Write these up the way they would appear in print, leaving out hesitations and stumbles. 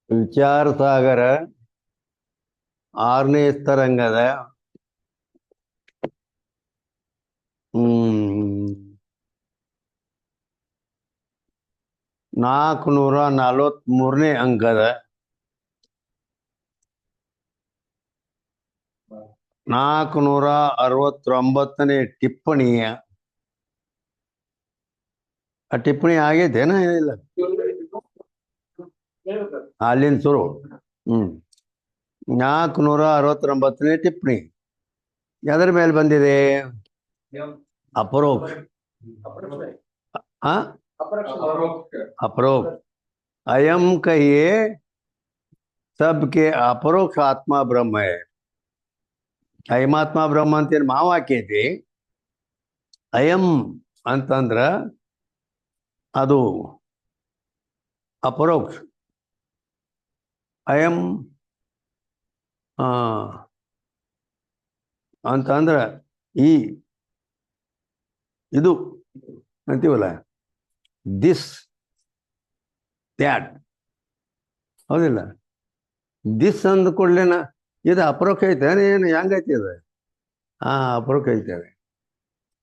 ವಿಚಾರ ಸಾಗರ 6ನೇ ತರಂಗದ 443ನೇ ಅಂಕದ 469ನೇ ಟಿಪ್ಪಣಿಯ ಆ ಟಿಪ್ಪಣಿ ಆಗೈತೇನ ಏನಿಲ್ಲ ಅಲ್ಲಿಂದ ಶುರು 469ನೇ ಟಿಪ್ಪಣಿ ಎದರ ಮೇಲೆ ಬಂದಿದೆ? अपरोक्ष अपरोक्ष अयम कहिए सबके अपरोक्ष आत्मा ब्रह्म है. अयमात्मा ब्रह्म ಅಂತ ಮಾವಾಕ್ಯತೆ. ಅಯಂ ಅಂತಂದ್ರ ಅದು ಅಪರೋಕ್ಷ. ಅಯಂ ಅಂತಂದ್ರ ಈ ಇದು ಅಂತೀವಲ್ಲ, ದಿಸ್ ದ್ಯಾಟ್, ಹೌದಿಲ್ಲ? ದಿಸ್ ಅಂದ ಕೂಡಲೇನ ಇದು ಅಪರೋಕ್ಷ ಐತೆ ಏನು ಹೆಂಗೈತಿ ಅದು? ಅಪರೋಕ್ಷ ಐತೆ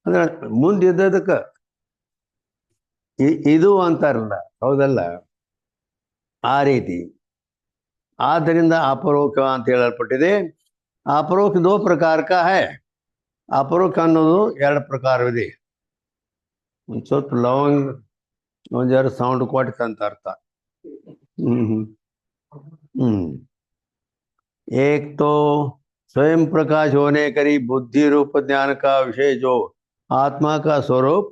ಅಂದ್ರೆ ಮುಂದಿದ್ದದಕ್ಕೆ ಇದು ಅಂತಾರಲ್ಲ, ಹೌದಲ್ಲ? ಆ ರೀತಿ. ಆದ್ದರಿಂದ ಅಪರೋಕ್ಷ ಅಂತ ಹೇಳಲ್ಪಟ್ಟಿದೆ. ಅಪರೋಕ್ಷ ದೋ ಪ್ರಕಾರಕ ಹೈ. ಅಪರೋಕ್ಷ ಅನ್ನೋದು 2 ಪ್ರಕಾರವಿದೆ. ಒಂದು ಸ್ವಲ್ಪ ಲವಂಗ್ ಒಂದು ಜರ ಸೌಂಡ್ ಕೊಟ್ಟಂತ ಅರ್ಥ. एक तो स्वयं प्रकाश होने करी बुद्धि रूप ज्ञान का विषय जो आत्मा का स्वरूप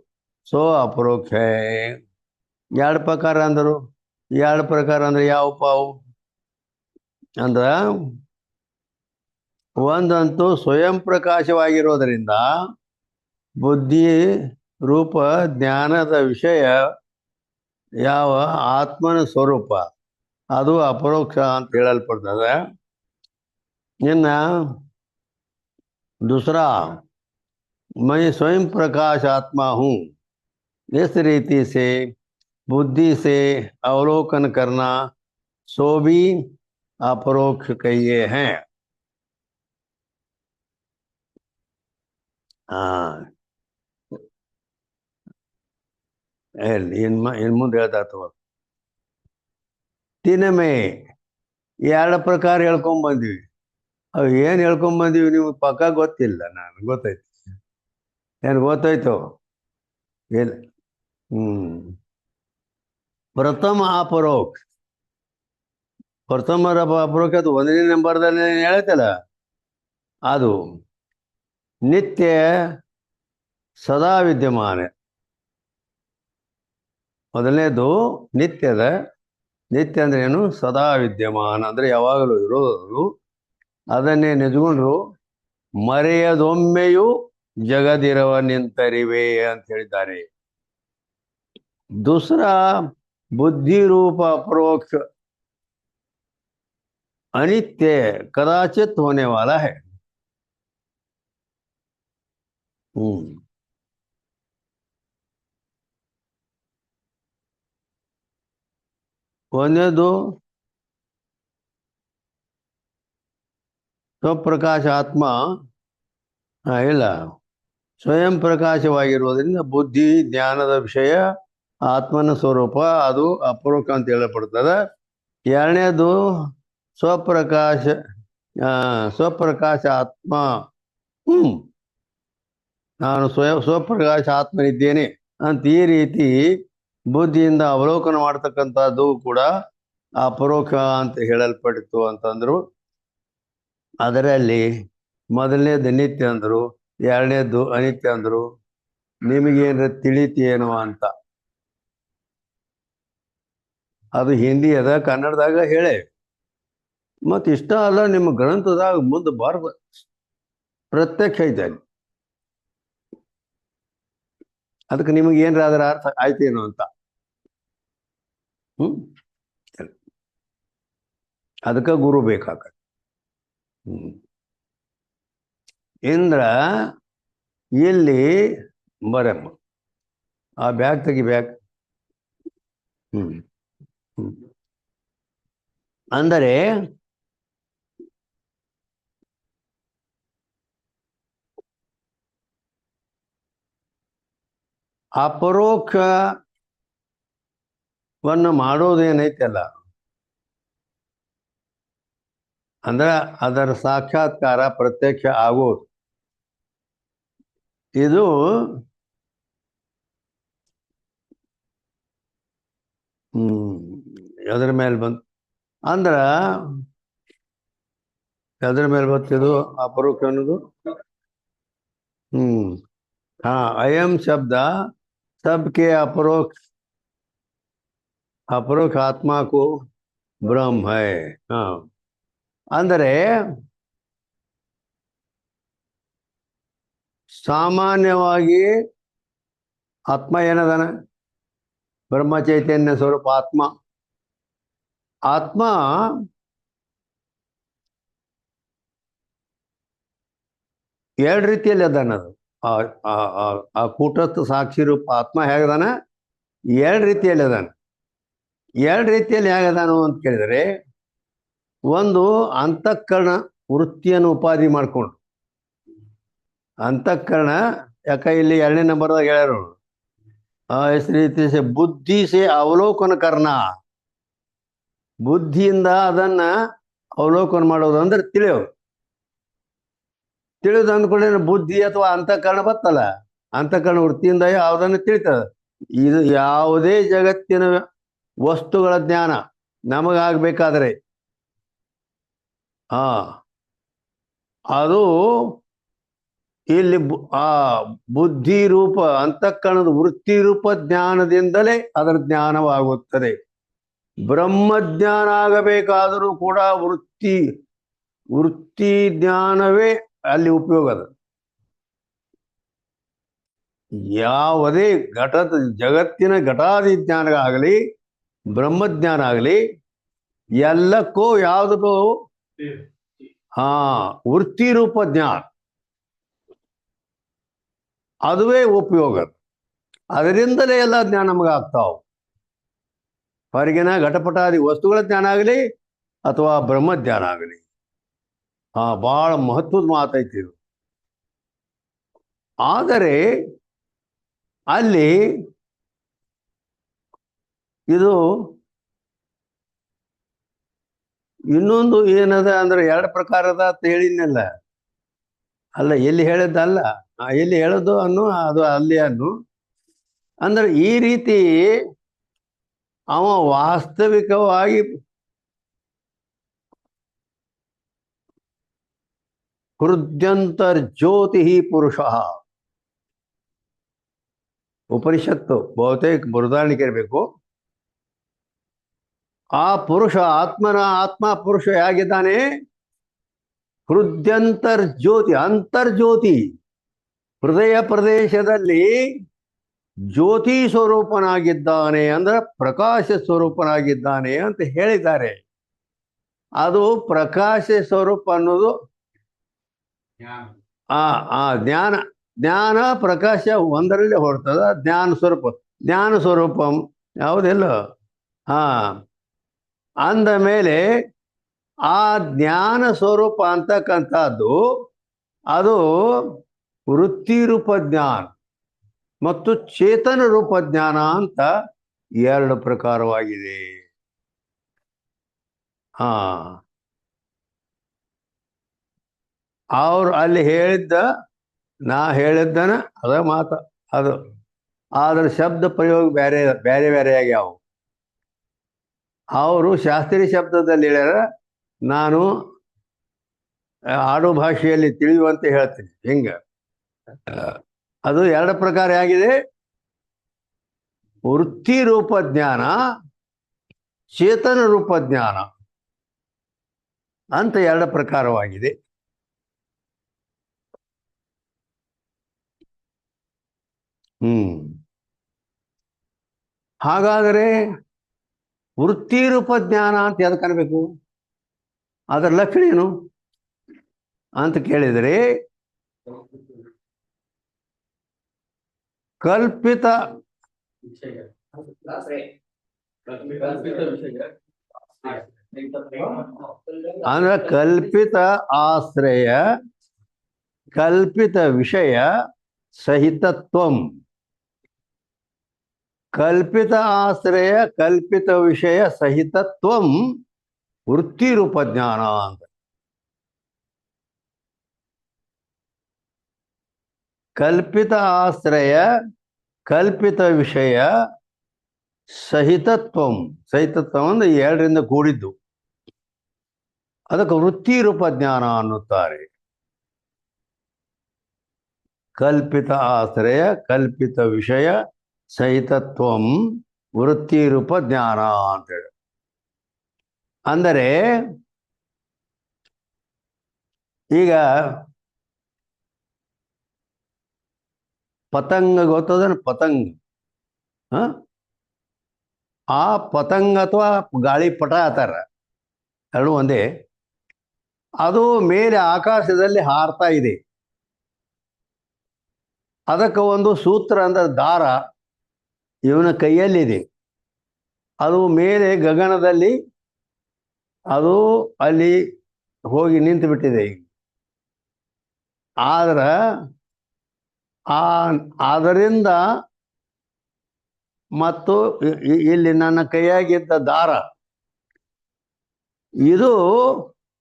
सो अपरोक्ष है. 2 ಪ್ರಕಾರ ಅಂದರು. 2 ಪ್ರಕಾರ ಅಂದ್ರೆ ಯಾವಪ್ಪ ಅವು ಅಂದ್ರ, ಒಂದಂತೂ ಸ್ವಯಂ ಪ್ರಕಾಶವಾಗಿರೋದರಿಂದ ಬುದ್ಧಿ ರೂಪ ಜ್ಞಾನದ ವಿಷಯ ಯಾವ ಆತ್ಮನ ಸ್ವರೂಪ ಅದು ಅಪರೋಕ್ಷ ಅಂತ ಹೇಳಲ್ಪಡ್ತದೆ. ಇನ್ನ दूसरा, मैं स्वयं प्रकाश आत्मा हूँ, इस रीति से बुद्धि से अवलोकन करना सो भी अपरोक्ष कहिए हैं. ಇನ್ ಮುಂದೆ ಹೇಳ್ತಾವ. ದಿನಮೇ 2 ಪ್ರಕಾರ ಹೇಳ್ಕೊಂಬಂದಿವಿ. ಅವು ಏನು ಹೇಳ್ಕೊಂಬಂದಿವಿ ನೀವು ಪಕ್ಕ ಗೊತ್ತಿಲ್ಲ. ನಾನು ಗೊತ್ತೈತಿ, ಏನು ಗೊತ್ತಾಯ್ತು ಇಲ್ಲ. ಪ್ರಥಮ ಅಪರೋಕ್ಷ, ಪ್ರಥಮ ಅಪರೋಕ್ಷ ಅದು 1ನೇ ನಂಬರ್ದಲ್ಲಿ ಹೇಳತ್ತಲ್ಲ, ಅದು ನಿತ್ಯ ಸದಾ ವಿದ್ಯಮಾನ. ಮೊದಲನೇದು ನಿತ್ಯದ. ನಿತ್ಯ ಅಂದ್ರೆ ಏನು? ಸದಾ ವಿದ್ಯಮಾನ ಅಂದ್ರೆ ಯಾವಾಗಲೂ ಇರೋದು. ಅದನ್ನೇ ನಿಜಗೊಂಡ್ರು ಮರೆಯದೊಮ್ಮೆಯೂ ಜಗದಿರವ ನಿಂತರಿವೆ ಅಂತ ಹೇಳಿದ್ದಾರೆ. दूसरा, बुद्धि रूप अपरोक्ष अनित्य कदाचित होने वाला है. ಒಂದೇದು ಸ್ವಪ್ರಕಾಶ ಆತ್ಮ ಇಲ್ಲ, ಸ್ವಯಂ ಪ್ರಕಾಶವಾಗಿರುವುದರಿಂದ ಬುದ್ಧಿ ಜ್ಞಾನದ ವಿಷಯ ಆತ್ಮನ ಸ್ವರೂಪ ಅದು ಅಪರೋಕ್ಷ ಅಂತ ಹೇಳಲ್ಪಡ್ತದೆ. 2ನೇದು ಸ್ವಪ್ರಕಾಶ ಆತ್ಮ. ನಾನು ಸ್ವಪ್ರಕಾಶ ಆತ್ಮನಿದ್ದೇನೆ ಅಂತ ಈ ರೀತಿ ಬುದ್ಧಿಯಿಂದ ಅವಲೋಕನ ಮಾಡ್ತಕ್ಕಂಥದ್ದು ಕೂಡ ಅಪರೋಕ್ಷ ಅಂತ ಹೇಳಲ್ಪಟ್ಟಿತು ಅಂತಂದ್ರು. ಅದರಲ್ಲಿ ಮೊದಲನೇದು ನಿತ್ಯ ಅಂದರು, 2ನೇದು ಅನಿತ್ಯ ಅಂದರು. ನಿಮಗೇನ ತಿಳಿತೇನೋ ಅಂತ. ಅದು ಹಿಂದಿ ಅದ, ಕನ್ನಡದಾಗ ಹೇಳೇ. ಮತ್ತು ಇಷ್ಟ ಅಲ್ಲ, ನಿಮ್ಮ ಗ್ರಂಥದಾಗ ಮುಂದೆ ಬಾರ್ದು ಪ್ರತ್ಯಕ್ಷ ಐತೆ. ಅದಕ್ಕೆ ನಿಮಗೆ ಏನ್ರ ಅದರ ಅರ್ಥ ಆಯ್ತೇನೋ ಅಂತ. ಅದಕ್ಕೆ ಗುರು ಬೇಕಾಗತ್ತೆ. ಇಂದ್ರ ಇಲ್ಲಿ ಬರಮ್ಮ ಆ ಬ್ಯಾಗ್ ತೆಗಿ ಬ್ಯಾಗ್. ಅಂದರೆ ಅಪರೋಕ್ಷವನ್ನು ಮಾಡೋದೇನೈತಲ್ಲ, ಅಂದ್ರೆ ಅದರ ಸಾಕ್ಷಾತ್ಕಾರ ಪ್ರತ್ಯಕ್ಷ ಆಗೋದು, ಇದು ಎದ್ರ ಮೇಲೆ ಬಂತು ಅಂದ್ರ, ಎದ್ರ ಮೇಲೆ ಬಂತಿದು ಅಪರೋಕ್ಷ ಅನ್ನೋದು? हाँ, अयम शब्द सबके अपरोक्ष अपरोक्ष आत्मा को ब्रह्म है. हाँ, ಅಂದರೆ ಸಾಮಾನ್ಯವಾಗಿ ಆತ್ಮ ಏನದಾನ? ಬ್ರಹ್ಮ ಚೈತನ್ಯ ಸ್ವರೂಪ ಆತ್ಮ. ಆತ್ಮ ಎರಡು ರೀತಿಯಲ್ಲಿ ಅದಾನ. ಅದು ಆ ಕೂಟಸ್ಥ ಸಾಕ್ಷಿ ರೂಪ ಆತ್ಮ ಹೇಗದಾನ? ಎರಡು ರೀತಿಯಲ್ಲಿ ಅದಾನ. ಎರಡು ರೀತಿಯಲ್ಲಿ ಹೇಗದಾನು ಅಂತ ಕೇಳಿದರೆ, ಒಂದು ಅಂತಃಕರಣ ವೃತ್ತಿಯನ್ನು ಉಪಾಧಿ ಮಾಡಿಕೊಂಡು, ಅಂತಃಕರಣ ಯಾಕ ಇಲ್ಲಿ 2ನೇ ನಂಬರ್ದಾಗ ಹೇಳ್ಯಾರು, ಇಸ್ ರೀತಿ ಸೆ ಬುದ್ಧಿ ಸೆ ಅವಲೋಕನ ಕರ್ಣ, ಬುದ್ಧಿಯಿಂದ ಅದನ್ನ ಅವಲೋಕನ ಮಾಡೋದು ಅಂದ್ರೆ ತಿಳಿಯೋದು. ತಿಳಿದು ಅಂದ್ಕೊಂಡ್ರೆ ಬುದ್ಧಿ ಅಥವಾ ಅಂತಃಕರಣ ಬರ್ತಲ್ಲ, ಅಂತಃಕರಣ ವೃತ್ತಿಯಿಂದ ಯಾವುದನ್ನು ತಿಳಿತದ. ಇದು ಯಾವುದೇ ಜಗತ್ತಿನ ವಸ್ತುಗಳ ಜ್ಞಾನ ನಮಗಾಗಬೇಕಾದ್ರೆ ಅದು ಇಲ್ಲಿ ಆ ಬುದ್ಧಿ ರೂಪ ಅಂತಃಕರಣದ ವೃತ್ತಿ ರೂಪ ಜ್ಞಾನದಿಂದಲೇ ಅದರ ಜ್ಞಾನವಾಗುತ್ತದೆ. ಬ್ರಹ್ಮಜ್ಞಾನ ಆಗಬೇಕಾದರೂ ಕೂಡ ವೃತ್ತಿ ಜ್ಞಾನವೇ ಅಲ್ಲಿ ಉಪಯೋಗದ. ಯಾವುದೇ ಜಗತ್ತಿನ ಘಟಾದಿ ಜ್ಞಾನ ಆಗಲಿ ಬ್ರಹ್ಮಜ್ಞಾನ ಆಗಲಿ ಎಲ್ಲಕ್ಕೂ ಯಾವುದಕ್ಕೂ ವೃತ್ತಿ ರೂಪ ಜ್ಞಾನ ಅದುವೇ ಉಪಯೋಗ. ಅದರಿಂದಲೇ ಎಲ್ಲ ಜ್ಞಾನ ನಮಗೆ ಆಗ್ತಾವ. ಹೊರಗಿನ ಘಟಪಟಾದಿ ವಸ್ತುಗಳ ಜ್ಞಾನ ಆಗಲಿ ಅಥವಾ ಬ್ರಹ್ಮಜ್ಞಾನ ಆಗಲಿ. ಬಹಳ ಮಹತ್ವದ ಮಾತೈತಿ ಇದು. ಆದರೆ ಅಲ್ಲಿ ಇದು ಇನ್ನೊಂದು ಏನದ ಅಂದ್ರೆ 2 ಪ್ರಕಾರದ ಅಂತ ಹೇಳಿದ್ನಲ್ಲ, ಅಲ್ಲ ಎಲ್ಲಿ ಹೇಳಿದ್ದಲ್ಲ, ಎಲ್ಲಿ ಹೇಳೋದು ಅದು ಅಲ್ಲಿ ಅಂದ್ರೆ ಈ ರೀತಿ ಅವ ವಾಸ್ತವಿಕವಾಗಿ ಹೃದ್ಯಂತರ್ಜ್ಯೋತಿ ಪುರುಷ. ಉಪನಿಷತ್ತು ಬಹುತೇಕ ಬೃಹದಾರಣಿಕೆ ಇರಬೇಕು. ಆ ಪುರುಷ ಆತ್ಮ ಪುರುಷ ಹೇಗಿದ್ದಾನೆ? ಹೃದ್ಯಂತರ್ಜ್ಯೋತಿ, ಅಂತರ್ಜ್ಯೋತಿ, ಹೃದಯ ಪ್ರದೇಶದಲ್ಲಿ ಜ್ಯೋತಿ ಸ್ವರೂಪನಾಗಿದ್ದಾನೆ, ಅಂದ್ರೆ ಪ್ರಕಾಶ ಸ್ವರೂಪನಾಗಿದ್ದಾನೆ ಅಂತ ಹೇಳಿದ್ದಾರೆ. ಅದು ಪ್ರಕಾಶ ಸ್ವರೂಪ ಅನ್ನೋದು ಜ್ಞಾನ ಪ್ರಕಾಶ ಒಂದರಲ್ಲಿ ಹೊರತದ. ಜ್ಞಾನ ಸ್ವರೂಪಂ ಯಾವುದಿಲ್ಲ. ಅಂದ ಮೇಲೆ ಆ ಜ್ಞಾನ ಸ್ವರೂಪ ಅಂತಕ್ಕಂಥದ್ದು ಅದು ವೃತ್ತಿ ರೂಪ ಜ್ಞಾನ ಮತ್ತು ಚೇತನ ರೂಪ ಜ್ಞಾನ ಅಂತ 2 ಪ್ರಕಾರವಾಗಿದೆ. ಅವ್ರು ಅಲ್ಲಿ ನಾ ಹೇಳಿದ್ದನ ಅದ ಮಾತ ಅದು. ಆದ್ರೆ ಶಬ್ದ ಪ್ರಯೋಗ ಬೇರೆ ಬೇರೆ ಆಗ್ಯಾವ. ಅವರು ಶಾಸ್ತ್ರೀಯ ಶಬ್ದದಲ್ಲಿ ಹೇಳ್ಯಾರ, ನಾನು ಆಡು ಭಾಷೆಯಲ್ಲಿ ತಿಳಿಯುವಂತೆ ಹೇಳ್ತೀನಿ. ಹಿಂಗ ಅದು 2 ಪ್ರಕಾರ ಆಗಿದೆ. ವೃತ್ತಿ ರೂಪ ಜ್ಞಾನ, ಚೇತನ ರೂಪ ಜ್ಞಾನ ಅಂತ 2 ಪ್ರಕಾರವಾಗಿದೆ. ಹಾಗಾದರೆ ವೃತ್ತಿ ರೂಪ ಜ್ಞಾನ ಅಂತ ಯಾವ್ದಕ್ಕೆ ಅನ್ಬೇಕು? ಅದರ ಲಕ್ಷಣ ಏನು ಅಂತ ಕೇಳಿದರೆ, ಕಲ್ಪಿತ ಅಂದ್ರೆ ಕಲ್ಪಿತ ಆಶ್ರಯ ಕಲ್ಪಿತ ವಿಷಯ ಸಹಿತತ್ವಂ. ಕಲ್ಪಿತ ಆಶ್ರಯ ಕಲ್ಪಿತ ವಿಷಯ ಸಹಿತತ್ವಂ ವೃತ್ತಿ ರೂಪ ಜ್ಞಾನ ಅಂತ. ಕಲ್ಪಿತ ಆಶ್ರಯ ಕಲ್ಪಿತ ವಿಷಯ ಸಹಿತತ್ವಂ. ಸಹಿತತ್ವಂ ಅಂದ್ರೆ ಎರಡರಿಂದ ಕೂಡಿದ್ದು, ಅದಕ್ಕೆ ವೃತ್ತಿ ರೂಪ ಜ್ಞಾನ ಅನ್ನುತ್ತಾರೆ. ಕಲ್ಪಿತ ಆಶ್ರಯ ಕಲ್ಪಿತ ವಿಷಯ ಸಹಿತತ್ವಂ ವೃತ್ತಿ ರೂಪ ಜ್ಞಾನ ಅಂತೇಳಿ. ಅಂದರೆ ಈಗ ಪತಂಗ ಗೊತ್ತದನ? ಪತಂಗ, ಆ ಪತಂಗ ಅಥವಾ ಗಾಳಿಪಟ ಆತರ ಎರಡು ಒಂದೇ. ಅದು ಮೇಲೆ ಆಕಾಶದಲ್ಲಿ ಹಾರ್ತಾ ಇದೆ. ಅದಕ್ಕೆ ಒಂದು ಸೂತ್ರ ಅಂದ್ರೆ ದಾರ ಇವನ ಕೈಯಲ್ಲಿದೆ. ಅದು ಮೇಲೆ ಗಗನದಲ್ಲಿ ಅದು ಅಲ್ಲಿ ಹೋಗಿ ನಿಂತು ಬಿಟ್ಟಿದೆ. ಆದ್ರೆ ಅದರಿಂದ ಮತ್ತು ಇಲ್ಲಿ ನನ್ನ ಕೈಯಾಗಿದ್ದ ದಾರ ಇದು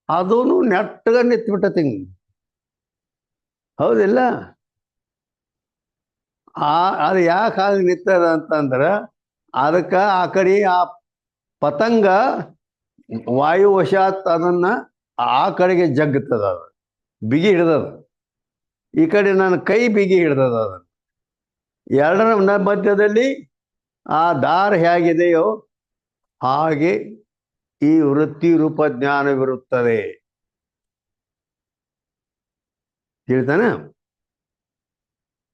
ಅದೂ ನೆಟ್ಟಗ ನಿಂತ್ಬಿಟ್ಟತಿ. ಹೌದಿಲ್ಲ? ಅದು ಯಾಕೆ ಹಾಗೆ ನಿಂತದ ಅಂತಂದ್ರೆ ಅದಕ್ಕೆ ಆ ಕಡೆ ಆ ಪತಂಗ ವಾಯುವಶಾತ್ ಅದನ್ನ ಆ ಕಡೆಗೆ ಜಗ್ಗುತ್ತದ, ಅದು ಬಿಗಿ ಹಿಡ್ದದ. ಈ ಕಡೆ ನನ್ನ ಕೈ ಬಿಗಿ ಹಿಡ್ದದ. ಅದನ್ನು ಎರಡರ ಮಧ್ಯದಲ್ಲಿ ಆ ದಾರ ಹೇಗಿದೆಯೋ ಹಾಗೆ ಈ ವೃತ್ತಿ ರೂಪ ಜ್ಞಾನವಿರುತ್ತದೆ. ಹೇಳ್ತಾನೆ.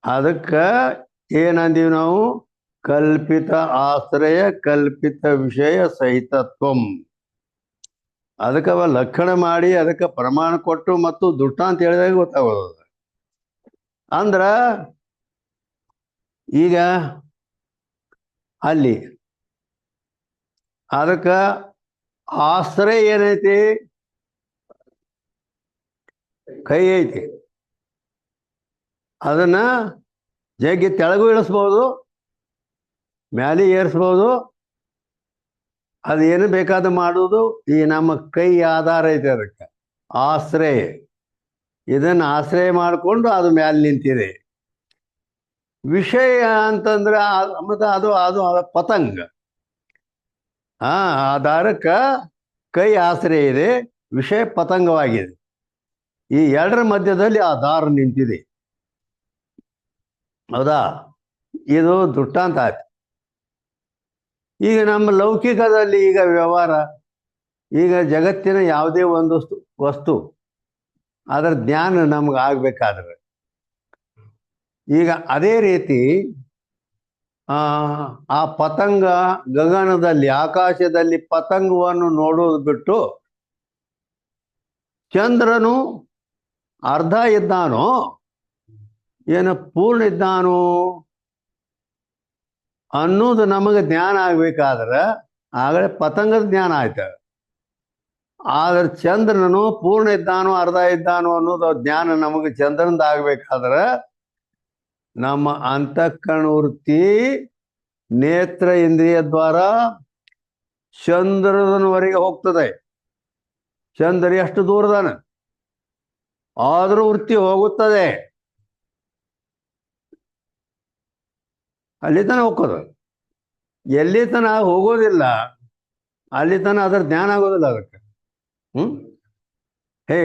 ಅದಕ್ಕೆ ಏನಂದೀವಿ ನಾವು? ಕಲ್ಪಿತ ಆಶ್ರಯ ಕಲ್ಪಿತ ವಿಷಯ ಸಹಿತತ್ವಂ. ಅದಕ್ಕೆ ಅವ ಲಕ್ಷಣ ಮಾಡಿ ಅದಕ್ಕೆ ಪ್ರಮಾಣ ಕೊಟ್ಟು ಮತ್ತು ದುಷ್ಟ ಅಂತ ಹೇಳಿದಾಗ ಗೊತ್ತಾಗೋದು. ಅಂದ್ರ ಈಗ ಅಲ್ಲಿ ಅದಕ್ಕೆ ಆಶ್ರಯ ಏನೈತಿ? ಕೈ ಐತಿ. ಅದನ್ನ ಜಗ್ಗಿ ತೆಳಗೂ ಇಳಿಸ್ಬೋದು, ಮ್ಯಾಲೆ ಏರಿಸ್ಬೋದು. ಅದೇನು ಬೇಕಾದ ಮಾಡುವುದು ಈ ನಮ್ಮ ಕೈ ಆಧಾರ ಐತೆ. ಅದಕ್ಕೆ ಆಶ್ರಯ, ಇದನ್ನು ಆಶ್ರಯ ಮಾಡಿಕೊಂಡು ಅದು ಮ್ಯಾಲೆ ನಿಂತಿದೆ. ವಿಷಯ ಅಂತಂದ್ರೆ ಮತ್ತೆ ಅದು ಅದು ಪತಂಗ. ಆ ದಾರಕ್ಕೆ ಕೈ ಆಶ್ರಯ ಇದೆ, ವಿಷಯ ಪತಂಗವಾಗಿದೆ. ಈ ಎರಡರ ಮಧ್ಯದಲ್ಲಿ ಆ ದಾರ ನಿಂತಿದೆ. ಹೌದಾ? ಇದು ದೃಷ್ಟಾಂತ ಆಯ್ತು. ಈಗ ನಮ್ಮ ಲೌಕಿಕದಲ್ಲಿ ಈಗ ವ್ಯವಹಾರ, ಈಗ ಜಗತ್ತಿನ ಯಾವುದೇ ಒಂದು ವಸ್ತು ಅದರ ಜ್ಞಾನ ನಮ್ಗೆ ಆಗ್ಬೇಕಾದ್ರೆ ಈಗ ಅದೇ ರೀತಿ ಆ ಪತಂಗ ಗಗನದಲ್ಲಿ ಆಕಾಶದಲ್ಲಿ ಪತಂಗವನ್ನು ನೋಡೋದು ಬಿಟ್ಟು ಚಂದ್ರನು ಅರ್ಧ ಇದ್ದಾನೋ ಏನು ಪೂರ್ಣ ಇದ್ದಾನೋ ಅನ್ನೋದು ನಮಗೆ ಜ್ಞಾನ ಆಗ್ಬೇಕಾದ್ರೆ ಆಗಲೇ ಪತಂಗದ ಜ್ಞಾನ ಆಯ್ತು. ಆದ್ರೆ ಚಂದ್ರನು ಪೂರ್ಣ ಇದ್ದಾನೋ ಅರ್ಧ ಇದ್ದಾನೋ ಅನ್ನೋದು ಜ್ಞಾನ ನಮಗೆ ಚಂದ್ರನದ ಆಗ್ಬೇಕಾದ್ರೆ ನಮ್ಮ ಅಂತಃಕರಣ ವೃತ್ತಿ ನೇತ್ರ ಇಂದ್ರಿಯ ದ್ವಾರ ಚಂದ್ರದವರೆಗೆ ಹೋಗ್ತದೆ. ಚಂದ್ರ ಎಷ್ಟು ದೂರದಾನ ಆದ್ರೂ ವೃತ್ತಿ ಹೋಗುತ್ತದೆ, ಅಲ್ಲಿ ತನಕ ಹೋಗೋದು. ಎಲ್ಲಿ ತನಕ ಹೋಗೋದಿಲ್ಲ ಅಲ್ಲಿ ತನಕ ಅದರ ಜ್ಞಾನ ಆಗೋದಿಲ್ಲ ಅದಕ್ಕೆ. ಹೇ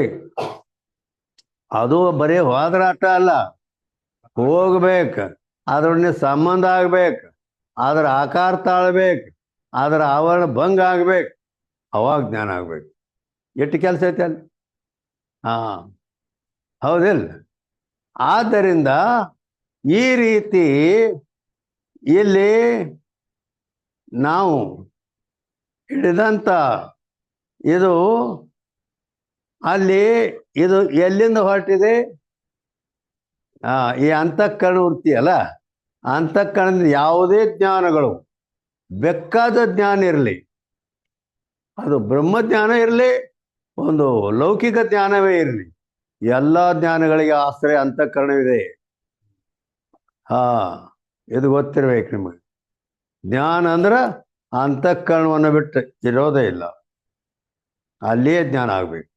ಅದು ಬರೀ ಹೋದ್ರಾಟ ಅಲ್ಲ, ಹೋಗ್ಬೇಕು, ಅದರೊಡನೆ ಸಂಬಂಧ ಆಗ್ಬೇಕು, ಅದರ ಆಕಾರ ತಾಳ್ಬೇಕು, ಅದರ ಆವರಣ ಭಂಗ ಆಗ್ಬೇಕು, ಅವಾಗ ಜ್ಞಾನ ಆಗ್ಬೇಕು. ಎಷ್ಟು ಕೆಲಸ ಐತೆ ಅಲ್ಲಿ. ಹೌದಿಲ್ಲ? ಆದ್ದರಿಂದ ಈ ರೀತಿ ಇಲ್ಲಿ ನಾವು ಹಿಡಿದಂಥ ಇದು ಅಲ್ಲಿ ಇದು ಎಲ್ಲಿಂದ ಹೊರಟಿದೆ? ಈ ಅಂತಃಕರಣ ವೃತ್ತಿ ಅಲ್ಲ, ಅಂತಃಕರಣದ ಯಾವುದೇ ಜ್ಞಾನಗಳು, ಬೇಕಾದ ಜ್ಞಾನ ಇರಲಿ, ಅದು ಬ್ರಹ್ಮಜ್ಞಾನ ಇರಲಿ, ಒಂದು ಲೌಕಿಕ ಜ್ಞಾನವೇ ಇರಲಿ, ಎಲ್ಲ ಜ್ಞಾನಗಳಿಗೆ ಆಶ್ರಯ ಅಂತಃಕರಣವಿದೆ. ಇದು ಗೊತ್ತಿರ್ಬೇಕು ನಿಮಗೆ. ಜ್ಞಾನ ಅಂದ್ರೆ ಅಂತಃಕರಣವನ್ನು ಬಿಟ್ಟು ಇರೋದೇ ಇಲ್ಲ, ಅಲ್ಲಿಯೇ ಜ್ಞಾನ ಆಗ್ಬೇಕು.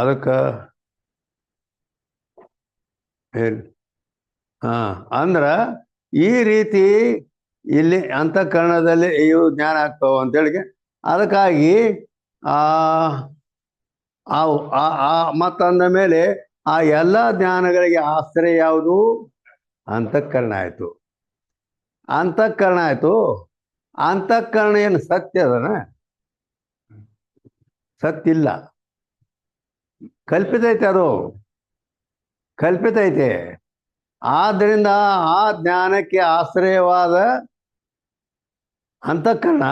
ಅದಕ್ಕೆ ಅಂದ್ರ ಈ ರೀತಿ ಇಲ್ಲಿ ಅಂತಃಕರಣದಲ್ಲಿ ಇವು ಜ್ಞಾನ ಆಗ್ತಾವ ಅಂತೇಳಿ, ಅದಕ್ಕಾಗಿ ಮತ್ತಂದ ಮೇಲೆ ಆ ಎಲ್ಲ ಜ್ಞಾನಗಳಿಗೆ ಆಶ್ರಯ ಯಾವುದು? ಅಂತಃಕರಣ ಆಯ್ತು. ಅಂತಃಕರಣ ಆಯ್ತು. ಅಂತಃಕರಣ ಏನು ಸತ್ಯ ಅದನ? ಸತ್ಯ ಇಲ್ಲ, ಕಲ್ಪಿತ ಐತೆ, ಅದು ಕಲ್ಪಿತ ಐತೆ. ಆದ್ದರಿಂದ ಆ ಜ್ಞಾನಕ್ಕೆ ಆಶ್ರಯವಾದ ಅಂತಃಕರಣ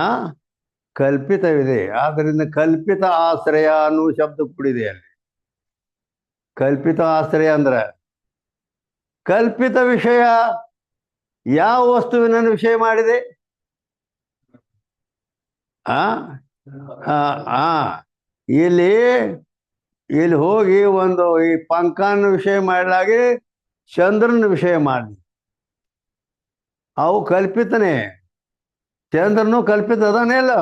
ಕಲ್ಪಿತವಿದೆ. ಆದ್ದರಿಂದ ಕಲ್ಪಿತ ಆಶ್ರಯ ಅನ್ನುವ ಶಬ್ದ ಕೂಡಿದೆ ಅಲ್ಲಿ. ಕಲ್ಪಿತ ಆಶ್ರಯ ಅಂದ್ರೆ ಕಲ್ಪಿತ ವಿಷಯ ಯಾವ ವಸ್ತುವಿನನ್ನು ವಿಷಯ ಮಾಡಿದೆ? ಇಲ್ಲಿ ಹೋಗಿ ಒಂದು ಈ ಪಂಕನ ವಿಷಯ ಮಾಡಲಾಗಿ ಚಂದ್ರನ ವಿಷಯ ಮಾಡಿ, ಅವು ಕಲ್ಪಿತನೇ. ಚಂದ್ರನು ಕಲ್ಪಿತ ಅದಾನೆ ಅಲ್ಲ.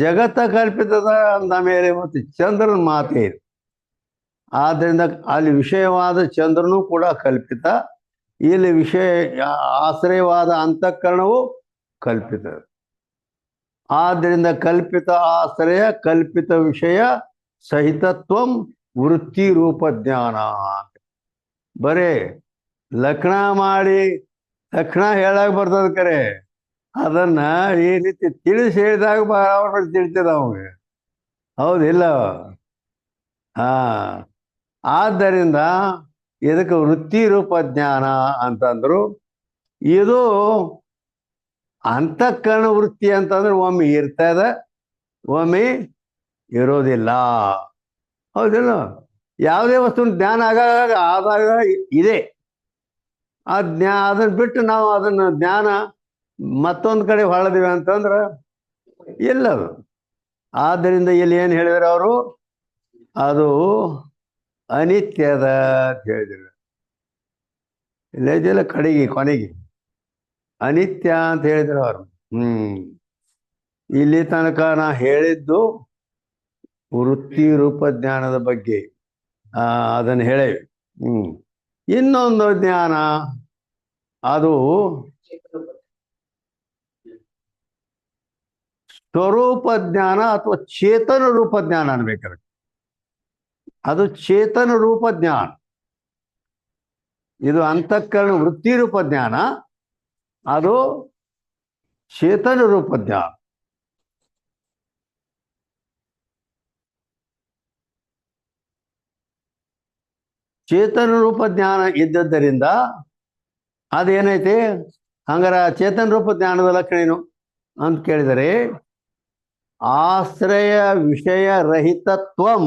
ಜಗತ್ತ ಕಲ್ಪಿತದ ಅಂದ ಮೇಲೆ ಮತ್ತೆ ಚಂದ್ರನ ಮಾತೆ. ಆದ್ದರಿಂದ ಅಲ್ಲಿ ವಿಷಯವಾದ ಚಂದ್ರನು ಕೂಡ ಕಲ್ಪಿತ, ಇಲ್ಲಿ ವಿಷಯ ಆಶ್ರಯವಾದ ಅಂತಃಕರಣವು ಕಲ್ಪಿತ. ಆದ್ದರಿಂದ ಕಲ್ಪಿತ ಆಶ್ರಯ ಕಲ್ಪಿತ ವಿಷಯ ಸಹಿತತ್ವಂ ವೃತ್ತಿ ರೂಪ ಜ್ಞಾನ. ಬರೇ ಲಕ್ಷಣ ಮಾಡಿ ಲಕ್ಷಣ ಹೇಳಾಗ ಬರ್ತದ ಕರೆ, ಅದನ್ನ ಈ ರೀತಿ ತಿಳಿಸಿ ಹೇಳಿದಾಗ ಬರಾಬರ್ ತಿಳಿತದ ಅವಾಗ, ಹೌದಿಲ್ಲ? ಆದ್ದರಿಂದ ಇದಕ್ಕೆ ವೃತ್ತಿ ರೂಪ ಜ್ಞಾನ ಅಂತಂದ್ರು. ಇದು ಅಂತಃಕರಣ ವೃತ್ತಿ ಅಂತಂದ್ರೆ ಒಮ್ಮೆ ಇರ್ತದ, ಒಮ್ಮೆ ಇರೋದಿಲ್ಲ, ಹೌದಿಲ್ಲ? ಯಾವುದೇ ವಸ್ತುವಿನ ಜ್ಞಾನ ಆದಾಗ ಇದೆ. ಅದನ್ನ ಬಿಟ್ಟು ನಾವು ಅದನ್ನ ಜ್ಞಾನ ಮತ್ತೊಂದು ಕಡೆ ಹೊಳದಿವೆ ಅಂತಂದ್ರೆ ಎಲ್ಲದು. ಆದ್ದರಿಂದ ಇಲ್ಲಿ ಏನು ಹೇಳಿದ್ರು ಅವರು? ಅದು ಅನಿತ್ಯದ ಅಂತ ಹೇಳಿದ್ರು. ಇಲ್ಲದಿಲ್ಲ ಕೊನೆಗೆ ಅನಿತ್ಯ ಅಂತ ಹೇಳಿದ್ರು ಅವರು. ಇಲ್ಲಿ ತನಕ ನಾ ಹೇಳಿದ್ದು ವೃತ್ತಿ ರೂಪ ಜ್ಞಾನದ ಬಗ್ಗೆ, ಅದನ್ನು ಹೇಳೇವಿ. ಇನ್ನೊಂದು ಜ್ಞಾನ, ಅದು ಸ್ವರೂಪ ಜ್ಞಾನ ಅಥವಾ ಚೇತನ ರೂಪ ಜ್ಞಾನ ಅನ್ಬೇಕಾದ್ರೆ. ಅದು ಚೇತನ ರೂಪ ಜ್ಞಾನ. ಇದು ಅಂತಃಕರಣ ವೃತ್ತಿ ರೂಪ ಜ್ಞಾನ, ಅದು ಚೇತನ ರೂಪ ಜ್ಞಾನ. ಚೇತನ ರೂಪ ಜ್ಞಾನ ಇದ್ದದ್ದರಿಂದ ಅದೇನೈತಿ? ಹಂಗಾರ ಚೇತನ ರೂಪ ಜ್ಞಾನದ ಲಕ್ಷಣ ಏನು ಅಂತ ಕೇಳಿದರೆ, ಆಶ್ರಯ ವಿಷಯ ರಹಿತತ್ವಂ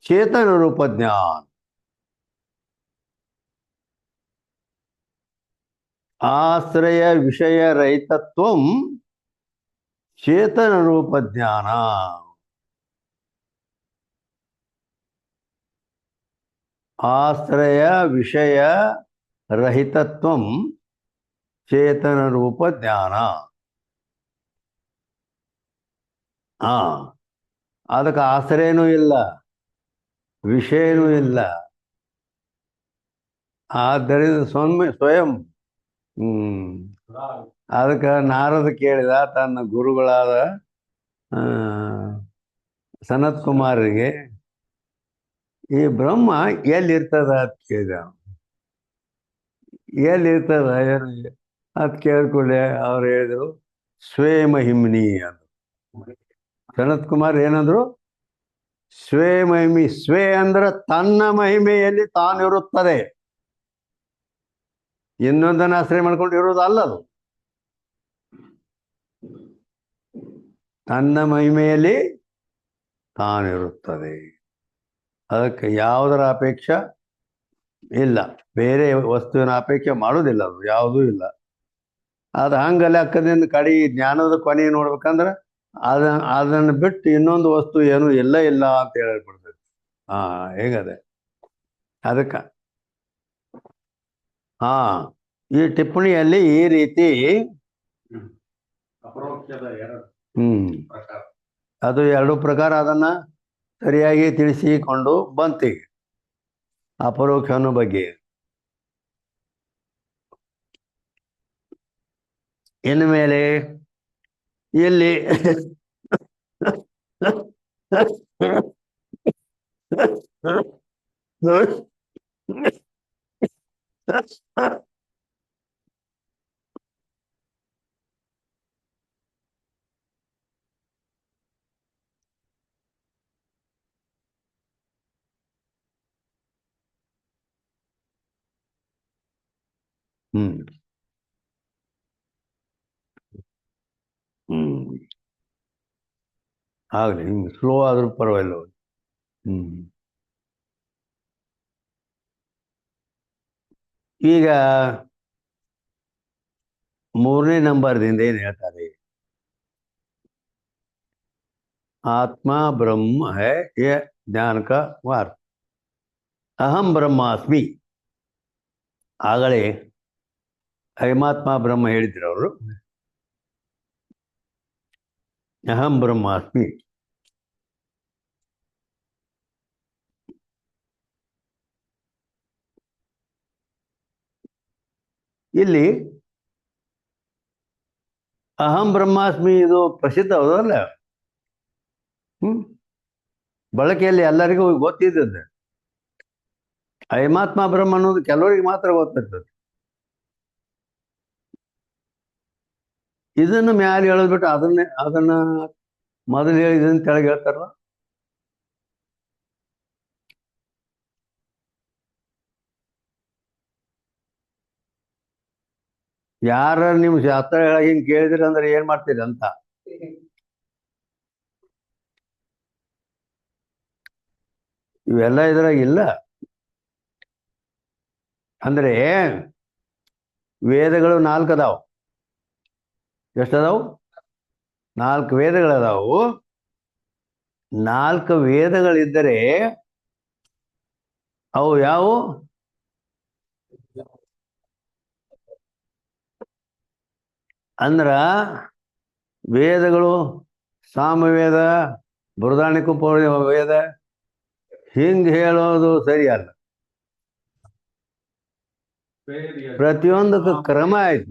ಚೇತನ ರೂಪ ಜ್ಞಾನ. ಆಶ್ರಯ ವಿಷಯ ರಹಿತತ್ವಂ ಚೇತನ ರೂಪ ಜ್ಞಾನ. ಆಶ್ರಯ ವಿಷಯ ರಹಿತತ್ವಂ ಚೇತನ ರೂಪ ಜ್ಞಾನ. ಅದಕ್ಕೆ ಆಶ್ರಯನೂ ಇಲ್ಲ, ವಿಷಯನೂ ಇಲ್ಲ. ಆದ್ದರಿಂದ ಸ್ವಯಂ ಅದಕ್ಕೆ ನಾರದ ಕೇಳಿದ ತನ್ನ ಗುರುಗಳಾದ ಸನತ್ ಕುಮಾರರಿಗೆ, ಈ ಬ್ರಹ್ಮ ಎಲ್ಲಿರ್ತದ ಅಂತ ಕೇಳಿದ. ಎಲ್ಲಿರ್ತದ ಅದು ಕೇಳ್ಕೊಳ್ಳೆ ಅವ್ರು ಹೇಳಿದ್ರು ಸ್ವೇ ಮಹಿಮ್ನಿ ಅಂತ. ಸನತ್ ಕುಮಾರ್ ಏನಂದ್ರು? ಸ್ವೇ ಮಹಿಮಿ. ಸ್ವೇ ಅಂದ್ರೆ ತನ್ನ ಮಹಿಮೆಯಲ್ಲಿ ತಾನಿರುತ್ತದೆ, ಇನ್ನೊಂದನ್ನು ಆಶ್ರಯ ಮಾಡ್ಕೊಂಡು ಇರೋದು ಅಲ್ಲದು. ತನ್ನ ಮಹಿಮೆಯಲ್ಲಿ ತಾನಿರುತ್ತದೆ. ಅದಕ್ಕೆ ಯಾವುದರ ಅಪೇಕ್ಷೆ ಇಲ್ಲ, ಬೇರೆ ವಸ್ತುವಿನ ಅಪೇಕ್ಷೆ ಮಾಡೋದಿಲ್ಲ, ಅದು ಯಾವುದೂ ಇಲ್ಲ. ಅದು ಹಂಗ ಲೆಕ್ಕದಿಂದ ಕಡೆ ಜ್ಞಾನದ ಕೊನೆ ನೋಡ್ಬೇಕಂದ್ರೆ ಅದನ್ನು ಬಿಟ್ಟು ಇನ್ನೊಂದು ವಸ್ತು ಏನೂ ಇಲ್ಲ ಇಲ್ಲ ಅಂತ ಹೇಳ್ಬಿಡ್ತದೆ. ಹೇಗದೆ ಅದಕ್ಕೆ ಈ ಟಿಪ್ಪಣಿಯಲ್ಲಿ ಈ ರೀತಿ ಅದು ಎರಡು ಪ್ರಕಾರ ಅದನ್ನ ಸರಿಯಾಗಿ ತಿಳಿಸಿಕೊಂಡು ಬಂತಿ ಅಪರೋಕ್ಷ ಅನ್ನೋ ಬಗ್ಗೆ. ಇನ್ನು ಮೇಲೆ ಇಲ್ಲಿ ಆಗಲಿ, ಸ್ಲೋ ಆದ್ರೂ ಪರವಾಗಿಲ್ಲ. ಈಗ 3ನೇ ನಂಬರ್ದಿಂದ ಏನು ಹೇಳ್ತಾರೆ? ಆತ್ಮ ಬ್ರಹ್ಮ ಹೈ ये ಜ್ಞಾನ का ಮಾರ್ಗ. ಅಹಂ ಬ್ರಹ್ಮಾಸ್ಮಿ. ಆಗಲೇ ಐಮಾತ್ಮ ಬ್ರಹ್ಮ ಹೇಳಿದ್ರು ಅವರು. ಅಹಂ ಬ್ರಹ್ಮಾಸ್ಮಿ. ಇಲ್ಲಿ ಅಹಂ ಬ್ರಹ್ಮಾಸ್ಮಿ ಇದು ಪ್ರಸಿದ್ಧ ಹೌದಲ್ಲ? ಬಳಕೆಯಲ್ಲಿ ಎಲ್ಲರಿಗೂ ಗೊತ್ತಿದ್ದದ್ದು. ಐಮಾತ್ಮ ಬ್ರಹ್ಮ ಅನ್ನೋದು ಕೆಲವರಿಗೆ ಮಾತ್ರ ಗೊತ್ತಿರ್ತದೆ. ಇದನ್ನು ಮ್ಯಾಲೆ ಹೇಳದ್ಬಿಟ್ಟು ಅದನ್ನ ಮೊದಲು ಹೇಳಿದನ್ನು ಕೆಳಗೆ ಹೇಳ್ತಾರಲ್ಲ. ಯಾರ ನೀವು ಶಾಸ್ತ್ರ ಹಿಂಗೆ ಕೇಳಿದ್ರಿ ಅಂದ್ರೆ ಏನ್ ಮಾಡ್ತೀರಿ ಅಂತ. ಇವೆಲ್ಲ ಇದ್ರಾಗಿಲ್ಲ. ಅಂದ್ರೆ ವೇದಗಳು 4 ಅದಾವು. ಎಷ್ಟದಾವು? 4 ವೇದಗಳದಾವು. 4 ವೇದಗಳಿದ್ದರೆ ಅವು ಯಾವುವು? ಅಂದ್ರ ವೇದಗಳು ಸಾಮವೇದ, ಬೃಹದಾರಣ್ಯಕ ವೇದ ಹಿಂಗೆ ಹೇಳೋದು ಸರಿಯಲ್ಲ. ಪ್ರತಿಯೊಂದಕ್ಕೂ ಕ್ರಮ ಆಯ್ತು.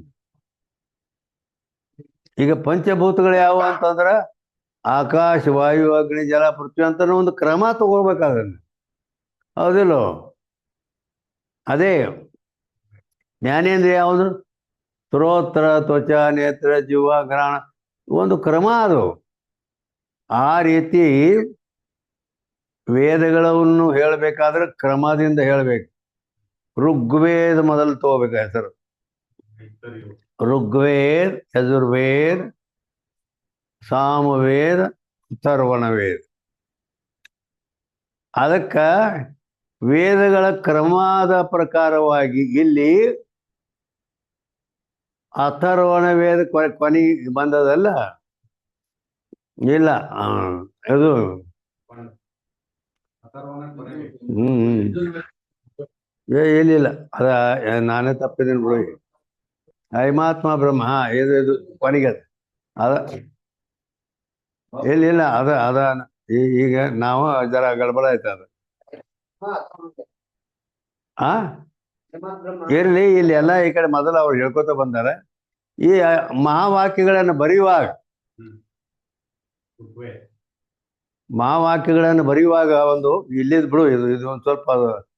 ಈಗ ಪಂಚಭೂತಗಳು ಯಾವ ಅಂತಂದ್ರ ಆಕಾಶ, ವಾಯು, ಅಗ್ನಿ, ಜಲ, ಪೃಥ್ವಿ ಅಂತ ಒಂದು ಕ್ರಮ ತಗೋಬೇಕಾಗಲ್ಲ. ಹೌದಿಲ್ಲೋ? ಅದೇ ಜ್ಞಾನೇಂದ್ರಿಯ ಯಾವುದು? ಶ್ರೋತ್ರ, ತ್ವಚ, ನೇತ್ರ, ಜೀವ, ಗ್ರಹಣ, ಒಂದು ಕ್ರಮ ಅದು. ಆ ರೀತಿ ವೇದಗಳನ್ನು ಹೇಳಬೇಕಾದ್ರೆ ಕ್ರಮದಿಂದ ಹೇಳಬೇಕು. ಋಗ್ವೇದ ಮೊದಲು ತಗೋಬೇಕು ಹೆಸರು. ಋಗ್ವೇದ, ಯಜುರ್ವೇದ, ಸಾಮವೇದ, ಅಥರ್ವಣವೇದ. ಅದಕ್ಕ ವೇದಗಳ ಕ್ರಮದ ಪ್ರಕಾರವಾಗಿ ಇಲ್ಲಿ ಅಥರ್ವಣ ವೇದ ಕೊನೆ ಬಂದದಲ್ಲ. ಇಲ್ಲ, ಅದು ಏನಿಲ್ಲ, ಅದ ನಾನೇ ತಪ್ಪಿದ್ದೀನಿ ಬಿಡು. ಐಮಾತ್ಮ ಬ್ರಹ್ಮ ಇದು ಕೊನೆಗೆ ಅದ ಇಲ್ಲ ಅದ ಈಗ ನಾವು ಜರ ಗಡ್ಬಡ ಆಯ್ತು ಅದು. ಇರ್ಲಿ, ಇಲ್ಲಿ ಎಲ್ಲ ಈ ಕಡೆ ಮೊದಲು ಅವ್ರು ಹೇಳ್ಕೊತ ಬಂದಾರೆ. ಈ ಮಹಾವಾಕ್ಯಗಳನ್ನು ಬರೆಯುವಾಗ ಒಂದು ಇಲ್ಲಿದ್ ಬಿಡು, ಇದು ಒಂದು ಸ್ವಲ್ಪ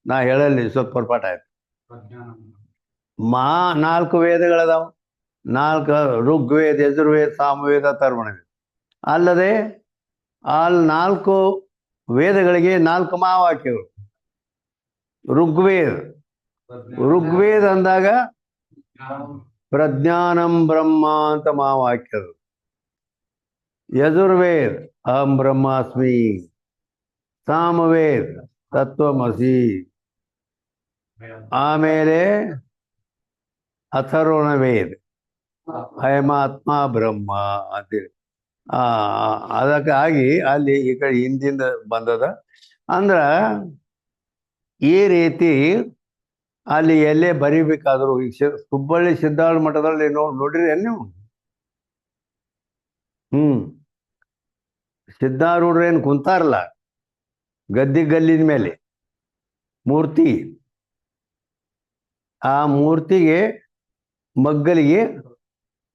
ನಾ ಹೇಳಲ್ಲಿ ಸ್ವಲ್ಪ ಹೊರಪಾಠ ಆಯ್ತು. 4 ವೇದಗಳದಾವ. 4 ಋಗ್ವೇದ, ಯಜುರ್ವೇದ, ಸಾಮವೇದ, ಅಥರ್ವಣವೇದ. ಅಲ್ಲದೆ ಆ 4 ವೇದಗಳಿಗೆ 4 ಮಹಾವಾಕ್ಯಗಳು. ಋಗ್ವೇದ ಅಂದಾಗ ಪ್ರಜ್ಞಾನಂ ಬ್ರಹ್ಮ ಅಂತ ಮಹಾವಾಕ್ಯದು. ಯಜುರ್ವೇದ್ ಅಹಂ ಬ್ರಹ್ಮಾಸ್ಮಿ, ಸಾಮವೇದ್ ತತ್ವಮಸಿ, ಆಮೇಲೆ ಅಥರ್ವಣ ವೇದ್ ಅಯಮಾತ್ಮ ಬ್ರಹ್ಮ ಅಂತೇಳಿ. ಅದಕ್ಕಾಗಿ ಅಲ್ಲಿ ಈ ಕಡೆ ಹಿಂದಿಂದ ಬಂದದ. ಅಂದ್ರ ಈ ರೀತಿ ಅಲ್ಲಿ ಎಲ್ಲೇ ಬರಿಬೇಕಾದ್ರು ಈ ಹುಬ್ಬಳ್ಳಿ ಸಿದ್ಧಾರೂಢ ಮಠದಲ್ಲಿ ನೋಡಿರಿ ನೀವು. ಸಿದ್ಧಾರೂಢರೇನು ಕುಂತಾರಲ್ಲ ಗಲ್ಲಿನ ಮೇಲೆ ಮೂರ್ತಿ, ಆ ಮೂರ್ತಿಗೆ ಮಗ್ಗಲಿಗೆ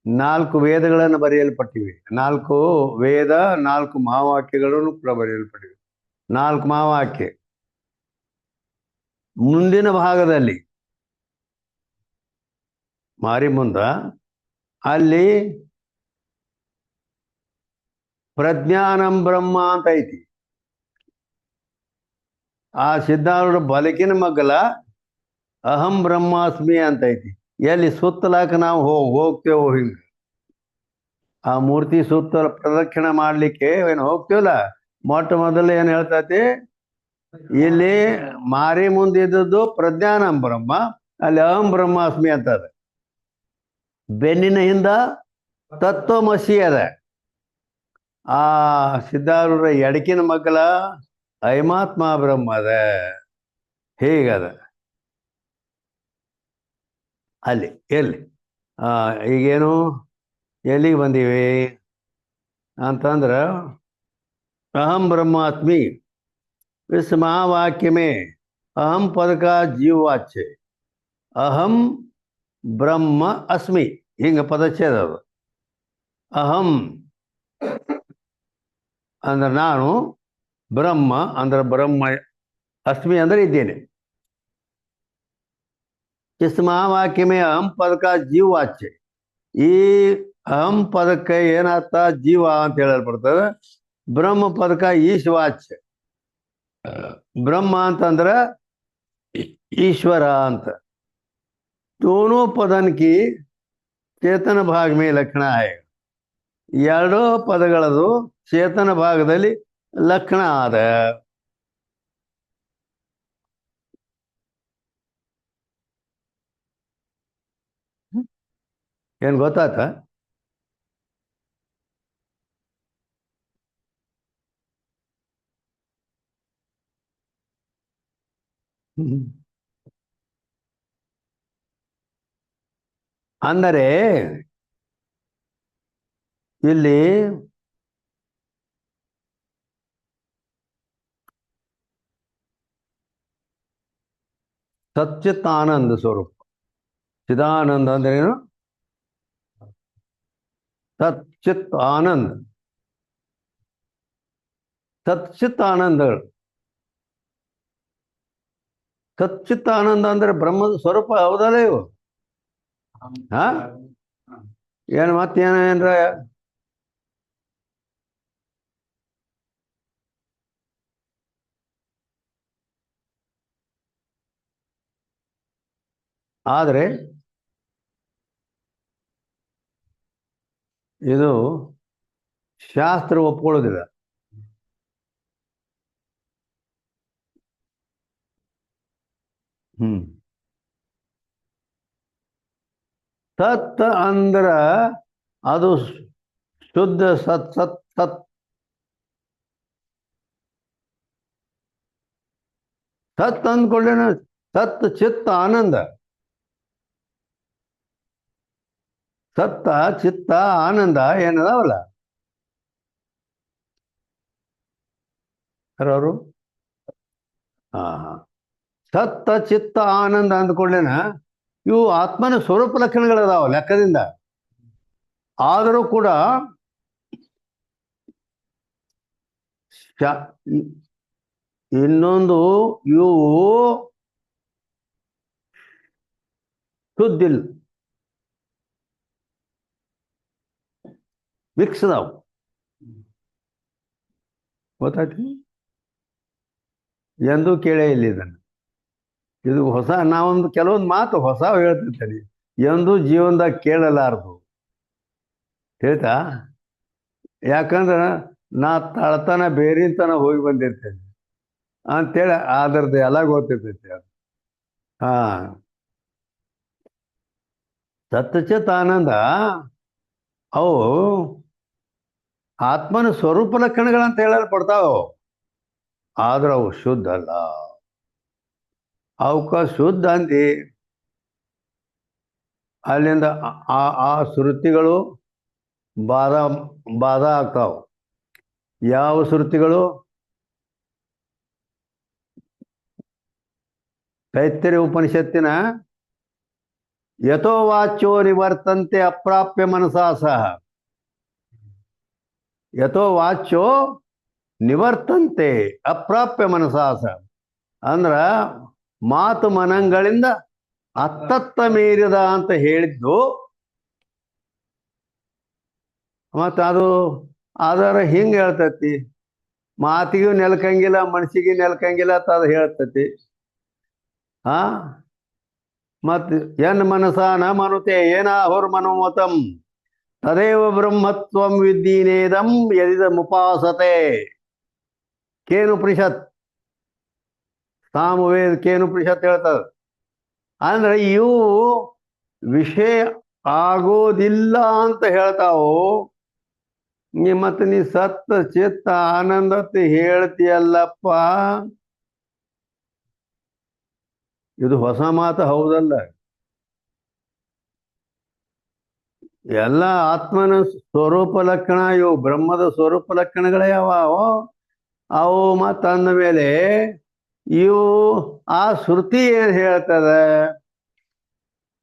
4 ವೇದಗಳನ್ನು ಬರೆಯಲ್ಪಟ್ಟಿವೆ. 4 ವೇದ, 4 ಮಹಾವಾಕ್ಯಗಳನ್ನು ಕೂಡ ಬರೆಯಲ್ಪಟ್ಟಿವೆ. 4 ಮಹಾವಾಕ್ಯ ಮುಂದಿನ ಭಾಗದಲ್ಲಿ ಮಾರಿ ಮುಂದ ಅಲ್ಲಿ ಪ್ರಜ್ಞಾನಂ ಬ್ರಹ್ಮ ಅಂತ ಐತಿ. ಆ ಸಿದ್ಧಾರೂಢ ಬಲಕಿನ ಮಗ್ಗಲ ಅಹಂ ಬ್ರಹ್ಮಾಸ್ಮಿ ಅಂತ ಐತಿ. ಎಲ್ಲಿ ಸುತ್ತಲಾಕ ನಾವು ಹೋಗ್ತೇವೋ ಹಿಂಗ ಆ ಮೂರ್ತಿ ಸುತ್ತ ಪ್ರದಕ್ಷಿಣೆ ಮಾಡ್ಲಿಕ್ಕೆ ಏನು ಹೋಗ್ತೇವಲ್ಲ, ಮೊಟ್ಟ ಮೊದಲು ಏನು ಹೇಳ್ತೈತಿ, ಇಲ್ಲಿ ಮಾರಿ ಮುಂದಿದ್ದದ್ದು ಪ್ರಜ್ಞಾನಂ ಬ್ರಹ್ಮ, ಅಲ್ಲಿ ಅಹಂ ಬ್ರಹ್ಮಾಸ್ಮಿ ಅಂತದ. ಬೆನ್ನಿನ ಹಿಂದ ತತ್ವಮಸಿ ಅದ. ಆ ಸಿದ್ಧಾರೂಢ ಎಡಕಿನ ಮಗ್ಗಲ ಐಮಾತ್ಮ ಬ್ರಹ್ಮ ಅದ. ಹೀಗದ ಅಲ್ಲಿ. ಎಲ್ಲಿ ಈಗೇನು ಎಲ್ಲಿಗೆ ಬಂದೀವಿ ಅಂತಂದ್ರೆ ಅಹಂ ಬ್ರಹ್ಮಾಸ್ಮಿ इस महावाक्य में अहम पद का जीववाच्य अहम ब्रह्म अस्मि ಹಿಂಗ ಪದಚ್ಛೇದ ಅದು. ಅಹಂ ಅಂದ್ರೆ ನಾನು, ಬ್ರಹ್ಮ ಅಂದ್ರೆ ಬ್ರಹ್ಮ, ಅಸ್ಮಿ ಅಂದ್ರೆ ಇದ್ದೇನೆ. इस महावाक्य में अहम पद का जीववाच्य, ಈ ಅಹಂ ಪದಕ್ಕೆ ಏನಾಗ್ತ ಜೀವ ಅಂತ ಹೇಳಲ್ಪಡ್ತದೆ. ಬ್ರಹ್ಮ ಪದಕ ಈಶ್ವಾಚ್ಯ, ब्रह्म अंतर ईश्वर अंत। दोनों पदन की चेतन भाग में लक्षण है. ಎರಡೂ ಪದಗಳದು ಚೇತನ ಭಾಗದಲ್ಲಿ ಲಕ್ಷಣ ಆದ. ಏನು ಗೊತ್ತಾತ? ಅಂದರೆ ಇಲ್ಲಿ ಸಚ್ಚಿತ್ ಆನಂದ ಸ್ವರೂಪ. ಚಿದಾನಂದ ಅಂದ್ರೆ ಏನು? ಸಚ್ಚಿತ್ ಆನಂದ. ಸಚ್ಚಿತ್ ಆನಂದಗಳು. ಸಚ್ಚಿತ್ ಆನಂದ ಅಂದ್ರೆ ಬ್ರಹ್ಮದ ಸ್ವರೂಪ ಹೌದಲ್ಲ ಇವು? ಏನು ಮತ್ತೇನೇನ್ರ? ಆದರೆ ಇದು ಶಾಸ್ತ್ರ ಒಪ್ಕೊಳ್ಳೋದಿಲ್ಲ. ಸತ್ ಅಂದ್ರ ಅದು ಶುದ್ಧ ಸತ್ ಸತ್ ಸತ್. ಸತ್ ಅಂದ್ಕೊಳ್ಳೇನ ಸತ್ ಚಿತ್ತ ಆನಂದ. ಸತ್ತ ಚಿತ್ತ ಆನಂದ ಏನದಾವಲ್ಲ ಅವರು. ಸತ್ತ ಚಿತ್ತ ಆನಂದ ಅಂದ್ಕೊಳ್ಳೇನ ಇವು ಆತ್ಮನ ಸ್ವರೂಪ ಲಕ್ಷಣಗಳದಾವ ಲೆಕ್ಕದಿಂದ. ಆದರೂ ಕೂಡ ಇನ್ನೊಂದು ಇವು ಶುದ್ಧಿಲ್ಲ, ಮಿಕ್ಸ್ ಅದಾವು. ಗೊತ್ತಾಯ್ತು? ಎಂದೂ ಕೇಳೇ ಇಲ್ಲ ಇದನ್ನು. ಇದು ಹೊಸ, ನಾವೊಂದು ಕೆಲವೊಂದು ಮಾತು ಹೊಸ ಹೇಳ್ತಿರ್ತೀನಿ, ಎಂದೂ ಜೀವನದಾಗ ಕೇಳಲಾರದು. ಹೇಳ್ತಾ ಯಾಕಂದ್ರೆ ನಾ ತಳತನ ಬೇರಿಂತನ ಹೋಗಿ ಬಂದಿರ್ತೇನೆ ಅಂತೇಳಿ ಅದ್ರದ್ದು ಎಲ್ಲ ಗೊತ್ತಿರ್ತೈತಿ ಅದು. ಹಾ, ಸತ್ಚಿತ್ ಆನಂದ ಅವು ಆತ್ಮನ ಸ್ವರೂಪ ಲಕ್ಷಣಗಳಂತ ಹೇಳಲ್ಪಡ್ತಾವ. ಆದ್ರೆ ಅವು ಶುದ್ಧ ಅಲ್ಲ. ಅವಕ್ಕ ಶುದ್ಧ ಅಂದಿ ಅಲ್ಲಿಂದ ಆ ಶ್ರುತಿಗಳು ಬಾಧ ಬಾಧ ಆಗ್ತಾವ. ಯಾವ ಶ್ರುತಿಗಳು? ತೈತ್ತಿರೀಯ ಉಪನಿಷತ್ತಿನ ಯಥೋ ವಾಚ್ಯೋ ನಿವರ್ತಂತೆ ಅಪ್ರಾಪ್ಯ ಮನಸಾ ಸಹ. ಯಥೋ ವಾಚ್ಯೋ ನಿವರ್ತಂತೆ ಅಪ್ರಾಪ್ಯ ಮನಸಾ ಸಹ ಅಂದ್ರ ಮಾತು ಮನಗಳಿಂದ ಅತ್ತತ್ತ ಮೀರಿದ ಅಂತ ಹೇಳಿದ್ದು. ಮತ್ತು ಅದು ಅದರ ಹಿಂಗೆ ಹೇಳ್ತತಿ, ಮಾತಿಗೂ ನೆಲ್ಕಂಗಿಲ್ಲ ಮನಸ್ಸಿಗೆ ನೆಲ್ಕಂಗಿಲ್ಲ ಅಂತ ಅದು ಹೇಳ್ತತಿ. ಹಾ, ಮತ್ತು ಎನ್ ಮನಸ ನ ಮನುತೆ ಏನಾಹುರ್ ಮನೋಮತಂ ತದೇವ ಬ್ರಹ್ಮತ್ವಂ ವಿದ್ದೀನೇದಂ ಯದಿದ ಮುಪಾಸತೆ. ಕೇನುಪನಿಷತ್, ಸಾಮವೇದ ಕೇನುಪನಿಷತ್ ಹೇಳ್ತದ. ಅಂದ್ರೆ ಇವು ವಿಷಯ ಆಗೋದಿಲ್ಲ ಅಂತ ಹೇಳ್ತಾವು. ಮತ್ತು ನೀ ಸತ್ತ ಚಿತ್ತ ಆನಂದತೆ ಹೇಳ್ತೀಯಲ್ಲಪ್ಪ, ಇದು ಹೊಸ ಮಾತು ಹೌದಲ್ಲ. ಎಲ್ಲ ಆತ್ಮನ ಸ್ವರೂಪ ಲಕ್ಷಣ, ಇವು ಬ್ರಹ್ಮದ ಸ್ವರೂಪ ಲಕ್ಷಣಗಳೇ ಯಾವ ಅವು. ಮತ್ತು ಅಂದ ಮೇಲೆ ಇವು ಆ ಶ್ರುತಿ ಏನು ಹೇಳ್ತದೆ?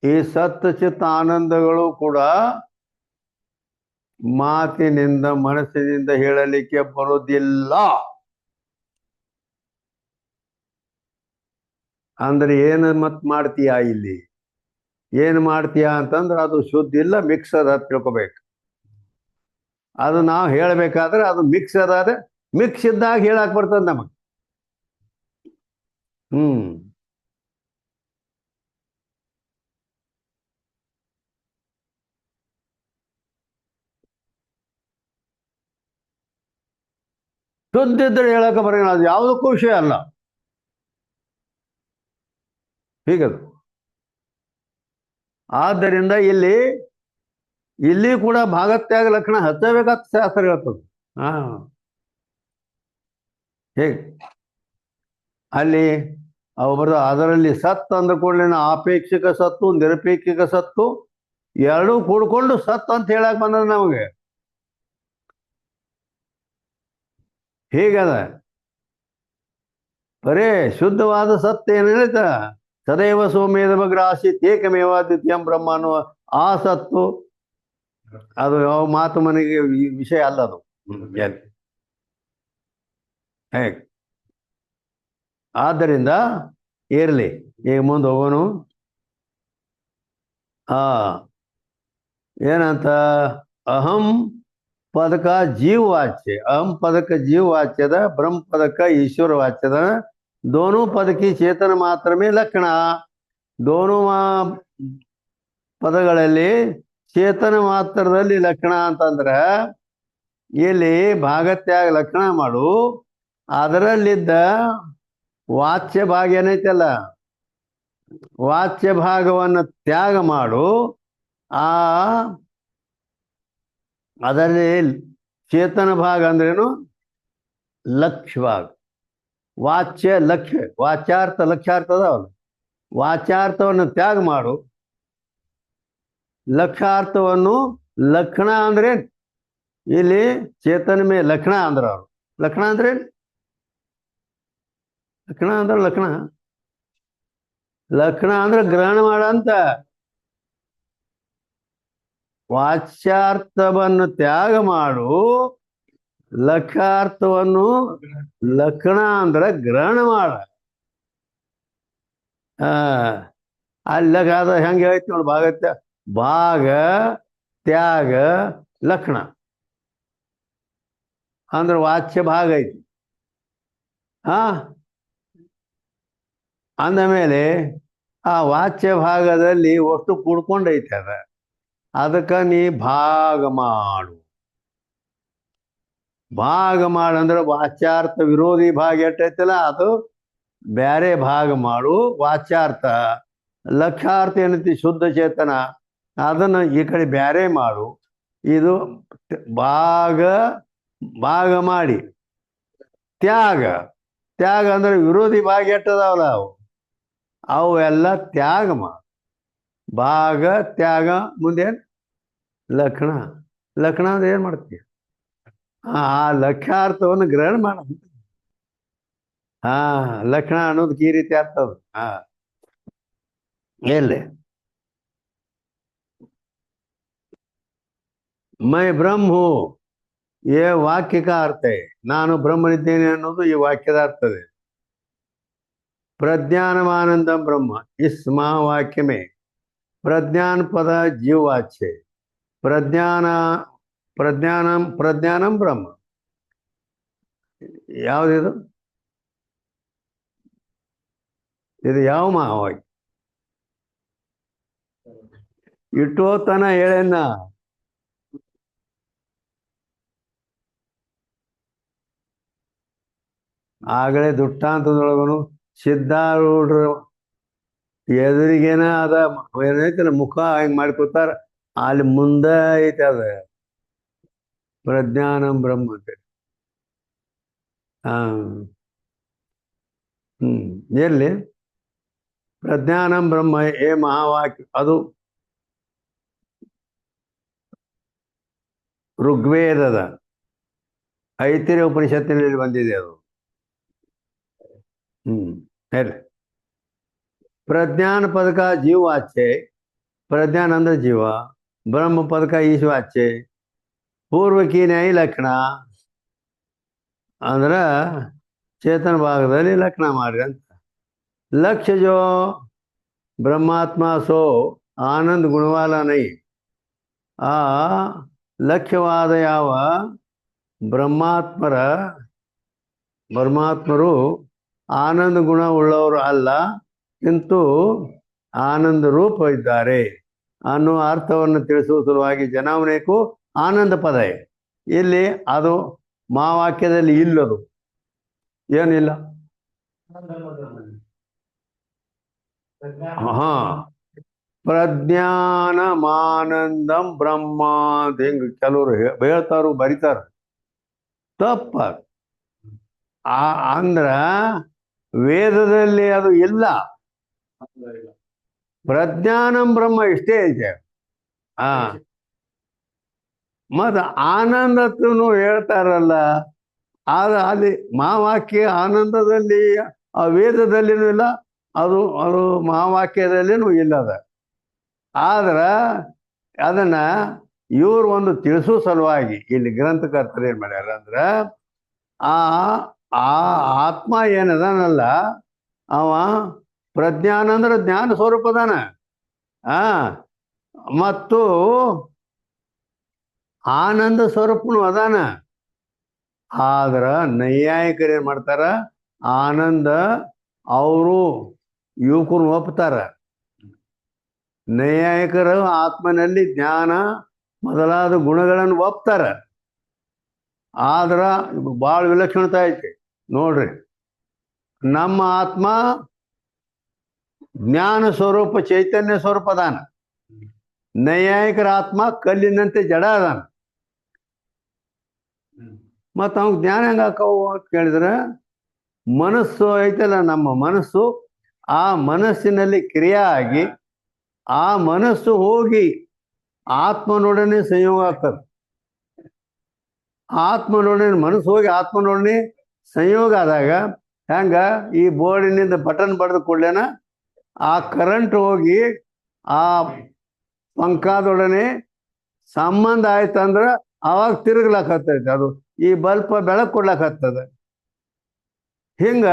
ಈ ಸತ್ ಚಿತ್ತ ಆನಂದಗಳು ಕೂಡ ಮಾತಿನಿಂದ ಮನಸ್ಸಿನಿಂದ ಹೇಳಲಿಕ್ಕೆ ಬರೋದಿಲ್ಲ. ಅಂದ್ರೆ ಏನು ಮತ್ ಮಾಡ್ತೀಯಾ ಇಲ್ಲಿ? ಏನು ಮಾಡ್ತೀಯಾ ಅಂತಂದ್ರೆ ಅದು ಶುದ್ಧ ಇಲ್ಲ, ಮಿಕ್ಸ್ ಅದ ತಿಳ್ಕೊಬೇಕು. ಅದು ನಾವು ಹೇಳಬೇಕಾದ್ರೆ ಅದು ಮಿಕ್ಸ್ ಅದಾದ್ರೆ ಮಿಕ್ಸ್ ಇದ್ದಾಗ ಹೇಳಕ್ ಬರ್ತದೆ ನಮಗೆ. ಶುದ್ಧ ಇದ್ರೆ ಹೇಳಕ್ಕೆ ಬರೋಣ, ಅದು ಯಾವುದಕ್ಕೂ ವಿಷಯ ಅಲ್ಲ. ಹೀಗದು. ಆದ್ದರಿಂದ ಇಲ್ಲಿ ಕೂಡ ಭಾಗತ್ಯಾಗ ಲಕ್ಷಣ ಹಚ್ಚಬೇಕಾದ ಶಾಸ್ತ್ರ ಹೇಳ್ತದೆ. ಹಾ, ಹೇಗೆ ಅಲ್ಲಿ ಅವರು ಅದರಲ್ಲಿ ಸತ್ ಅಂದ ಕೂಡಲಿನ ಆಪೇಕ್ಷಿಕ ಸತ್ತು ನಿರಪೇಕ್ಷಿಕ ಸತ್ತು ಎರಡೂ ಕೂಡ್ಕೊಂಡು ಸತ್ ಅಂತ ಹೇಳಕ್ ಬಂದ ನಮಗೆ. ಹೀಗದ ಬರೇ ಶುದ್ಧವಾದ ಸತ್ ಏನು ಹೇಳ್ತ ಸದೈವ ಸೋಮೇಧ ಬಗ್ರ ಆಸೀತ್ ಏಕಮೇವ ದ್ವಿತೀಯಂ ಬ್ರಹ್ಮ ಅನ್ನುವ ಆ ಸತ್ತು ಅದು ಯಾವ ಮಾತು ಮನೆಗೆ ವಿಷಯ ಅಲ್ಲ ಅದು. ಹೇಗೆ ಆದ್ದರಿಂದ ಇರಲಿ, ಈಗ ಮುಂದೆ ಹೋಗೋನು. ಏನಂತ? ಅಹಂ ಪದಕ ಜೀವ वाच्य, अहम पदक जीव वाच्यದ, ब्रह्म पदक ईश्वर वाच्यದ. दोनों पद की चेतन मात्र में लक्षण. दोनों ಪದಗಳಲ್ಲಿ ಚೇತನ ಮಾತ್ರದಲ್ಲಿ ಲಕ್ಷಣ ಅಂತಂದ್ರೆ ಇಲ್ಲಿ ಭಾಗತ್ಯಾಗ ಲಕ್ಷಣ ಮಾಡು. ಅದರಲ್ಲಿದ್ದ ವಾಚ್ಯ ಭಾಗ ಏನೈತಲ್ಲ, ವಾಚ್ಯ ಭಾಗವನ್ನು ತ್ಯಾಗ ಮಾಡು. ಅದರಲ್ಲಿ ಚೇತನ ಭಾಗ ಅಂದ್ರೇನು? ಲಕ್ಷ್ಯ ಭಾಗ. ವಾಚ್ಯ ಲಕ್ಷ್ಯ, ವಾಚ್ಯಾರ್ಥ ಲಕ್ಷ್ಯಾರ್ಥ ಅದಾವಲ್ಲ, ವಾಚ್ಯಾರ್ಥವನ್ನು ತ್ಯಾಗ ಮಾಡು. ಲಕ್ಷ್ಯಾರ್ಥವನ್ನು ಲಕ್ಷಣ ಅಂದ್ರೆ ಇಲ್ಲಿ ಚೇತನ ಮೇ ಲಕ್ಷಣ ಅಂದ್ರ ಅವರು. ಲಕ್ಷಣ ಅಂದ್ರೆ ಲಕ್ಷಣ ಅಂದ್ರೆ ಲಕ್ಷಣ ಅಂದ್ರೆ ಗ್ರಹಣ ಮಾಡಂತ. ವಾಚ್ಯಾರ್ಥವನ್ನು ತ್ಯಾಗ ಮಾಡು, ಲಕ್ಷಾರ್ಥವನ್ನು ಲಕ್ಷಣ ಅಂದ್ರೆ ಗ್ರಹಣ ಮಾಡ. ಅಲ್ಲಗಾದ ಹೆಂಗೆ ಹೇಳ್ತಿ ನೋಡಿ, ಭಾಗ ತ್ಯಾಗ ಲಕ್ಷಣ ಅಂದ್ರೆ ವಾಚ್ಯ ಭಾಗ ಐತಿ. ಅಂದ ಮೇಲೆ ಆ ವಾಚ್ಯ ಭಾಗದಲ್ಲಿ ಒಟ್ಟು ಕೂಡ್ಕೊಂಡೈತೆ ಅದಕ್ಕೆ ನೀ ಭಾಗ ಮಾಡು. ಭಾಗ ಮಾಡಂದ್ರೆ ವಾಚ್ಯಾರ್ಥ ವಿರೋಧಿ ಭಾಗ ಎಟ್ಟೈತಲ್ಲ ಅದು ಬ್ಯಾರೆ ಭಾಗ ಮಾಡು ವಾಚ್ಯಾರ್ಥ. ಲಕ್ಷ್ಯಾರ್ಥ ಏನೈತಿ ಶುದ್ಧ ಚೇತನ, ಅದನ್ನು ಈ ಕಡೆ ಬ್ಯಾರೆ ಮಾಡು. ಇದು ಭಾಗ ಭಾಗ ಮಾಡಿ. ತ್ಯಾಗ ತ್ಯಾಗ ಅಂದ್ರೆ ವಿರೋಧಿ ಭಾಗ ಎಟ್ಟದಾವಲ್ಲ ಅವು ಎಲ್ಲ ತ್ಯಾಗ ಮಾಡು. ಭಾಗ ತ್ಯಾಗ ಮುಂದೇನು ಲಕ್ಷಣ. ಲಕ್ಷಣ ಅಂದ್ರೆ ಏನು ಮಾಡ್ತೀವಿ? ಆ ಲಕ್ಷ್ಯಾರ್ಥವನ್ನು ಗ್ರಹಣ ಮಾಡ. ಹಾ, ಲಕ್ಷಣ ಅನ್ನೋದಕ್ಕೆ ಈ ರೀತಿ ಅರ್ಥ ಅದು. ಹಾ, ಎಲ್ಲಿ ಮೈ ಬ್ರಹ್ಮ ಹೂ ये वाक्य का अर्थ है. ನಾನು ಬ್ರಹ್ಮನಿದ್ದೇನೆ ಅನ್ನೋದು ಈ ವಾಕ್ಯದ अर्थ है. प्रज्ञानमानंदम ब्रह्म, इस महावाक्य में प्रज्ञान पद जीववाच्य है. प्रज्ञान प्रज्ञानम प्रज्ञानम ब्रह्म ಯಾವುದಿದು? ಇದು ಯಾವ ಮಹಾವಾಕ್ಯ? ಇಟ್ಟೋತನ ಹೇಳೇನ. ಆಗಲೇ ದುಷ್ಟಾಂತದೊಳಗನು ಸಿದ್ಧಾರೂಢರು ಎದುರಿಗೇನ ಅದ ಏನೈತಲ್ಲ ಮುಖ ಹಿಂಗೆ ಮಾಡ್ಕೋತಾರ, ಅಲ್ಲಿ ಮುಂದೆ ಐತೆ ಅದ ಪ್ರಜ್ಞಾನಂ ಬ್ರಹ್ಮ ಅಂತ. ಎಲ್ಲಿ ಪ್ರಜ್ಞಾನಂ ಬ್ರಹ್ಮ ಏ ಮಹಾವಾಕ್ಯ, ಅದು ಋಗ್ವೇದದ ಐತಿರ್ಯ ಉಪನಿಷತ್ತಿನಲ್ಲಿ ಬಂದಿದೆ ಅದು. ಹೇಳಿ. प्रज्ञान पद का जीव वाच्य, प्रज्ञान अंदर जीव, ब्रह्म पद का ईश वाच्य, पूर्व की न्याय लक्षण अंದ್ರ चेतन भागದಲ್ಲಿ लक्षण ಮಾಡ್ರಿ ಅಂತ. लक्ष्य जो ब्रह्मात्मा सो आनंद गुण वाला नहीं. ಆ ಲಕ್ಷ್ಯವಾದ ಯಾವ ಬ್ರಹ್ಮಾತ್ಮರು ಆನಂದ ಗುಣ ಉಳ್ಳವರು ಅಲ್ಲ, ಕಿಂತು ಆನಂದ ರೂಪ ಇದ್ದಾರೆ ಅನ್ನೋ ಅರ್ಥವನ್ನು ತಿಳಿಸುವ ಸಲುವಾಗಿ ಜನಾವಣೆಗೂ ಆನಂದ ಪದ. ಇಲ್ಲಿ ಅದು ಮಹಾವಾಕ್ಯದಲ್ಲಿ ಇಲ್ಲದು, ಏನಿಲ್ಲ. ಹಾ, ಪ್ರಜ್ಞಾನಮಾನಂದಂ ಬ್ರಹ್ಮ ಅಂತ ಹೆಂಗ್ ಕೆಲವರು ಹೇಳ್ತಾರು ಬರಿತಾರ, ತಪ್ಪ. ಅಂದ್ರ ವೇದದಲ್ಲಿ ಅದು ಇಲ್ಲ. ಪ್ರಜ್ಞಾನಂ ಬ್ರಹ್ಮ ಇಷ್ಟೇ ಐತೆ. ಹಾ, ಮತ್ತ ಆನಂದತ್ವನು ಹೇಳ್ತಾರಲ್ಲ, ಅಲ್ಲಿ ಮಹಾವಾಕ್ಯ ಆನಂದದಲ್ಲಿ ಆ ವೇದದಲ್ಲಿನೂ ಇಲ್ಲ, ಅದು ಮಹಾವಾಕ್ಯದಲ್ಲಿನೂ ಇಲ್ಲದ. ಆದ್ರ ಅದನ್ನ ಇವ್ರು ಒಂದು ತಿಳಿಸೋ ಸಲುವಾಗಿ ಇಲ್ಲಿ ಗ್ರಂಥಕರ್ತರು ಏನ್ ಮಾಡ್ಯಾರ ಅಂದ್ರ, ಆ ಆತ್ಮ ಏನದಾನಲ್ಲ ಅವ ಪ್ರಜ್ಞಾನ ಅಂದ್ರೆ ಜ್ಞಾನ ಸ್ವರೂಪದಾನ. ಮತ್ತು ಆನಂದ ಸ್ವರೂಪನು ಅದಾನ. ಆದ್ರ ನೈಯಾಯಿಕರು ಏನ್ ಮಾಡ್ತಾರ, ಆನಂದ ಅವರು ಯುವಕರು ಒಪ್ತಾರ. ನೈಯಾಯಿಕರು ಆತ್ಮನಲ್ಲಿ ಜ್ಞಾನ ಮೊದಲಾದ ಗುಣಗಳನ್ನು ಒಪ್ತಾರ. ಆದ್ರ ಭಾಳ ವಿಲಕ್ಷಣತೆ ಐತಿ ನೋಡ್ರಿ. ನಮ್ಮ ಆತ್ಮ ಜ್ಞಾನ ಸ್ವರೂಪ ಚೈತನ್ಯ ಸ್ವರೂಪ ಅದಾನ. ನೈಯಾಯಿಕರ ಆತ್ಮ ಕಲ್ಲಿನಂತೆ ಜಡ ಅದಾನ. ಮತ್ತು ಅವ್ನ ಜ್ಞಾನ ಹೆಂಗಾಕವು ಅಂತ ಕೇಳಿದ್ರೆ, ಮನಸ್ಸು ಐತಲ್ಲ, ನಮ್ಮ ಮನಸ್ಸು, ಆ ಮನಸ್ಸಿನಲ್ಲಿ ಕ್ರಿಯೆ ಆಗಿ ಆ ಮನಸ್ಸು ಹೋಗಿ ಆತ್ಮನೊಡನೆ ಸಂಯೋಗ ಆಗ್ತದೆ. ಆತ್ಮನೊಡನೆ ಮನಸ್ಸು ಹೋಗಿ ಆತ್ಮನೊಡನೆ ಸಂಯೋಗ ಆದಾಗ ಹೆಂಗ ಈ ಬೋರ್ಡಿನಿಂದ ಬಟನ್ ಬಡ್ದು ಕೂಡಲೇನ ಆ ಕರೆಂಟ್ ಹೋಗಿ ಆ ಪಂಖದೊಡನೆ ಸಂಬಂಧ ಆಯ್ತಂದ್ರ ಅವಾಗ ತಿರುಗ್ಲಾಕತ್ತೈತೆ, ಅದು ಈ ಬಲ್ಪ್ ಬೆಳಕು ಕೊಡ್ಲಾಕತ್ತದ. ಹಿಂಗ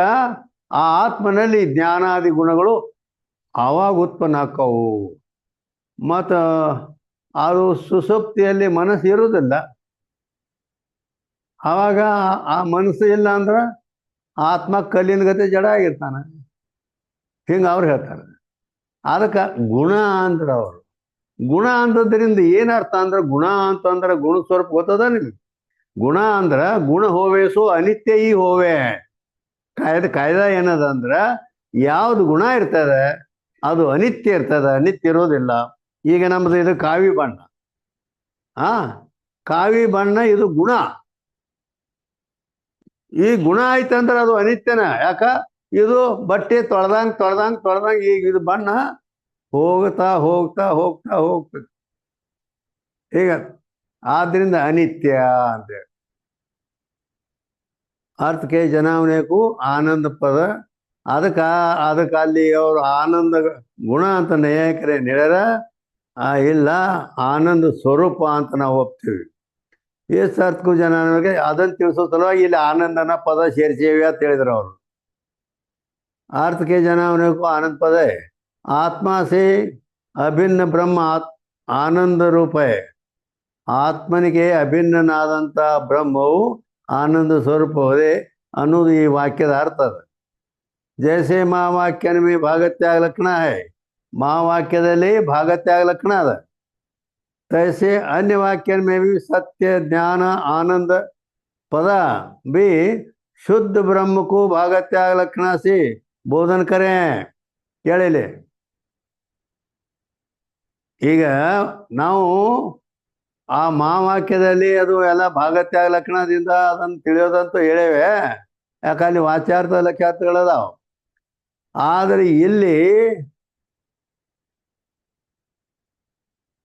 ಆ ಆತ್ಮನಲ್ಲಿ ಜ್ಞಾನಾದಿ ಗುಣಗಳು ಆವಾಗ ಉತ್ಪನ್ನ ಆಕ್ಕವು. ಮತ್ತು ಅದು ಸುಸುಪ್ತಿಯಲ್ಲಿ ಮನಸ್ಸು ಇರುವುದಿಲ್ಲ. ಆವಾಗ ಆ ಮನಸ್ಸು ಇಲ್ಲ ಅಂದ್ರೆ ಆತ್ಮ ಕಲ್ಲಿನ ಗತೆ ಜಡ ಆಗಿರ್ತಾನೆ. ಹಿಂಗೆ ಅವ್ರು ಹೇಳ್ತಾರೆ. ಅದಕ್ಕೆ ಗುಣ ಅಂದ್ರೆ ಅವರು ಗುಣ ಅಂತದ್ರಿಂದ ಏನರ್ಥ ಅಂದ್ರೆ, ಗುಣ ಅಂತಂದ್ರೆ ಗುಣ ಸ್ವರೂಪ ಗೊತ್ತದ ನಿಮಗೆ. ಗುಣ ಅಂದ್ರ ಗುಣ ಹೋವೇಸು ಅನಿತ್ಯ ಈ ಹೋವೆ. ಕಾಯ್ದ ಏನದಂದ್ರ ಯಾವ್ದು ಗುಣ ಇರ್ತದೆ ಅದು ಅನಿತ್ಯ ಇರ್ತದೆ, ಅನಿತ್ಯ ಇರೋದಿಲ್ಲ. ಈಗ ನಮ್ದು ಇದು ಕಾವಿ ಬಣ್ಣ, ಕಾವಿ ಬಣ್ಣ ಇದು ಗುಣ. ಈ ಗುಣ ಆಯ್ತಂದ್ರೆ ಅದು ಅನಿತ್ಯನ. ಯಾಕ ಇದು ಬಟ್ಟೆ ತೊಳ್ದಂಗ್ ಈಗ ಇದು ಬಣ್ಣ ಹೋಗ್ತಾ ಹೋಗ್ತಾ ಹೋಗ್ತಾ ಹೋಗ್ತದೆ. ಈಗ ಆದ್ರಿಂದ ಅನಿತ್ಯ ಅಂತೇಳಿ ಅರ್ಥಕ್ಕೆ ಜನಾವಣೆಗೂ ಆನಂದ ಪದ. ಅದಕ್ಕೆ ಅಲ್ಲಿ ಅವರು ಆನಂದ ಗುಣ ಅಂತ ನ್ಯಾಯಕರೇ ಹೇಳ್ಯಾರ. ಇಲ್ಲ, ಆನಂದ ಸ್ವರೂಪ ಅಂತ ನಾವು ಒಪ್ತೀವಿ. ಎಷ್ಟು ಅರ್ಥಕ್ಕೂ ಜನಾವಣೆಗೆ ಅದನ್ನು ತಿಳಿಸೋ ಸಲುವಾಗಿ ಇಲ್ಲಿ ಆನಂದನ ಪದ ಸೇರಿಸೇವಿ ಅಂತ ಹೇಳಿದ್ರು ಅವರು. ಅರ್ಥಕ್ಕೆ ಜನಾವಣೆಗೂ ಆನಂದ ಪದ ಆತ್ಮ ಸೇ ಅಭಿನ್ನ ಬ್ರಹ್ಮ ಆನಂದ ರೂಪ. ಆತ್ಮನಿಗೆ ಅಭಿನ್ನನಾದಂಥ ಬ್ರಹ್ಮವು ಆನಂದ ಸ್ವರೂಪವೇ ಅನ್ನೋದು ಈ ವಾಕ್ಯದ ಅರ್ಥ ಅದ. ಜೈಸೆ ಮಹಾವಾಕ್ಯನ ಮೇ ಭಾಗತ್ಯಾಗ ಲಕ್ಷಣ ಹೈ, ಮಹಾವಾಕ್ಯದಲ್ಲಿ ಭಾಗತ್ಯಾಗ ಲಕ್ಷಣ ಅದ. तैसे अन्य वाक्य में भी सत्य ज्ञान आनंद पद भी शुद्ध ब्रह्म को भागत्याग लक्षण से बोधन करें. ಕೇಳಿಲೆ, ಈಗ ನಾವು ಆ ಮಹಾವಾಕ್ಯದಲ್ಲಿ ಅದು ಎಲ್ಲ ಭಾಗತ್ಯಾಗ ಲಕ್ಷಣದಿಂದ ಅದನ್ನು ತಿಳಿಯೋದಂತೂ ಹೇಳೇವೆ. ಯಾಕಲ್ಲಿ ವಾಚ್ಯಾರ್ಥ ಲಕ್ಷ್ಯಾರ್ಥಗಳದಾವ. ಆದರೆ ಇಲ್ಲಿ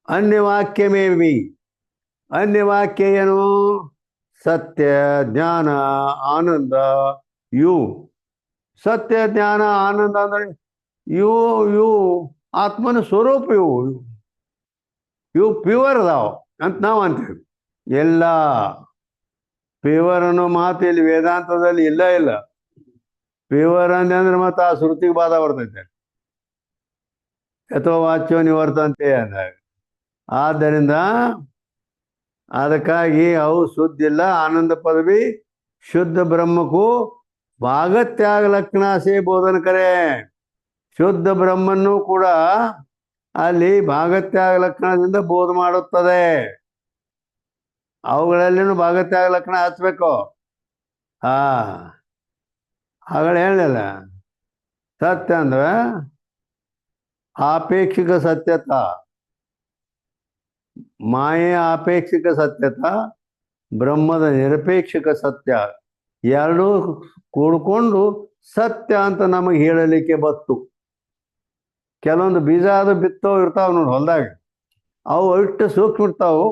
ಅನ್ಯವಾಕ್ಯ ಮೇವಿ, ಅನ್ಯವಾಕ್ಯ ಏನು? ಸತ್ಯ ಜ್ಞಾನ ಆನಂದ. ಇವು ಸತ್ಯ ಜ್ಞಾನ ಆನಂದ ಅಂದ್ರೆ ಇವು ಆತ್ಮನ ಸ್ವರೂಪ. ಇವು ಪ್ಯೂರ್ ಅದಾವ ಅಂತ ನಾವು ಅಂತೀವಿ. ಎಲ್ಲ ಪ್ಯೂರ್ ಅನ್ನೋ ಮಾತು ಇಲ್ಲಿ ವೇದಾಂತದಲ್ಲಿ ಇಲ್ಲ. ಪ್ಯೂರ್ ಅಂದ್ರೆ ಮತ್ತೆ ಆ ಶ್ರುತಿಗೆ ಬಾಧ ಬರ್ತೈತೆ, ಅಥವಾ ವಾಚ್ಯೋ ನಿವರ್ತಂತೆ ಅಂದಾಗ. ಆದ್ದರಿಂದ ಅದಕ್ಕಾಗಿ ಅವು ಶುದ್ಧ ಇಲ್ಲ. ಆನಂದ ಪದವಿ ಶುದ್ಧ ಬ್ರಹ್ಮಕ್ಕೂ ಭಾಗತ್ಯಾಗ ಲಕ್ಷಣ ಸೇ ಬೋಧನ ಕರೆ. ಶುದ್ಧ ಬ್ರಹ್ಮನ್ನು ಕೂಡ ಅಲ್ಲಿ ಭಾಗತ್ಯಾಗ ಲಕ್ಷಣದಿಂದ ಬೋಧ ಮಾಡುತ್ತದೆ. ಅವುಗಳಲ್ಲಿನೂ ಭಾಗತ್ಯಾಗ ಲಕ್ಷಣ ಹಚ್ಬೇಕು. ಹಾಗಳು ಹೇಳಲಿಲ್ಲ. ಸತ್ಯ ಅಂದ್ರೆ ಆಪೇಕ್ಷಿಕ ಸತ್ಯತಾ, ಮಾಯೆ ಆಪೇಕ್ಷಿಕ ಸತ್ಯತಾ, ಬ್ರಹ್ಮದ ನಿರಪೇಕ್ಷಿಕ ಸತ್ಯ ಎರಡೂ ಕೂಡ್ಕೊಂಡು ಸತ್ಯ ಅಂತ ನಮಗೆ ಹೇಳಲಿಕ್ಕೆ ಬತ್ತು. ಕೆಲವೊಂದು ಬೀಜ ಅದು ಬಿತ್ತೋ ಇರ್ತಾವ ನೋಡಿ ಹೊಲದಾಗ, ಅವು ಇಟ್ಟು ಸೂಕ್ಷ್ಮ ಇರ್ತಾವು.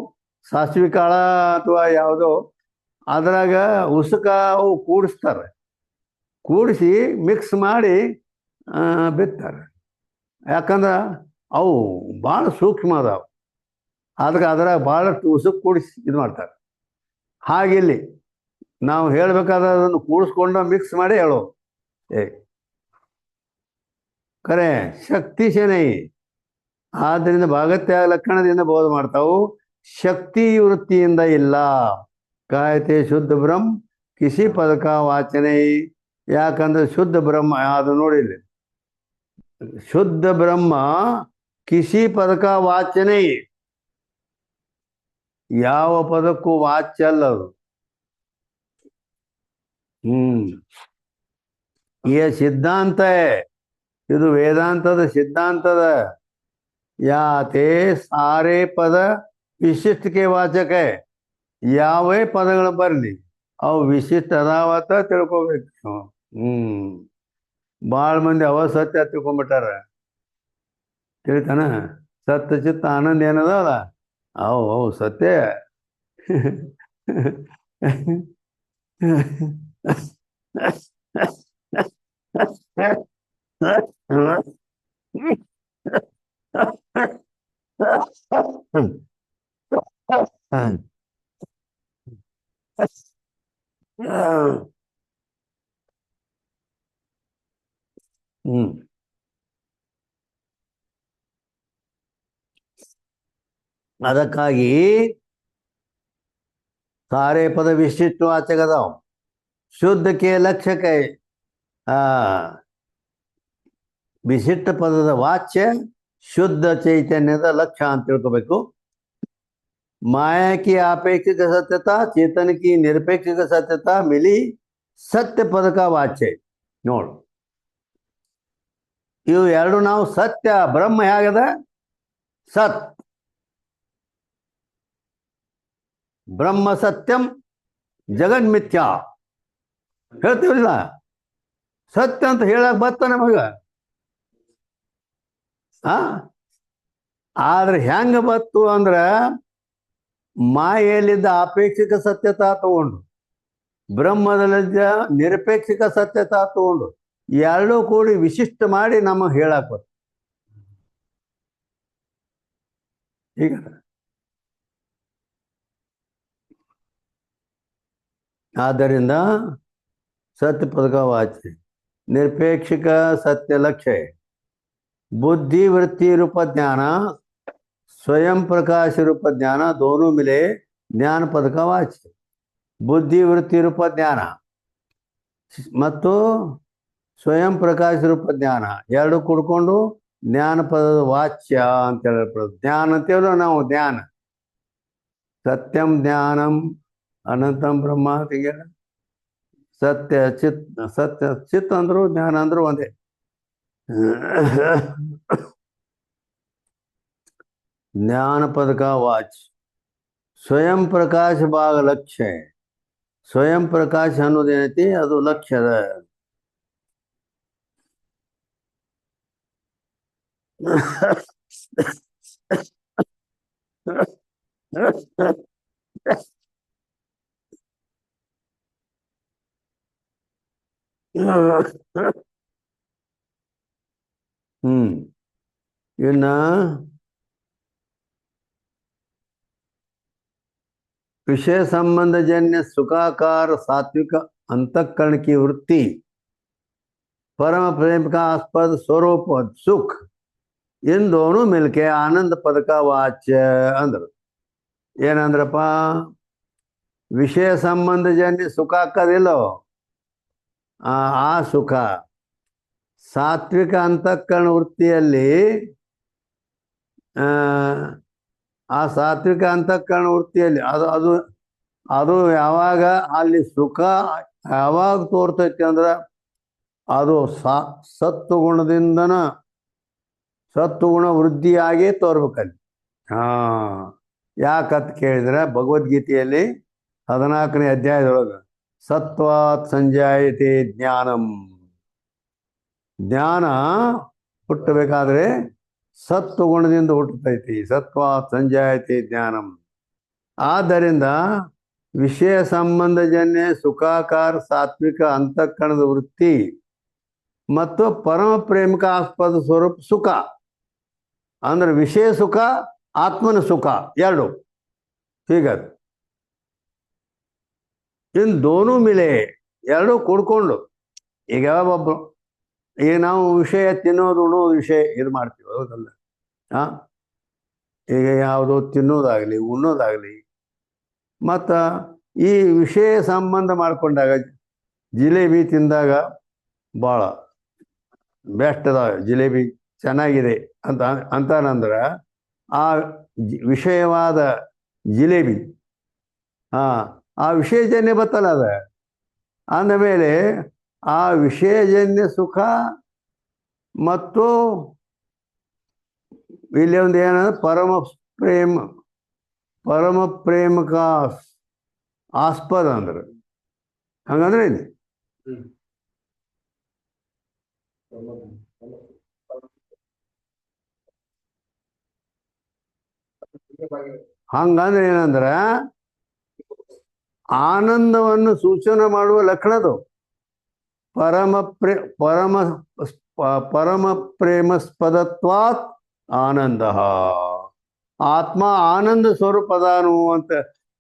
ಸಾಸಿವೆ ಕಾಳ ಅಥವಾ ಯಾವುದೋ ಅದ್ರಾಗ ಉಸುಕ ಅವು ಕೂಡಿಸ್ತಾರೆ, ಕೂಡಿಸಿ ಮಿಕ್ಸ್ ಮಾಡಿ ಬಿತ್ತಾರೆ. ಯಾಕಂದ್ರೆ ಅವು ಭಾಳ ಸೂಕ್ಷ್ಮ ಅದಾವ. ಅದಕ್ಕೆ ಅದ್ರಾಗ ಭಾಳಷ್ಟು ಉಸುಕು ಕೂಡಿಸಿ ಇದು ಮಾಡ್ತಾರೆ. ಹಾಗಿಲ್ಲಿ ನಾವು ಹೇಳ್ಬೇಕಾದ್ರೆ ಅದನ್ನು ಕೂಡಿಸ್ಕೊಂಡು ಮಿಕ್ಸ್ ಮಾಡಿ ಹೇಳೋ ಖರೆ ಶಕ್ತಿ ಶನೈ. ಆದ್ದರಿಂದ ಭಾಗತ್ಯಾಗ ಲಕ್ಷಣದಿಂದ ಬೋಧ ಮಾಡ್ತಾವು, ಶಕ್ತಿ ವೃತ್ತಿಯಿಂದ ಇಲ್ಲ. ಕಾಯತೆ ಶುದ್ಧ ಬ್ರಹ್ಮ ಕಿಸಿ ಪದಕ ವಾಚನೆ. ಯಾಕಂದ್ರೆ ಶುದ್ಧ ಬ್ರಹ್ಮ ಅದು ನೋಡಿಲ್ಲ, ಶುದ್ಧ ಬ್ರಹ್ಮ ಕಿಸಿ ಪದಕ ವಾಚನೆ, ಯಾವ ಪದಕ್ಕೂ ವಾಚ್ಯ ಅಲ್ಲ ಅದು. ಈ ಸಿದ್ಧಾಂತ ಇದು ವೇದಾಂತದ ಸಿದ್ಧಾಂತದ. ಯಾತೆ ಸಾರೇ ಪದ ವಿಶಿಷ್ಟಕ್ಕೆ ವಾಚಕ. ಯಾವೇ ಪದಗಳು ಬರಲಿ ಅವು ವಿಶಿಷ್ಟ ಅದಾವತ್ತ ತಿಳ್ಕೊಬೇಕು. ಭಾಳ ಮಂದಿ ಅವಸತ್ಯ ತಿಳ್ಕೊಂಬಿಟ್ಟಾರ. ತಿಳಿತಾನ? ಸತ್ಯ ಚಿತ್ತ ಆನಂದ ಏನದಲ್ಲ ಅವು ಸತ್ಯ. ಅದಕ್ಕಾಗಿ ಸಾರೇ ಪದ ವಿಶಿಷ್ಟ ವಾಚಕ ಅದಾವ. ಶುದ್ಧಕ್ಕೆ ಲಕ್ಷ್ಯಕ ವಿಶಿಷ್ಟ ಪದದ ವಾಚ್ಯ ಶುದ್ಧ ಚೈತನ್ಯದ ಲಕ್ಷ್ಯ ಅಂತ ತಿಳ್ಕೋಬೇಕು. माया की आपेक्षिक सत्यता, चेतन की निरपेक्षिक सत्यता मिली सत्य पद का वाच्य ನೋಡು. ಇವು ಎರಡು ನಾವು ಸತ್ಯ ಬ್ರಹ್ಮ ಹೇಗದ ಸತ್ ಬ್ರಹ್ಮ ಸತ್ಯಂ ಜಗನ್ಮಿಥ್ಯಾ ಹೇಳ್ತೀವಿಲ್ಲ. ಸತ್ಯ ಅಂತ ಹೇಳಕ್ ಬತ್ತ ನಮಗ. ಆದ್ರೆ ಹೆಂಗ ಬತ್ತು ಅಂದ್ರ ಮಾಯೆಯಲ್ಲಿದ್ದ ಅಪೇಕ್ಷಿಕ ಸತ್ಯತಾ ತಗೊಂಡು ಬ್ರಹ್ಮದಲ್ಲಿದ್ದ ನಿರಪೇಕ್ಷಿಕ ಸತ್ಯತಾ ತಗೊಂಡು ಎರಡೂ ಕೂಡಿ ವಿಶಿಷ್ಟ ಮಾಡಿ ನಮಗೆ ಹೇಳಕ್ ಬತ್ತ. ಈಗ ಆದ್ದರಿಂದ सत्य पद का वाच्य निरपेक्षिक सत्य लक्ष्य बुद्धि वृत्ति रूप ज्ञान स्वयं प्रकाश रूप ज्ञान दोनों मिले ज्ञान पद का वाच्य. बुद्धि वृत्ति रूप ज्ञान ಮತ್ತು ಸ್ವಯಂ ಪ್ರಕಾಶ ರೂಪ ಜ್ಞಾನ ಎರಡು ಕೂಡ್ಕೊಂಡು ಜ್ಞಾನ ಪದದ ವಾಚ್ಯ ಅಂತ ಹೇಳ್ಬೋದು. ಜ್ಞಾನ ಅಂತೇವಲ್ಲ ನಾವು. ಜ್ಞಾನ ಸತ್ಯಂ ಜ್ಞಾನಂ ಅನಂತಂ ಬ್ರಹ್ಮ ಹೀಗೆ ಸತ್ಯ ಚಿತ್ ಸತ್ಯ ಚಿತ್ ಅಂದ್ರು ಜ್ಞಾನ ಅಂದ್ರು ಒಂದೇ. ज्ञान पद का वाच स्वयं प्रकाश भाग लक्ष्य है. ಸ್ವಯಂ ಪ್ರಕಾಶ ಅನ್ನೋದೇನೈತಿ ಅದು ಲಕ್ಷ್ಯದ. ಇನ್ನ विषय संबंध जन्य सुखाकार सात्विक अंतःकरण की वृत्ति परम प्रेम का आस्पद स्वरूप सुख इन दोनों मिलके आनंद पद का वाच्य अंदर ಏನಂದ್ರಪ್ಪ ವಿಷಯ ಸಂಬಂಧ ಜನ್ಯ ಸುಖ ಆಕ್ಕದಿಲ್ಲೋ ಆ ಸುಖ ಸಾತ್ವಿಕ ಅಂತಃಕರಣ ವೃತ್ತಿಯಲ್ಲಿ ಆ ಸಾತ್ವಿಕ ಅಂತಃಕರಣ ವೃತ್ತಿಯಲ್ಲಿ ಅದು ಅದು ಅದು ಯಾವಾಗ ಅಲ್ಲಿ ಸುಖ ಯಾವಾಗ ತೋರ್ತೈತಿ ಅಂದ್ರೆ ಅದು ಸತ್ವಗುಣದಿಂದನ ಸತ್ವಗುಣ ವೃದ್ಧಿಯಾಗೇ ತೋರ್ಬೇಕಲ್ಲಿ. ಯಾಕಂತ ಕೇಳಿದ್ರೆ ಭಗವದ್ಗೀತೆಯಲ್ಲಿ 14ನೇ ಅಧ್ಯಾಯದೊಳಗೆ ಸತ್ವಾತ್ ಸಂಜಾಯತೆ ಜ್ಞಾನಂ, ಜ್ಞಾನ ಹುಟ್ಟಬೇಕಾದ್ರೆ ಸತ್ವಗುಣದಿಂದ ಹುಟ್ಟುತ್ತೈತಿ. ಸತ್ವಾತ್ ಸಂಜಾಯತೆ ಜ್ಞಾನಂ. ಆದ್ದರಿಂದ ವಿಷಯ ಸಂಬಂಧಜನ್ಯ ಸುಖಾಕಾರ ಸಾತ್ವಿಕ ಅಂತಃಕರಣದ ವೃತ್ತಿ ಮತ್ತು ಪರಮ ಪ್ರೇಮಿಕ ಆಸ್ಪದ ಸ್ವರೂಪ ಸುಖ ಅಂದ್ರೆ ವಿಷಯ ಸುಖ ಆತ್ಮನ ಸುಖ ಎರಡು ಹೀಗದು. ಇನ್ ದೋನು ಮಿಲೆ ಎರಡು ಕೂಡ್ಕೊಂಡು ಈಗ ಒಬ್ಬರು ಈಗ ನಾವು ವಿಷಯ ತಿನ್ನೋದು ಉಣೋದು ವಿಷಯ ಇದು ಮಾಡ್ತೀವಿ, ಹೌದಲ್ಲ? ಈಗ ಯಾವುದೋ ತಿನ್ನೋದಾಗಲಿ ಉಣ್ಣೋದಾಗಲಿ ಮತ್ತು ಈ ವಿಷಯ ಸಂಬಂಧ ಮಾಡ್ಕೊಂಡಾಗ ಜಿಲೇಬಿ ತಿಂದಾಗ ಭಾಳ ಬೆಸ್ಟ್ ಅದ, ಜಿಲೇಬಿ ಚೆನ್ನಾಗಿದೆ ಅಂತ ಅಂತಾನಂದ್ರೆ ಆ ವಿಷಯವಾದ ಜಿಲೇಬಿ ಆ ವಿಷಯಜನ್ಯ ಬತ್ತಲ್ಲ ಅದ ಅಂದಮೇಲೆ ಆ ವಿಷಯಜನ್ಯ ಸುಖ ಮತ್ತು ಇಲ್ಲಿ ಒಂದು ಏನಂದ್ರೆ ಪರಮ ಪ್ರೇಮಕ ಆಸ್ಪದ ಅಂದ್ರೆ ಹಂಗಂದ್ರೆ ಇದೆ. ಹಂಗಂದ್ರೆ ಏನಂದ್ರೆ ಆನಂದವನ್ನು ಸೂಚನೆ ಮಾಡುವ ಲಕ್ಷಣದು ಪರಮ ಪ್ರೇಮಸ್ಪದತ್ವಾತ್ ಆನಂದ. ಆತ್ಮ ಆನಂದ ಸ್ವರೂಪದಾನು ಅಂತ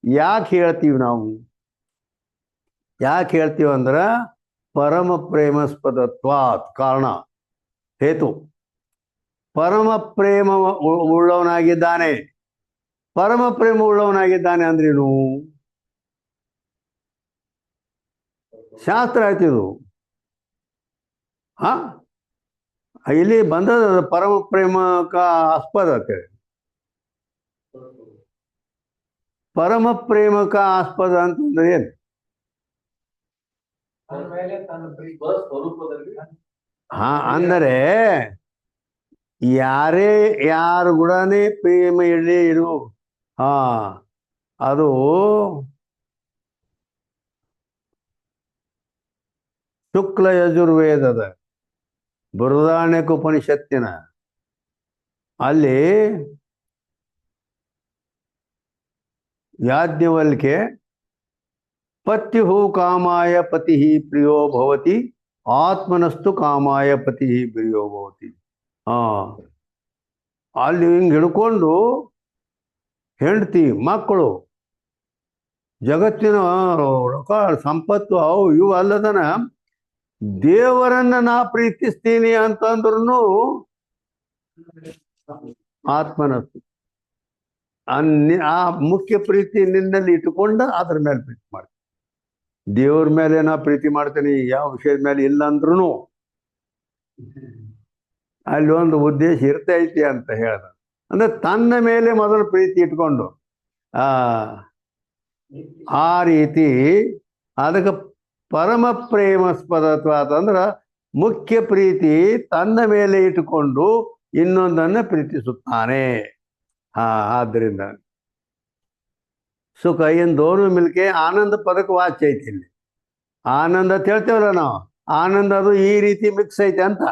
ಯಾಕೆ ಹೇಳ್ತೀವಿ ನಾವು? ಯಾಕೆ ಹೇಳ್ತೀವಿ ಅಂದ್ರೆ ಪರಮ ಪ್ರೇಮಸ್ಪದತ್ವಾತ್ ಕಾರಣ ಹೇತು. ಪರಮ ಪ್ರೇಮ ಉಳ್ಳವನಾಗಿದ್ದಾನೆ. ಪರಮ ಪ್ರೇಮ ಉಳ್ಳವನಾಗಿದ್ದಾನೆ ಅಂದ್ರೇನು? ಶಾಸ್ತ್ರ ಹೇಳ್ತಿದು. ಇಲ್ಲಿ ಬಂದದ ಪರಮ ಪ್ರೇಮಕ ಆಸ್ಪದ ಅಂತೇಳಿ. ಪರಮ ಪ್ರೇಮಕ ಆಸ್ಪದ ಅಂತಂದ್ರೆ ಏನು? ಹಾ, ಅಂದರೆ ಯಾರೇ ಯಾರು ಗುಡನೇ ಪ್ರೇಮ ಇಡು. ಹಾ, ಅದು ಶುಕ್ಲ ಯಜುರ್ವೇದದ ಬೃಹದಾರಣ್ಯಕ ಉಪನಿಷತ್ತಿನ ಅಲ್ಲಿ ಯಾಜ್ಞವಲ್ಕ್ಯ ಪತ್ಯು ಕಾಮಾಯ ಪತಿ ಪ್ರಿಯೋ ಭವತಿ ಆತ್ಮನಸ್ತು ಕಾಮಾಯ ಪತಿ ಪ್ರಿಯೋ ಭವತಿ. ಅಲ್ಲಿ ಹಿಂಗೆ ಹಿಡ್ಕೊಂಡು ಹೆಂಡತಿ ಮಕ್ಕಳು ಜಗತ್ತಿನ ರೊಕ್ಕ ಸಂಪತ್ತು ಅವು ಇವು ಅಲ್ಲದನ ದೇವರನ್ನ ನಾ ಪ್ರೀತಿಸ್ತೀನಿ ಅಂತಂದ್ರೂ ಆತ್ಮನಸ್ತು ಆ ಮುಖ್ಯ ಪ್ರೀತಿ ನಿನ್ನಲ್ಲಿ ಇಟ್ಟುಕೊಂಡು ಅದ್ರ ಮೇಲೆ ಪ್ರೀತಿ ಮಾಡ್ತೀನಿ. ದೇವ್ರ ಮೇಲೆ ನಾ ಪ್ರೀತಿ ಮಾಡ್ತೀನಿ, ಯಾವ ವಿಷಯದ ಮೇಲೆ ಇಲ್ಲ ಅಂದ್ರೂ ಅಲ್ಲಿ ಒಂದು ಉದ್ದೇಶ ಇರ್ತೈತಿ ಅಂತ ಹೇಳ್ದ. ಅಂದ್ರೆ ತನ್ನ ಮೇಲೆ ಮೊದಲು ಪ್ರೀತಿ ಇಟ್ಕೊಂಡು ಆ ರೀತಿ ಅದಕ್ಕೆ ಪರಮ ಪ್ರೇಮಾಸ್ಪದತ್ವ ಅಂತಂದ್ರೆ ಮುಖ್ಯ ಪ್ರೀತಿ ತನ್ನ ಮೇಲೆ ಇಟ್ಟುಕೊಂಡು ಇನ್ನೊಂದನ್ನು ಪ್ರೀತಿಸುತ್ತಾನೆ. ಆದ್ದರಿಂದ ಸುಖ ಏನು ದೋನು ಮಿಲ್ಕೆ ಆನಂದ ಪದಕ ವಾಚ್ಯ ಐತಿ. ಇಲ್ಲಿ ಆನಂದ ಅಂತ ಹೇಳ್ತೇವಲ್ಲ ನಾವು, ಆನಂದ ಅದು ಈ ರೀತಿ ಮಿಕ್ಸ್ ಐತೆ ಅಂತ.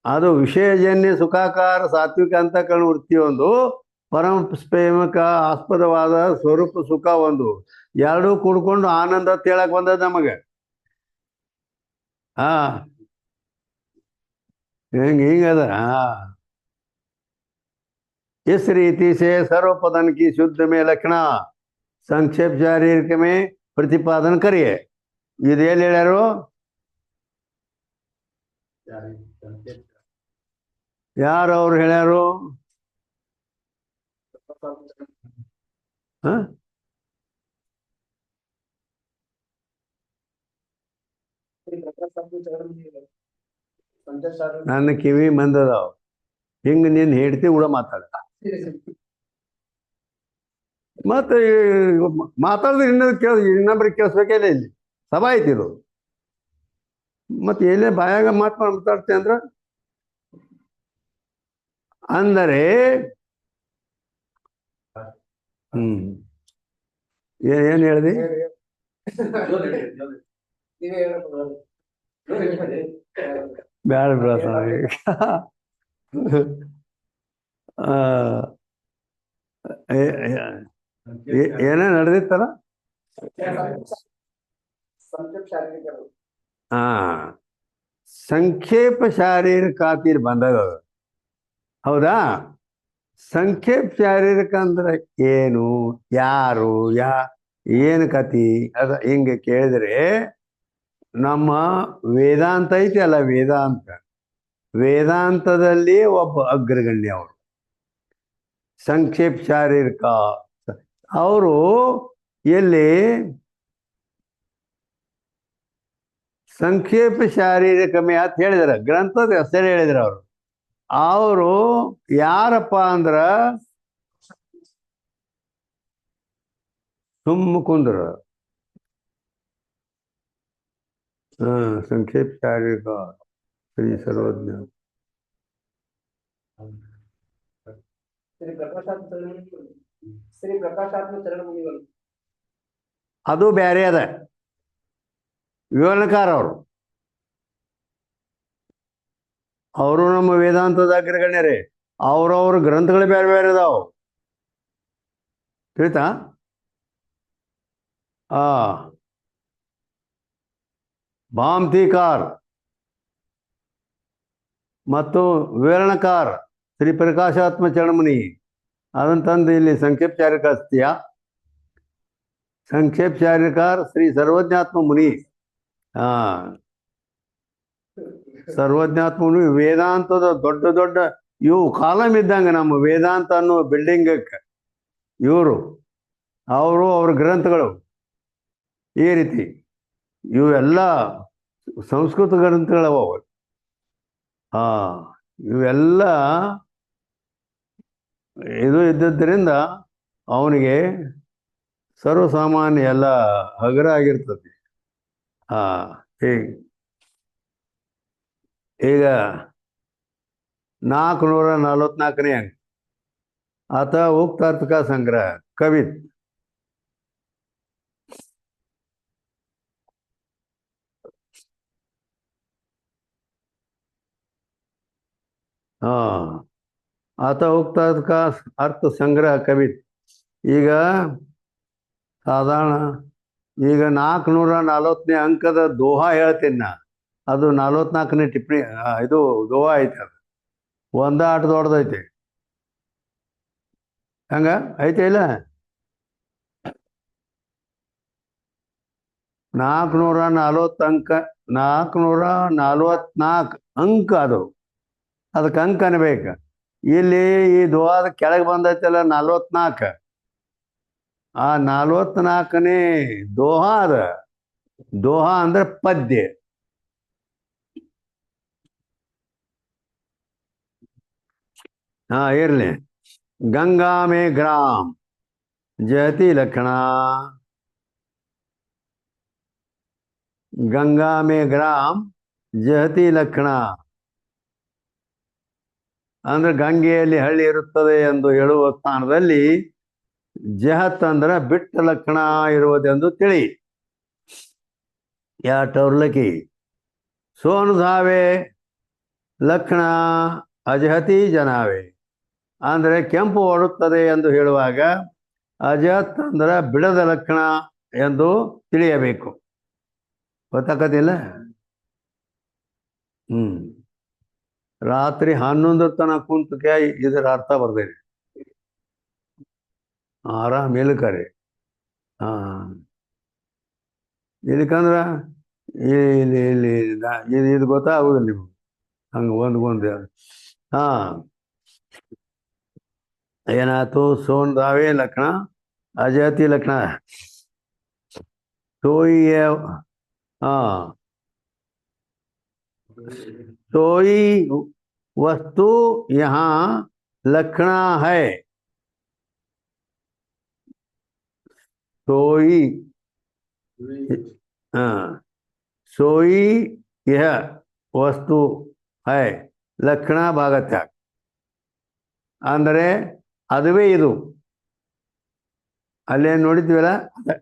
ಅದು ವಿಷಯಜನ್ಯ ಸುಖಾಕಾರ ಸಾತ್ವಿಕ ಅಂತಕರಣ ವೃತ್ತಿ ಒಂದು, ಪರಮ ಪ್ರೇಮಕ ಆಸ್ಪದವಾದ ಸ್ವರೂಪ ಸುಖ ಒಂದು, ಎರಡೂ ಕೂಡ್ಕೊಂಡು ಆನಂದ ಅಂತ ಹೇಳಕ್ ಬಂದದ ನಮಗೆ. ಹಿಂಗದ. इस रीति से सर्वपदन की शुद्ध में लक्षण संक्षेप शारीरिक में प्रतिपादन करिए. इदेನು ಹೇಳ್ಯಾರು? ಯಾರು ಅವ್ರು ಹೇಳ್ಯಾರು? ನನ್ನ ಕಿವಿ ಮಂದದಾವ್, ಹಿಂಗ ನೀನ್ ಹೇಳ್ತಿ ಕೂಡ ಮಾತಾಡ. ಮತ್ತೆ ಮಾತಾಡಿದ್ರೆ ಇನ್ನೊಬ್ರಿಗೆ ಕೇಳಿಸ್ಬೇಕೇನೆ, ಇಲ್ಲಿ ಸಭಾ ಐತಿರು. ಮತ್ತೆ ಎಲ್ಲೇ ಬಾಯಾಗ ಮಾತಾಡ್ತೆ ಅಂದ್ರ ಅಂದರೆ ಏನ್ ಹೇಳ್ದಿ? ಬ್ಯಾಡ ಬಿಡ ಏನೇ ನಡೆದಿತ್ತಲ್ಲ. ಸಂಕ್ಷೇಪ ಶಾರೀರಿಕ ಬಂದಾಗ ಹೌದಾ? ಸಂಕ್ಷೇಪ ಶಾರೀರಿಕ ಅಂದ್ರೆ ಏನು, ಯಾರು, ಏನು ಕತಿ ಅದ ಹಿಂಗೆ ಕೇಳಿದ್ರೆ ನಮ್ಮ ವೇದಾಂತ ಐತಿ ಅಲ್ಲ, ವೇದಾಂತದಲ್ಲಿ ಒಬ್ಬ ಅಗ್ರಗಣ್ಯ ಅವರು ಸಂಕ್ಷೇಪ ಶಾರೀರಿಕ. ಅವರು ಎಲ್ಲಿ ಸಂಕ್ಷೇಪ ಶಾರೀರಿಕ ಮೇ ಅಂತ ಹೇಳಿದಾರೆ, ಗ್ರಂಥದ ಹೆಸರು ಹೇಳಿದ್ರು ಅವರು. ಅವರು ಯಾರಪ್ಪ ಅಂದ್ರ ಸುಮ್ಮ ಕುಂದ್ರ ಸಂಕ್ಷೇಪ ಶಾರೀರಿಕ ಶ್ರೀ ಸರ್ವಜ್ಞ ಅದು ಬೇರೆ ಅದ. ವಿವರಣಕಾರ ಅವರು ನಮ್ಮ ವೇದಾಂತದ ಅಗ್ರಗಣ್ಯರೇ. ಅವ್ರವ್ರ ಗ್ರಂಥಗಳು ಬೇರೆ ಬೇರೆ ಅದಾವ, ತಿಳಿತಾ? ಭಾಮತಿಕಾರ್ ಮತ್ತು ವಿವರಣಕಾರ ಶ್ರೀ ಪ್ರಕಾಶಾತ್ಮ ಚರಣಮುನಿ. ಅದನ್ನು ತಂದು ಇಲ್ಲಿ ಸಂಕ್ಷೇಪ ಶಾರೀರಿಕ ಅಸ್ತಿಯ ಸಂಕ್ಷೇಪ ಶಾರೀರಿಕಾರ ಶ್ರೀ ಸರ್ವಜ್ಞಾತ್ಮ ಮುನಿ. ಸರ್ವಜ್ಞಾತ್ಮ ಮುನಿ ವೇದಾಂತದ ದೊಡ್ಡ ದೊಡ್ಡ ಇವು ಕಾಲಮ್ ಇದ್ದಂಗೆ ನಮ್ಮ ವೇದಾಂತ ಅನ್ನೋ ಬಿಲ್ಡಿಂಗಕ್ಕೆ ಇವರು ಅವ್ರ ಗ್ರಂಥಗಳು ಈ ರೀತಿ ಇವೆಲ್ಲ ಸಂಸ್ಕೃತ ಗ್ರಂಥಗಳವ. ಇವೆಲ್ಲ ಇದು ಇದ್ದದ್ರಿಂದ ಅವನಿಗೆ ಸರ್ವಸಾಮಾನ್ಯ ಎಲ್ಲ ಹಗುರ ಆಗಿರ್ತದೆ. ಹಾ, ಹೀಗೆ ಈಗ 444ನೇ ಅಂಕ ಅಥ ಉಕ್ತಾರ್ಥಕ ಸಂಗ್ರಹ ಕವಿತ್. ಹಾ, ಅಥ ಉಕ್ತಾರ್ಥಕ ಅರ್ಥ ಸಂಗ್ರಹ ಕವಿತ್. ಈಗ ಸಾಧಾರಣ ಈಗ 440ನೇ ಅಂಕದ ದೋಹಾ ಹೇಳ್ತೀನಿ ನಾ. ಅದು 44ನೇ ಟಿಪ್ಪಣಿ, ಇದು ದೋಹಾ ಐತೆ. ಅದು ಒಂದ ಆಟ ದೊಡ್ಡದೈತೆ. ಹಂಗ ಐತೆ ಇಲ್ಲ? 440 ಅಂಕ, 444 ಅಂಕ ಅದು. ಅದಕ್ಕೆ ಅಂಕ ಅನ್ಬೇಕು. ಇಲ್ಲಿ ಈ ದೋಹಾದ ಕೆಳಗೆ ಬಂದೈತಲ್ಲ 44, ಆ 44ನೇ ದೋಹಾ ಅದ. ದೋಹಾ ಅಂದ್ರೆ ಪದ್ಯ. ಹಾ, ಇರ್ಲಿ. ಗಂಗಾ ಮೇ ಗ್ರಾಮ್ ಜಯತಿ ಲಕ್ಷಣ. ಗಂಗಾ ಮೇ ಗ್ರಾಮ್ ಜಹತಿ ಲಕ್ಷಣ ಅಂದ್ರೆ ಗಂಗೆಯಲ್ಲಿ ಹಳ್ಳಿ ಇರುತ್ತದೆ ಎಂದು ಹೇಳುವ ಸ್ಥಾನದಲ್ಲಿ ಜಹತ್ ಅಂದ್ರೆ ಬಿಟ್ಟ ಲಕ್ಷಣ ಇರುವುದೆಂದು ತಿಳಿ. ಯಾ ಟೌರ್ಲಕಿ ಸೋನು ಧಾವೆ ಲಕ್ಷಣ ಅಜಹತಿ ಜನಾವೆ ಅಂದರೆ ಕೆಂಪು ಓಡುತ್ತದೆ ಎಂದು ಹೇಳುವಾಗ ಅಜಹತ್ ಅಂದ್ರೆ ಬಿಡದ ಲಕ್ಷಣ ಎಂದು ತಿಳಿಯಬೇಕು. ಗೊತ್ತಾಗದಿಲ್ಲ? ರಾತ್ರಿ 11 ತನಕ ಕುಂತಕ್ಕೆ ಇದರ ಅರ್ಥ ಬರ್ದೇನೆ. ಆರಾಮ್ ಇಲ್ಕರಿ. ಹಾ, ಇದಕ್ಕಂದ್ರ ಇಲ್ಲಿ ಇಲ್ಲಿ ಇದು ಗೊತ್ತಾಗುದಿಲ್ಲ ನಿಮ್ಗೆ. ಹಂಗೆ ಒಂದ್ ಹಾ, ಏನಾಯ್ತು? ಸೋನ್ ದಾವೆ ಲಕ್ಷಣ ಅಜಹತಿ ಲಕ್ಷಣ सोई है। हाँ, सोई वस्तु यहाँ लक्षणा है। सोई, हाँ, सोई यह ವಸ್ತು ಹೈ ಲಕ್ಷಣ ಭಾಗತ್ಯಾಗ ಅಂದರೆ ಅದುವೇ ಇದು. ಅಲ್ಲೇನು ನೋಡಿದ್ವಲ್ಲ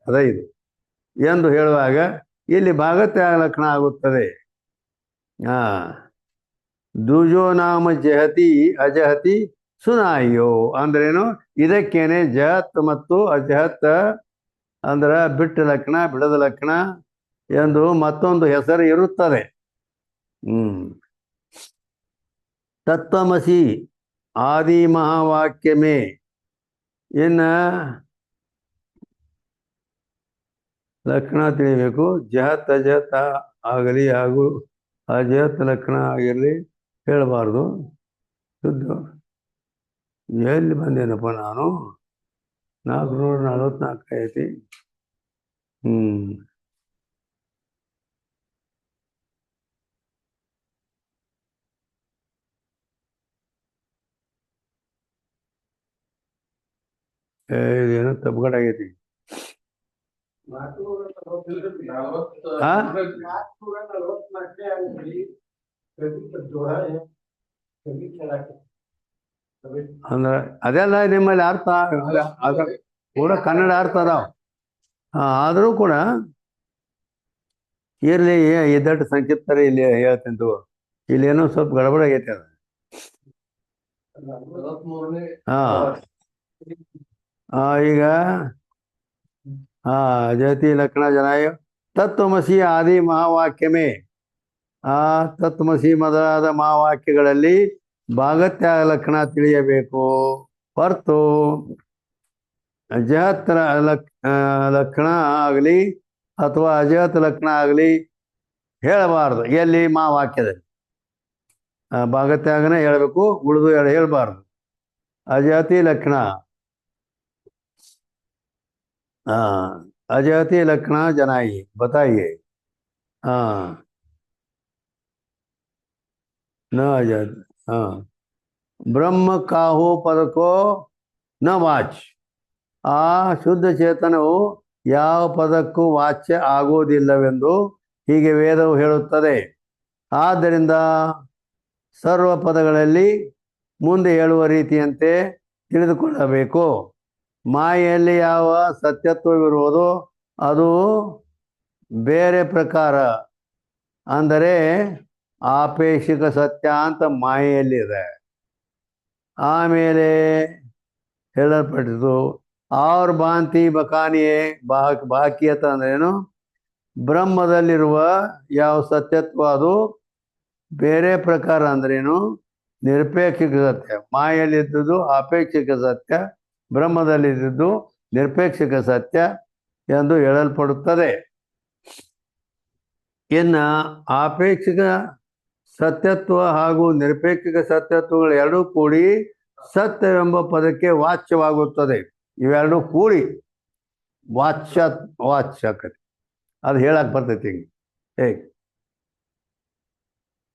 ಅದ ಇದು ಎಂದು ಹೇಳುವಾಗ ಇಲ್ಲಿ ಭಾಗತ್ಯಾಗ ಲಕ್ಷಣ ಆಗುತ್ತದೆ. ಹಾ, ದುಜೋ ನಾಮ ಜಹತಿ ಅಜಹತಿ ಸುನಾಯೋ ಅಂದ್ರೇನು? ಇದಕ್ಕೇನೆ ಜಹತ್ ಮತ್ತು ಅಜಹತ್ ಅಂದ್ರೆ ಬಿಟ್ಟ ಲಕ್ಷಣ ಬಿಡದ ಲಕ್ಷಣ ಎಂದು ಮತ್ತೊಂದು ಹೆಸರು ಇರುತ್ತದೆ. ತತ್ವಮಸಿ ಆದಿ ಮಹಾವಾಕ್ಯ ಮೇ ಇನ್ನ ಲಕ್ಷಣ ತಿಳಿಬೇಕು. ಜಹತ್ ಅಜಹತ್ ಆಗಲಿ ಹಾಗೂ ಅಜಹತ್ ಲಕ್ಷಣ ಆಗಿರಲಿ ಹೇಳಬಾರ್ದು. ಶುದ್ಧ ಎಲ್ಲಿ ಬಂದೇನಪ್ಪ ನಾನು? 444 ಐತಿ. ಇದೇನೋ ತಪ್ಪುಗಡಾಗೈತಿ. ಅಂದ್ರೆ ಅದೆಲ್ಲ ನಿಮ್ಮಲ್ಲಿ ಅರ್ಥ ಕೂಡ ಕನ್ನಡ ಅರ್ಥ ಅದಾವ. ಆದರೂ ಕೂಡ ಇರ್ಲಿ, ಇದ್ದಟ್ಟು ಸಂಕ್ಷಿಪ್ತರ ಇಲ್ಲಿ ಹೇಳ್ತೀನಿ. ಇಲ್ಲೇನೋ ಸ್ವಲ್ಪ ಗಡಬಡ ಆಗೈತೆ ಅದು. ಈಗ ಜಯತಿ ಲಕ್ಷಣ ಜನಾಯ ತತ್ವಮಸಿ ಆದಿ ಮಹಾವಾಕ್ಯಮೇ. ಆ ತತ್ವಮಸಿ ಮೊದಲಾದ ಮಹಾವಾಕ್ಯಗಳಲ್ಲಿ ಭಾಗತ್ಯಾಗ ಲಕ್ಷಣ ತಿಳಿಯಬೇಕು ಹೊರತು ಅಜಹತ್ ಲಕ್ಷಣ ಆಗಲಿ ಅಥವಾ ಅಜಹತ್ ಲಕ್ಷಣ ಆಗಲಿ ಹೇಳಬಾರ್ದು. ಎಲ್ಲಿ? ಮಹಾವಾಕ್ಯದಲ್ಲಿ ಭಾಗತ್ಯಾಗನೇ ಹೇಳಬೇಕು, ಉಳಿದು ಹೇಳಬಾರ್ದು. ಅಜಹತಿ ಲಕ್ಷಣ, अजहती लक्षण जनाइए, बताइए। हाँ, न अजहत, ಬ್ರಹ್ಮ ಕಾಹು ಪದಕ್ಕೋ ನ ವಾಚ್. ಆ ಶುದ್ಧ ಚೇತನವು ಯಾವ ಪದಕ್ಕೂ ವಾಚ್ಯ ಆಗುವುದಿಲ್ಲವೆಂದು ಹೀಗೆ ವೇದವು ಹೇಳುತ್ತದೆ. ಆದ್ದರಿಂದ ಸರ್ವ ಪದಗಳಲ್ಲಿ ಮುಂದೆ ಹೇಳುವ ರೀತಿಯಂತೆ ತಿಳಿದುಕೊಳ್ಳಬೇಕು. ಮಾಯೆಯಲ್ಲಿ ಯಾವ ಸತ್ಯತ್ವವಿರುವುದೋ ಅದು ಬೇರೆ ಪ್ರಕಾರ, ಅಂದರೆ ಆಪೇಕ್ಷಿಕ ಸತ್ಯ ಅಂತ ಮಾಯೆಯಲ್ಲಿದೆ. ಆಮೇಲೆ ಹೇಳಲ್ಪಟ್ಟಿತು ಅವ್ರ ಭಾಂತಿ ಬಕಾನಿಯೇ ಬಾಕಿಯತ ಅಂದ್ರೇನು, ಬ್ರಹ್ಮದಲ್ಲಿರುವ ಯಾವ ಸತ್ಯತ್ವ ಅದು ಬೇರೆ ಪ್ರಕಾರ ಅಂದ್ರೇನು, ನಿರಪೇಕ್ಷಿಕ ಸತ್ಯ. ಮಾಯೆಯಲ್ಲಿದ್ದುದು ಆಪೇಕ್ಷಿಕ ಸತ್ಯ, ಬ್ರಹ್ಮದಲ್ಲಿದ್ದು ನಿರಪೇಕ್ಷಿಕ ಸತ್ಯ ಎಂದು ಹೇಳಲ್ಪಡುತ್ತದೆ. ಇನ್ನು ಆಪೇಕ್ಷಿಕ ಸತ್ಯತ್ವ ಹಾಗೂ ನಿರಪೇಕ್ಷಿಕ ಸತ್ಯತ್ವಗಳು ಎರಡೂ ಕೂಡಿ ಸತ್ಯವೆಂಬ ಪದಕ್ಕೆ ವಾಚ್ಯವಾಗುತ್ತದೆ. ಇವೆರಡೂ ಕೂಡಿ ವಾಚ್ಯಕತೆ ಅದು ಹೇಳಕ್ ಬರ್ತೈತಿ. ಹೇಗೆ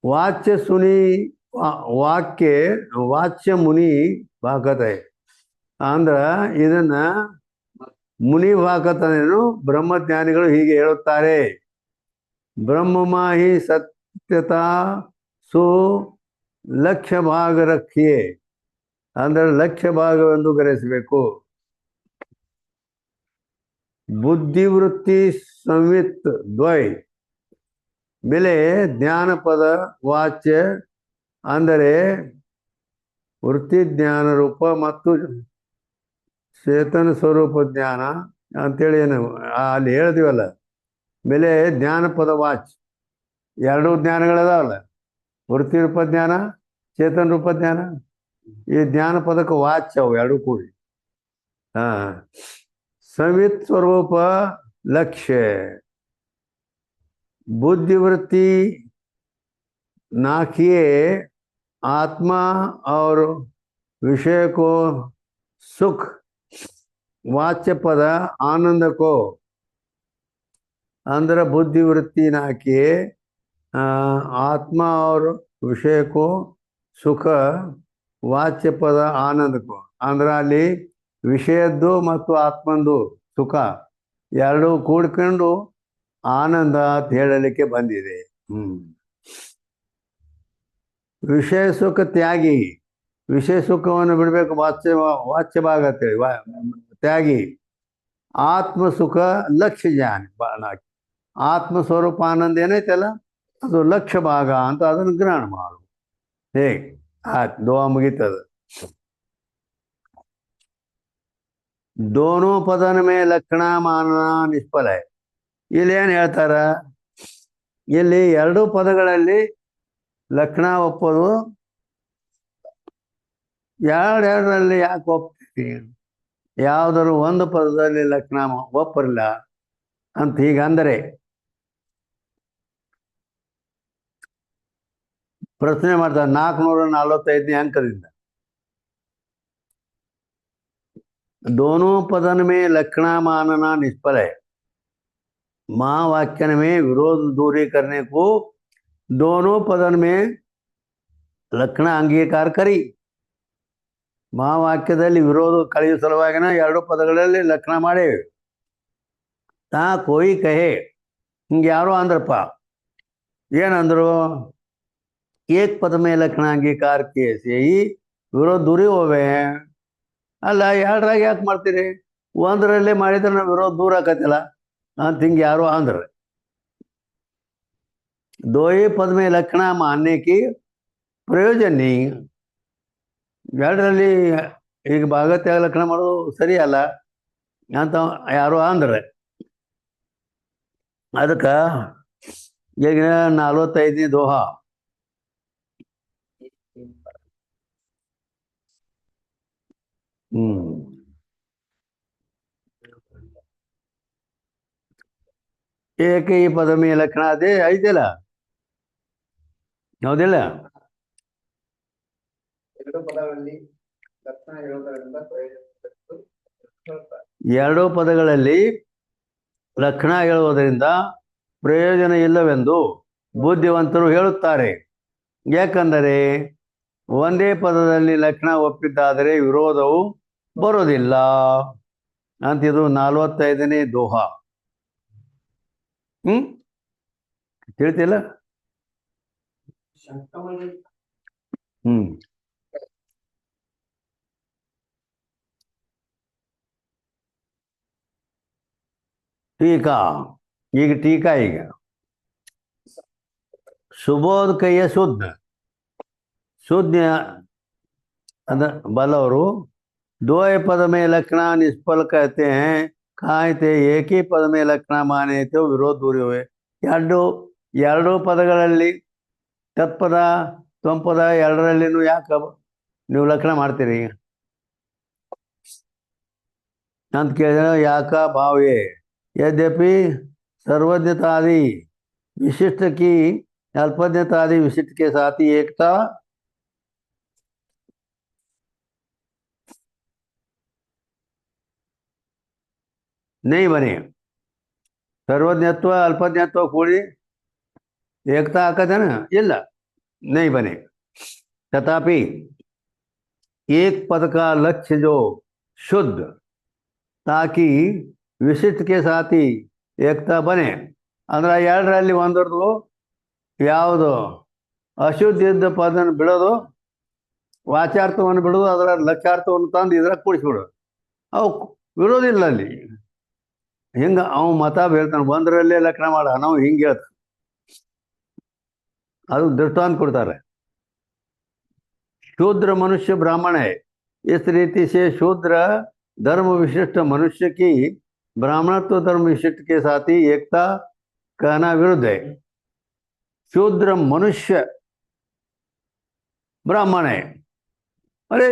ವಾಚ್ಯ ಸುನಿ ವಾಚ್ಯ ಮುನಿ ಭಾಗತೆ ಅಂದ್ರ ಇದನ್ನ ಮುನಿ ಭಾಗತನೇನು ಬ್ರಹ್ಮಜ್ಞಾನಿಗಳು ಹೀಗೆ ಹೇಳುತ್ತಾರೆ. ಬ್ರಹ್ಮಮಾಹಿ ಸತ್ಯತಾ ಸು ಲಕ್ಷ್ಯ ಭಾಗ ರಕ್ಷಿಯೇ, ಅಂದರೆ ಲಕ್ಷ್ಯ ಭಾಗವೆಂದು ಗ್ರಹಿಸಬೇಕು. ಬುದ್ಧಿವೃತ್ತಿ ಸಂವಿತ್ ದ್ವೈ ಬೆಲೆ ಜ್ಞಾನಪದ ವಾಚ್ಯ, ಅಂದರೆ ವೃತ್ತಿ ಜ್ಞಾನ ರೂಪ ಮತ್ತು ಚೇತನ ಸ್ವರೂಪ ಜ್ಞಾನ ಅಂತೇಳಿ ಏನು ಅಲ್ಲಿ ಹೇಳ್ತೀವಲ್ಲ, ಬೆಲೆ ಜ್ಞಾನಪದ ವಾಚ್ ಎರಡೂ ಜ್ಞಾನಗಳದಾವಲ್ಲ, ವೃತ್ತಿ ರೂಪ ಜ್ಞಾನ ಚೇತನ ರೂಪ ಜ್ಞಾನ. ಈ ಜ್ಞಾನ ಪದಕ್ಕೆ ವಾಚ್ಯ ಅವು ಎರಡೂ ಕೂಡಿ. ಸಂವಿತ್ ಸ್ವರೂಪ लक्ष्य बुद्धिवृत्ति नाखिए आत्मा और विषय को सुख वाच्य पद आनंद को अंदर बुद्धिवृत्ति नाखिए आत्मा और विषय को सुख वाच्य पद आनंद को अंदर ಅಲ್ಲಿ ವಿಷಯದ್ದು ಮತ್ತು ಆತ್ಮಂದು ಸುಖ ಎರಡು ಕೂಡಿಕೊಂಡು ಆನಂದ ಅಂತ ಹೇಳಲಿಕ್ಕೆ ಬಂದಿದೆ. ವಿಷಯ ಸುಖ ತ್ಯಾಗಿ, ವಿಷಯ ಸುಖವನ್ನು ಬಿಡಬೇಕು, ವಾಚ್ಯ ಭಾಗ ಅಂತೇಳಿ ತ್ಯಾಗಿ. ಆತ್ಮ ಸುಖ ಲಕ್ಷ್ಯ ಜ್ಞಾನ, ಆತ್ಮ ಸ್ವರೂಪ ಆನಂದ ಏನೈತಲ್ಲ ಅದು ಲಕ್ಷ್ಯ ಭಾಗ ಅಂತ ಅದನ್ನು ಗ್ರಹಣ ಮಾಡು. ಹೇಗೆ ದೋವಾ ಮುಗೀತದ. दोनों पदन में लक्षण मानना निष्फल है. ಇಲ್ಲಿ ಏನು ಹೇಳ್ತಾರ, ಇಲ್ಲಿ ಎರಡು ಪದಗಳಲ್ಲಿ ಲಕ್ಷಣ ಒಪ್ಪೋದು ಎರಡರಲ್ಲಿ ಯಾಕೆ ಒಪ್ತೀವಿ, ಯಾವುದಾದ್ರು ಒಂದು ಪದದಲ್ಲಿ ಲಕ್ಷಣ ಒಪ್ಪರಿಲ್ಲ ಅಂತ ಹೀಗಂದರೆ ಪ್ರಶ್ನೆ ಮಾಡ್ತಾರೆ 445ನೇ ಅಂಕದಿಂದ. दोनों पदन में लक्षणा मानना निष्फल है. महावाक्यन में विरोध दूरी करने को दोनों पदन में लक्षण अंगीकार करी. महावाक्यದಲ್ಲಿ ವಿರೋಧ ಕಳೆಯುವ ಸಲುವಾಗಿನ ಎರಡು ಪದಗಳಲ್ಲಿ ಲಕ್ಷಣ ಮಾಡೇವೆ. ತಾ ಕೋಯಿ ಕಹೆ, ಹಿಂಗೆ ಯಾರೋ ಅಂದ್ರಪ್ಪ, ಏನಂದ್ರು, ಏಕ್ ಪದ ಮೇಲೆ ಲಕ್ಷಣ ಅಂಗೀಕಾರ ಕೇಸಿ ವಿರೋಧ ದೂರಿ ಹೋವೆ. ಅಲ್ಲ ಎರಡರಾಗ ಯಾಕೆ ಮಾಡ್ತೀರಿ, ಒಂದರಲ್ಲೇ ಮಾಡಿದ್ರೆ ನಾವು ವಿರೋಧ ದೂರ ಆಕತಿಲ್ಲ ಅಂತ ಹಿಂಗೆ ಯಾರೋ ಅಂದ್ರೆ. ದೋಯಿ ಪದ ಮೇಲೆ ಲಕ್ಷಣ ಮಾನ್ಯ ಕಿ ಪ್ರಯೋಜನ ನೀ, ಎರಡರಲ್ಲಿ ಈಗ ಭಾಗತ್ಯಾಗ ಲಕ್ಷಣ ಮಾಡೋದು ಸರಿ ಅಲ್ಲ ಅಂತ ಯಾರೋ ಅಂದ್ರೆ. ಅದಕ್ಕೆ ಈಗ 45ನೇ ದೋಹಾ, ಏಕ ಈ ಪದ ಮೇ ಲಕ್ಷಣ ಅದೇ ಐತಿಲ್ಲ, ಹೌದಿಲ್ಲ? ಎರಡೂ ಪದಗಳಲ್ಲಿ ಲಕ್ಷಣ ಹೇಳುವುದರಿಂದ ಪ್ರಯೋಜನ ಇಲ್ಲವೆಂದು ಬುದ್ಧಿವಂತರು ಹೇಳುತ್ತಾರೆ. ಯಾಕಂದರೆ ಒಂದೇ ಪದದಲ್ಲಿ ಲಕ್ಷಣ ಒಪ್ಪಿದ್ದಾದರೆ ವಿರೋಧವು ಬರೋದಿಲ್ಲ ಅಂತಿದು 45ನೇ ದೋಹ. ತಿಳಿತಿಲ್ಲ? ಟೀಕಾ. ಈಗ ಟೀಕಾ. ಈಗ सुबोध कहिए शुद्ध शुद्ध बलವರು दो पद में लक्षण निष्फल कहते हैं ಕಾಯ್ತೆ एक ही पद में लक्षण माने तो विरोध दूरी हुए. ಎರಡು ಪದಗಳಲ್ಲಿ ತತ್ಪದ ತ್ವಂಪದ ಎರಡರಲ್ಲಿನೂ ಯಾಕೆ ನೀವು ಲಕ್ಷಣ ಮಾಡ್ತೀರಿ ಅಂತ ಕೇಳಿದ್ರೆ ಯಾಕ ಭಾವೇ यद्यपि सर्वज्ञता आदि विशिष्ट की अल्पज्ञता आदि विशिष्ट के साथ ही एकता नहीं बने. सर्वज्ञत्व अल्पज्ञत्व ಕೂಡಿ एकता आकते ना ಇಲ್ಲ नहीं बने. तथापि एक पद का लक्ष्य जो शुद्ध ताकि विशिष्ट के साथ ही एकता बने ಅಂದ್ರೆ ಎರಡರಲ್ಲಿ ಒಂದರದು ಯಾವುದು ಅಶುದ್ಧ ಇದ್ದ ಪದನ ಬಿಡೋದು, ವಾಚಾರ್ಥವನ್ನು ಬಿಡೋದು, ಅದರ ಲಕ್ಷ್ಯಾರ್ಥವನ್ನು ತಂದು ಇದ್ರಾಗ ಕೂಡಿಸ್ಬಿಡೋದು. ಅವು ವಿರೋಧ ಇಲ್ಲ ಅಲ್ಲಿ. ಹಿಂಗೆ ಅವ ಮತ ಹೇಳ್ತಾನೆ, ಒಂದರಲ್ಲೇ ಲಕ್ಷಣ ಮಾಡ, ನಾವು ಹಿಂಗೆ ಹೇಳ್ತಾನೆ. ಅದು दृष्टांत ಕೊಡ್ತಾರೆ. शूद्र मनुष्य ब्राह्मण है. इस रीति से शूद्र धर्म विशिष्ट मनुष्य की ब्राह्मणत्व धर्म विशिष्ट के साथ ही एकता कहना विरुद्ध है. शूद्र मनुष्य ब्राह्मण है. अरे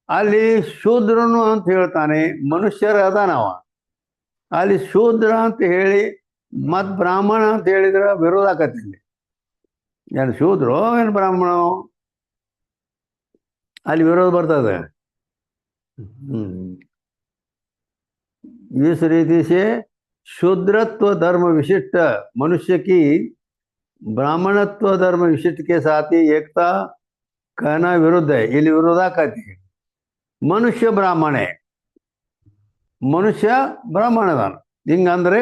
ಅಲ್ಲಿ ಶೂದ್ರನು ಅಂತ ಹೇಳ್ತಾನೆ, ಮನುಷ್ಯರ ಅದಾನವ. ಅಲ್ಲಿ ಶೂದ್ರ ಅಂತ ಹೇಳಿ ಮತ್ತು ಬ್ರಾಹ್ಮಣ ಅಂತ ಹೇಳಿದ್ರೆ ವಿರೋಧ ಆಕತ್ತಿಲ್ಲ. ಏನು ಶೂದ್ರೋ ಏನು ಬ್ರಾಹ್ಮಣ, ಅಲ್ಲಿ ವಿರೋಧ ಬರ್ತದೆ. इस रीति से शूद्रत्व धर्म विशिष्ट मनुष्य की ब्राह्मणत्व धर्म विशिष्ट के साथ ही एकता कहना विरुद्ध है. ಇಲ್ಲಿ ವಿರೋಧ ಆಕತಿ. ಮನುಷ್ಯ ಬ್ರಾಹ್ಮಣ, ಮನುಷ್ಯ ಬ್ರಾಹ್ಮಣದಾನ. ಹಿಂಗಂದ್ರೆ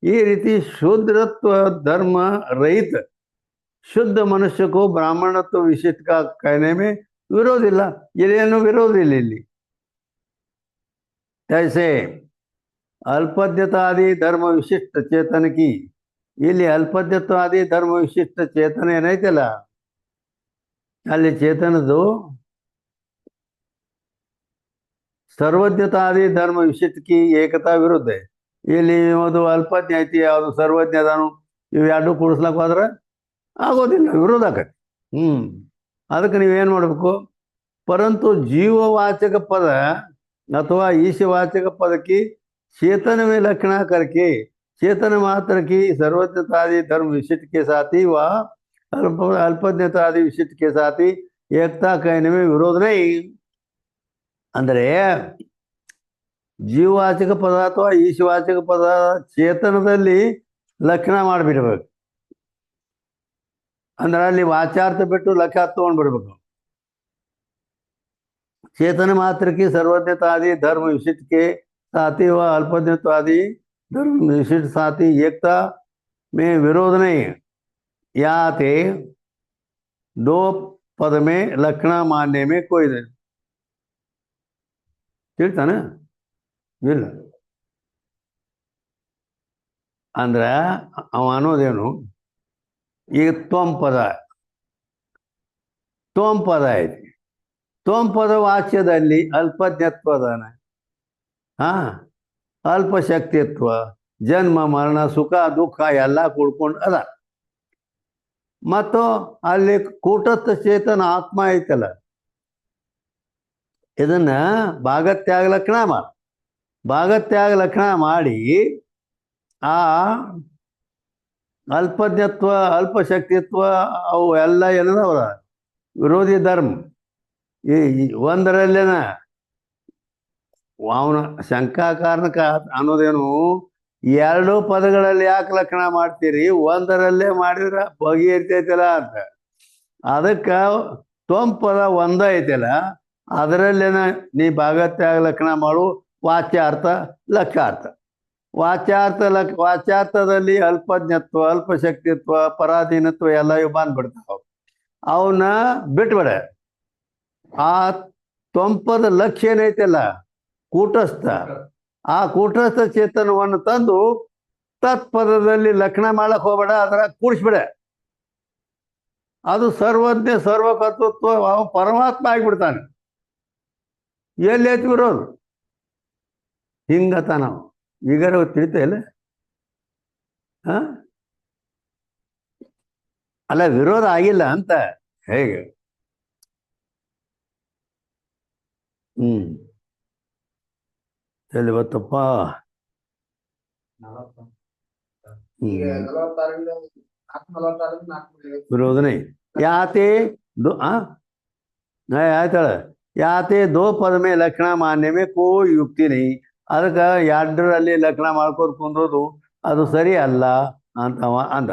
ಈ ರೀತಿ ಶೂದ್ರತ್ವ धर्म रहित शुद्ध मनुष्य को ब्राह्मणत्व विशिष्ट का कहने में विरोध ಇಲ್ಲ. ಇಲ್ಲೇನು ವಿರೋಧ ಇಲ್ಲ. ಇಲ್ಲಿ ऐसे अल्पज्ञता आदि धर्म विशिष्ट चेतन की, ಇಲ್ಲಿ ಅಲ್ಪಜ್ಞತ್ವ ಆದಿ ಧರ್ಮ ವಿಶಿಷ್ಟ ಚೇತನ ಏನೈತಲ್ಲ, ಅಲ್ಲಿ ಚೇತನದು ಸರ್ವಜ್ಞತಾ ಆದಿ ಧರ್ಮ ವಿಶಿಷ್ಟ ಕಿ ಏಕತಾ ವಿರುದ್ಧ. ಇಲ್ಲಿ ಯಾವುದು ಅಲ್ಪಜ್ಞ ಐತಿ, ಯಾವುದು ಸರ್ವಜ್ಞ ಅದಾನು, ಇವು ಎರಡು ಕೂಡಿಸ್ಲಕ್ಕ ಹೋದ್ರೆ ಆಗೋದಿಲ್ಲ, ವಿರೋಧ ಆಕತಿ. ಅದಕ್ಕೆ ನೀವೇನು ಮಾಡಬೇಕು, परंतु जीववाचक पद अथवा ईशवाचक पद की चेतन में लक्षणा करके चेतन मात्र की सर्वज्ञतादि धर्म विशिष्ट के साथ ही वह अल्पज्ञतादि विशिष्ट के साथ ही एकता कहने में विरोध नहीं. ಅಂದರೆ ಜೀವವಾಚಕ ಪದ ಅಥವಾ ಈಶವಾಚಕ ಪದ ಚೇತನದಲ್ಲಿ ಲಕ್ಷಣ ಮಾಡಿಬಿಡ್ಬೇಕು. ಅಂದ್ರೆ ಅಲ್ಲಿ ವಾಚಾರ್ಥ ಬಿಟ್ಟು ಲಕ್ಷಾರ್ಥ ತೊಗೊಂಡ್ಬಿಡ್ಬೇಕು. चेतन मात्र की सर्वज्ञता आदि धर्म विशिष्ट के साथ ही व अल्पज्ञत्व आदि धर्म विशिष्ट साथ ही एकता में विरोध नहीं. यहाँ थे दो पद में लक्षण मानने में कोई ತಿಳಿತಾನೆ ಇಲ್ಲ. ಅಂದ್ರೆ ಅವ ಅನ್ನೋದೇನು, ಈಗ ತ್ವಂ ಪದ ಐತಿ. ತ್ವಂಪದ ವಾಚ್ಯದಲ್ಲಿ ಅಲ್ಪಜ್ಞತ್ವ ಅದಾನ, ಅಲ್ಪಶಕ್ತಿತ್ವ, ಜನ್ಮ ಮರಣ ಸುಖ ದುಃಖ ಎಲ್ಲ ಕೂಡ್ಕೊಂಡು ಅದ. ಮತ್ತು ಅಲ್ಲಿ ಕೂಟಸ್ಥ ಚೇತನ ಆತ್ಮ ಐತಲ್ಲ, ಇದನ್ನ ಭಾಗತ್ಯಾಗ ಲಕ್ಷಣ ಮಾಡಿ ಆ ಅಲ್ಪಜ್ಞತ್ವ ಅಲ್ಪಶಕ್ತಿತ್ವ ಅವು ಎಲ್ಲ ಏನದವರ ವಿರೋಧಿ ಧರ್ಮ. ಈ ಒಂದರಲ್ಲೇನ ಅವನ ಶಂಕಾಕಾರಣಕ ಅನ್ನೋದೇನು, ಎರಡು ಪದಗಳಲ್ಲಿ ಯಾಕೆ ಲಕ್ಷಣ ಮಾಡ್ತೀರಿ, ಒಂದರಲ್ಲೇ ಮಾಡಿದ್ರೆ ಬಗೆಹರಿತೈತಲ್ಲ ಅಂತ. ಅದಕ್ಕೆ ತ್ವಂಪದ ಒಂದ ಐತಲ್ಲ ಅದರಲ್ಲೇನ ನೀ ಭಾಗತ್ಯಾಗ ಲಕ್ಷಣ ಮಾಡು ವಾಚ್ಯಾರ್ಥ ಲಕ್ಷಾರ್ಥ. ವಾಚ್ಯಾರ್ಥದಲ್ಲಿ ಅಲ್ಪಜ್ಞತ್ವ ಅಲ್ಪಶಕ್ತಿತ್ವ ಪರಾಧೀನತ್ವ ಎಲ್ಲ ಇವು ಬಂದ್ಬಿಡ್ತಾವ. ಅವನ್ನ ಬಿಟ್ಬಿಡ. ಆ ತ್ವಂಪದ ಲಕ್ಷ್ಯ ಏನೈತಲ್ಲ ಕೂಟಸ್ಥ, ಆ ಕೂಟಸ್ಥ ಚೇತನವನ್ನು ತಂದು ತತ್ಪದದಲ್ಲಿ ಲಕ್ಷಣ ಮಾಡಕ್ ಹೋಗ್ಬೇಡ, ಅದರ ಕೂಡಿಸ್ಬಿಡ. ಅದು ಸರ್ವಜ್ಞ ಸರ್ವಕರ್ತೃತ್ವ ಅವ ಪರಮಾತ್ಮ ಆಗಿಬಿಡ್ತಾನೆ. ಎಲ್ಲಿ ಐತಿ ವಿರೋಧ? ಹಿಂಗತ ನಾವು ಈಗಾರ ತಿಳಿತಾ ಇಲ್ಲ. ಅಲ್ಲ, ವಿರೋಧ ಆಗಿಲ್ಲ ಅಂತ ಹೇಗೆ? ಎಲ್ಲಿ ಬತ್ತಪ್ಪ? विरोधने याते दो ಆಯ್ತಾಳ. ಯಾತೆ ದೋ ಪದ ಮೇ ಲಕ್ಷಣ ಮಾನ್ಯ ಮೇ ಕೋई ಯುಕ್ತಿ ನೈ. ಅದಕ್ಕೆ ಎರಡರಲ್ಲಿ ಲಕ್ಷಣ ಮಾಡ್ಕೊಂಡು ಕುಂದ್ರೋದು ಅದು ಸರಿ ಅಲ್ಲ ಅಂತವ ಅಂದ.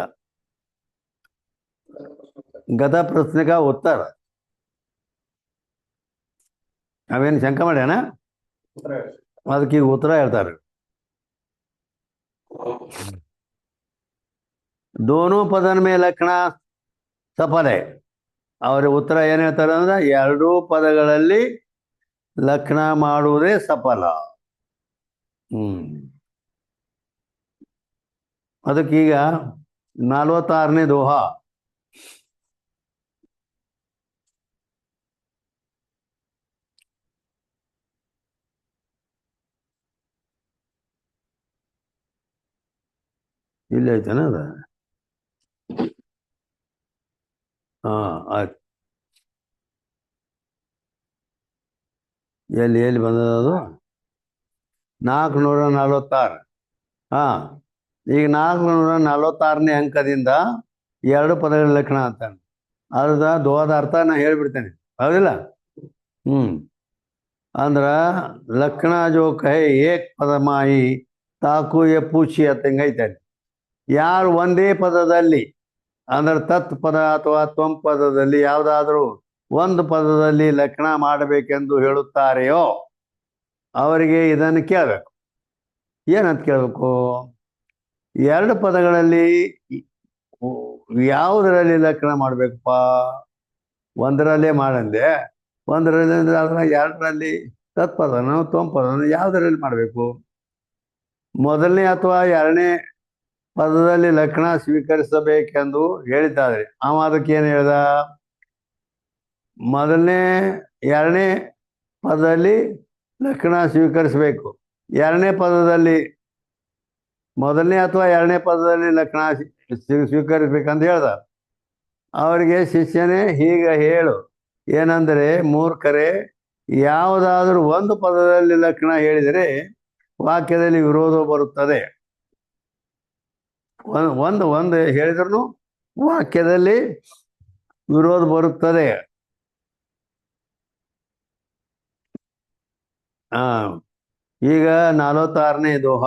ಗತ ಪ್ರಶ್ನೆಗ ಉತ್ತರ ಅವೇನು ಶಂಕ ಮಾಡ್ಯಾನ, ಅದಕ್ಕೆ ಈಗ ಉತ್ತರ ಹೇಳ್ತಾರೆ. दोनों पदन में लक्षण सफल है. ಅವ್ರ ಉತ್ತರ ಏನು ಹೇಳ್ತಾರೆ ಅಂದ್ರೆ, ಎರಡೂ ಪದಗಳಲ್ಲಿ ಲಕ್ಷಣ ಮಾಡುವುದೇ ಸಫಲ. ಅದಕ್ಕೀಗ 46ನೇ ದೋಹ. ಇಲ್ಲ ಐತನ ಅದ? ಆಯ್ತು. ಎಲ್ಲಿ ಬಂದದ? 446. ಈಗ 446ನೇ ಅಂಕದಿಂದ ಎರಡು ಪದಗಳ ಲಕ್ಷಣ ಅಂತಾನೆ. ಅದ್ರ ದೋಹದ ಅರ್ಥ ನಾ ಹೇಳ್ಬಿಡ್ತೇನೆ, ಹೌದಿಲ್ಲ? ಅಂದ್ರ ಲಕ್ಷಣ ಜೋ ಕಹೆ ಏಕ್ ಪದ ಮಾಯಿ ತಾಕು ಎ ಪೂಚಿ ಅತ್ತಂಗೈತಾನೆ. ಯಾರು ಒಂದೇ ಪದದಲ್ಲಿ ಅಂದ್ರೆ ತತ್ ಪದ ಅಥವಾ ತ್ವಂ ಪದದಲ್ಲಿ ಯಾವುದಾದ್ರೂ ಒಂದು ಪದದಲ್ಲಿ ಲಕ್ಷಣ ಮಾಡಬೇಕೆಂದು ಹೇಳುತ್ತಾರೆಯೋ ಅವರಿಗೆ ಇದನ್ನು ಕೇಳಬೇಕು. ಏನಂತ ಕೇಳಬೇಕು? ಎರಡು ಪದಗಳಲ್ಲಿ ಯಾವುದರಲ್ಲಿ ಲಕ್ಷಣ ಮಾಡಬೇಕಪ್ಪ? ಒಂದರಲ್ಲೇ ಮಾಡಂದೆ. ಒಂದರಲ್ಲಿ ಅಂದ್ರೆ ಅದರ ಎರಡರಲ್ಲಿ ತತ್ಪದನೋ ತ್ವಂ ಪದನೋ ಯಾವುದರಲ್ಲಿ ಮಾಡಬೇಕು? ಮೊದಲನೇ ಅಥವಾ ಎರಡನೇ ಪದದಲ್ಲಿ ಲಕ್ಷಣ ಸ್ವೀಕರಿಸಬೇಕೆಂದು ಹೇಳಿದ್ದಾರೆ. ಅವ ಅದಕ್ಕೆ ಏನು ಹೇಳ್ದ? ಎರಡನೇ ಪದದಲ್ಲಿ ಲಕ್ಷಣ ಸ್ವೀಕರಿಸಬೇಕು. ಎರಡನೇ ಪದದಲ್ಲಿ ಮೊದಲನೇ ಅಥವಾ ಎರಡನೇ ಪದದಲ್ಲಿ ಲಕ್ಷಣ ಸ್ವೀಕರಿಸ್ಬೇಕಂತ ಹೇಳ್ದ. ಅವರಿಗೆ ಶಿಷ್ಯನೇ ಹೀಗೆ ಹೇಳು, ಏನಂದರೆ ಮೂರ್ಖರೇ, ಯಾವುದಾದ್ರೂ ಒಂದು ಪದದಲ್ಲಿ ಲಕ್ಷಣ ಹೇಳಿದರೆ ವಾಕ್ಯದಲ್ಲಿ ವಿರೋಧ ಬರುತ್ತದೆ. ಒಂದು ಹೇಳಿದ್ರು ವಾಕ್ಯದಲ್ಲಿ ವಿರೋಧ ಬರುತ್ತದೆ. ಈಗ 46ನೇ ದೋಹ.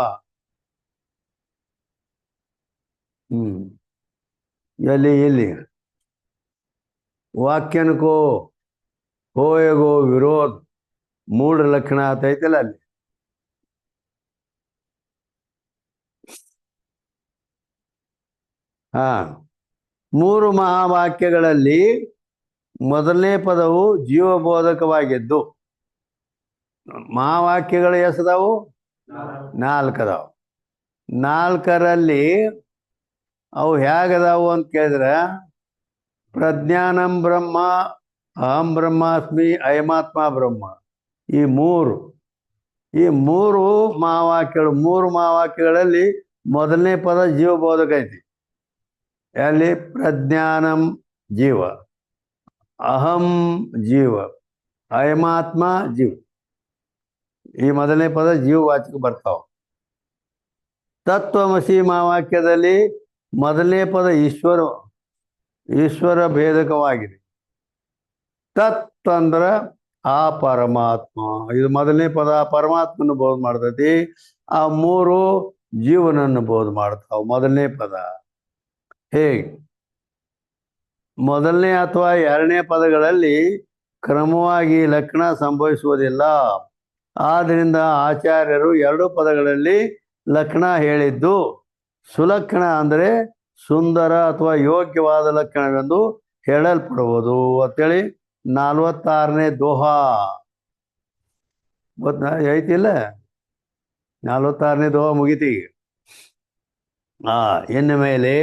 ಎಲ್ಲಿ ವಾಕ್ಯನಕೋ ಹೋಯಗೋ ವಿರೋಧ ಮೂಢ ಲಕ್ಷಣ ಆತೈತಲ್ಲ ಅಲ್ಲಿ. ಮೂರು ಮಹಾವಾಕ್ಯಗಳಲ್ಲಿ ಮೊದಲನೇ ಪದವು ಜೀವಬೋಧಕವಾಗಿದ್ದು, ಮಹಾವಾಕ್ಯಗಳು ಎಷ್ಟದಾವು? 4 ಅದಾವು. 4ರಲ್ಲಿ ಅವು ಹೇಗದಾವು ಅಂತ ಕೇಳಿದ್ರೆ, ಪ್ರಜ್ಞಾನಂ ಬ್ರಹ್ಮ, ಅಹಂ ಬ್ರಹ್ಮಾಸ್ಮಿ, ಅಯಮಾತ್ಮ ಬ್ರಹ್ಮ. ಈ ಮೂರು ಮಹಾವಾಕ್ಯಗಳಲ್ಲಿ ಮೊದಲನೇ ಪದ ಜೀವಬೋಧಕ ಐತಿ. ಅಲ್ಲಿ ಪ್ರಜ್ಞಾನಂ ಜೀವ, ಅಹಂ ಜೀವ, ಅಯಮಾತ್ಮ ಜೀವ. ಈ ಮೊದಲನೇ ಪದ ಜೀವವಾಚಕ ಬರ್ತಾವ. ತತ್ವಮಸಿ ಮಹಾವಾಕ್ಯದಲ್ಲಿ ಮೊದಲನೇ ಪದ ಈಶ್ವರ ಭೇದಕವಾಗಿದೆ. ತತ್ ಅಂದ್ರ ಆ ಪರಮಾತ್ಮ. ಇದು ಮೊದಲನೇ ಪದ ಪರಮಾತ್ಮನ ಬೋಧ ಮಾಡ್ತೈತಿ. ಆ ಮೂರು ಜೀವನನ್ನು ಬೋಧ ಮಾಡ್ತಾವ ಮೊದಲನೇ ಪದ. ಹೇಗೆ? ಮೊದಲನೇ ಅಥವಾ ಎರಡನೇ ಪದಗಳಲ್ಲಿ ಕ್ರಮವಾಗಿ ಲಕ್ಷಣ ಸಂಭವಿಸುವುದಿಲ್ಲ. ಆದ್ದರಿಂದ ಆಚಾರ್ಯರು ಎರಡು ಪದಗಳಲ್ಲಿ ಲಕ್ಷಣ ಹೇಳಿದ್ದು ಸುಲಕ್ಷಣ ಅಂದರೆ ಸುಂದರ ಅಥವಾ ಯೋಗ್ಯವಾದ ಲಕ್ಷಣವೆಂದು ಹೇಳಲ್ಪಡುವುದು ಅಂತೇಳಿ 46ನೇ ದೋಹಾ ಐತಿಲ್ಲ. 46ನೇ ದೋಹಾ ಮುಗಿತಿ. ಇನ್ನು ಮೇಲೆ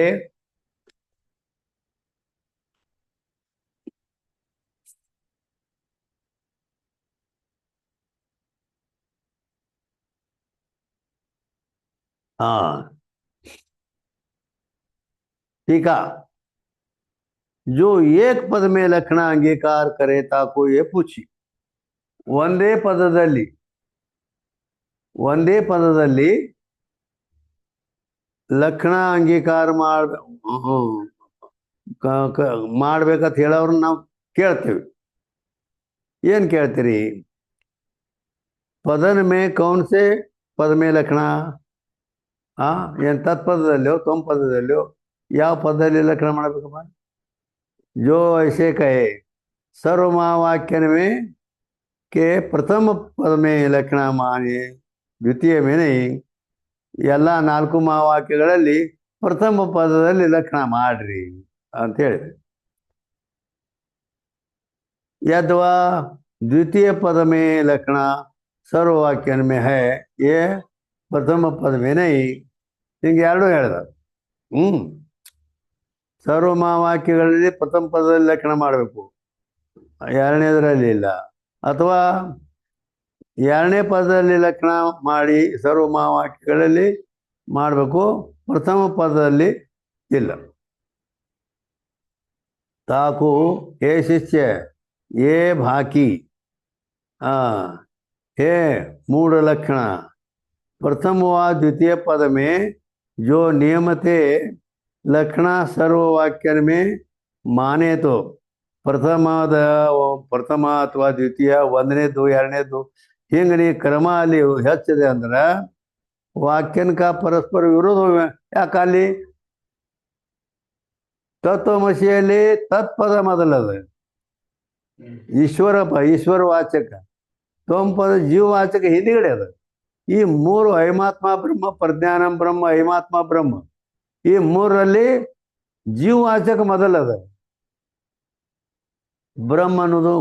टीका जो एक पद में लक्षण अंगीकार करे ताको ये पूछी. ಒಂದೇ ಪದದಲ್ಲಿ ಲಕ್ಷಣ ಅಂಗೀಕಾರ ಮಾಡ್ಬೇಕಂತ ಹೇಳೋರನ್ನ ನಾವು ಕೇಳ್ತೇವೆ. ಏನು ಕೇಳ್ತೀರಿ? पदन में कौन से पद में लक्षण ಏನು ತತ್ಪದದಲ್ಲೋ ತೊಂ ಪದದಲ್ಲೋ ಯಾವ ಪದದಲ್ಲಿ ಲಕ್ಷಣ ಮಾಡಬೇಕಪ್ಪ? जो ऐसे कहे सर्वमावाक्यन में के प्रथम पद में लक्षण माने द्वितीय में नहीं. ಎಲ್ಲ 4 ಮಹಾವಾಕ್ಯಗಳಲ್ಲಿ ಪ್ರಥಮ ಪದದಲ್ಲಿ ಲಕ್ಷಣ ಮಾಡ್ರಿ ಅಂತ ಹೇಳಿದೆ. यद्वा द्वितीय पद में लक्षण सर्ववाक्यन में है ये प्रथम पद में नहीं. ಹಿಂಗೆ ಎರಡು ಹೇಳ್ದ. ಸರ್ವ ಮಹಾವಾಕ್ಯಗಳಲ್ಲಿ ಪ್ರಥಮ ಪದದಲ್ಲಿ ಲಕ್ಷಣ ಮಾಡಬೇಕು, ಎರಡನೇದರಲ್ಲಿ ಇಲ್ಲ. ಅಥವಾ ಎರಡನೇ ಪದದಲ್ಲಿ ಲಕ್ಷಣ ಮಾಡಿ ಸರ್ವ ಮಹಾವಾಕ್ಯಗಳಲ್ಲಿ ಮಾಡಬೇಕು, ಪ್ರಥಮ ಪದದಲ್ಲಿ ಇಲ್ಲ. ताकू हे शिष्य ये भाकी हे मूढ़ लक्षण प्रथम व द्वितीय पद में जो नियमते लक्षण सर्ववाक्य में माने तो प्रथम अथवा द्वितीय ಒಂದನೇದು ಎರಡನೇದು ಹಿಂಗೆ ನೀ ಕ್ರಮ ಅಲ್ಲಿ ಹೆಚ್ಚಿದೆ ಅಂದ್ರೆ ವಾಕ್ಯನ का परस्पर विरोध ಯಾಕಲ್ಲಿ ತತ್ವಮಸಿಯಲ್ಲಿ ತತ್ಪದ ಮೊದಲದು ಈಶ್ವರ ವಾಚಕ, ತೊಂಪದ ಜೀವವಾಚಕ ಹಿಂದಿಗಡೆ ಅದು. ಈ ಮೂರು ಐಮಾತ್ಮ ಬ್ರಹ್ಮ, ಪ್ರಜ್ಞಾನಂ ಬ್ರಹ್ಮ, ಐಮಾತ್ಮ ಬ್ರಹ್ಮ, ಈ ಮೂರರಲ್ಲಿ ಜೀವವಾಚಕ ಮೊದಲದ, ಬ್ರಹ್ಮ ಅನ್ನೋದು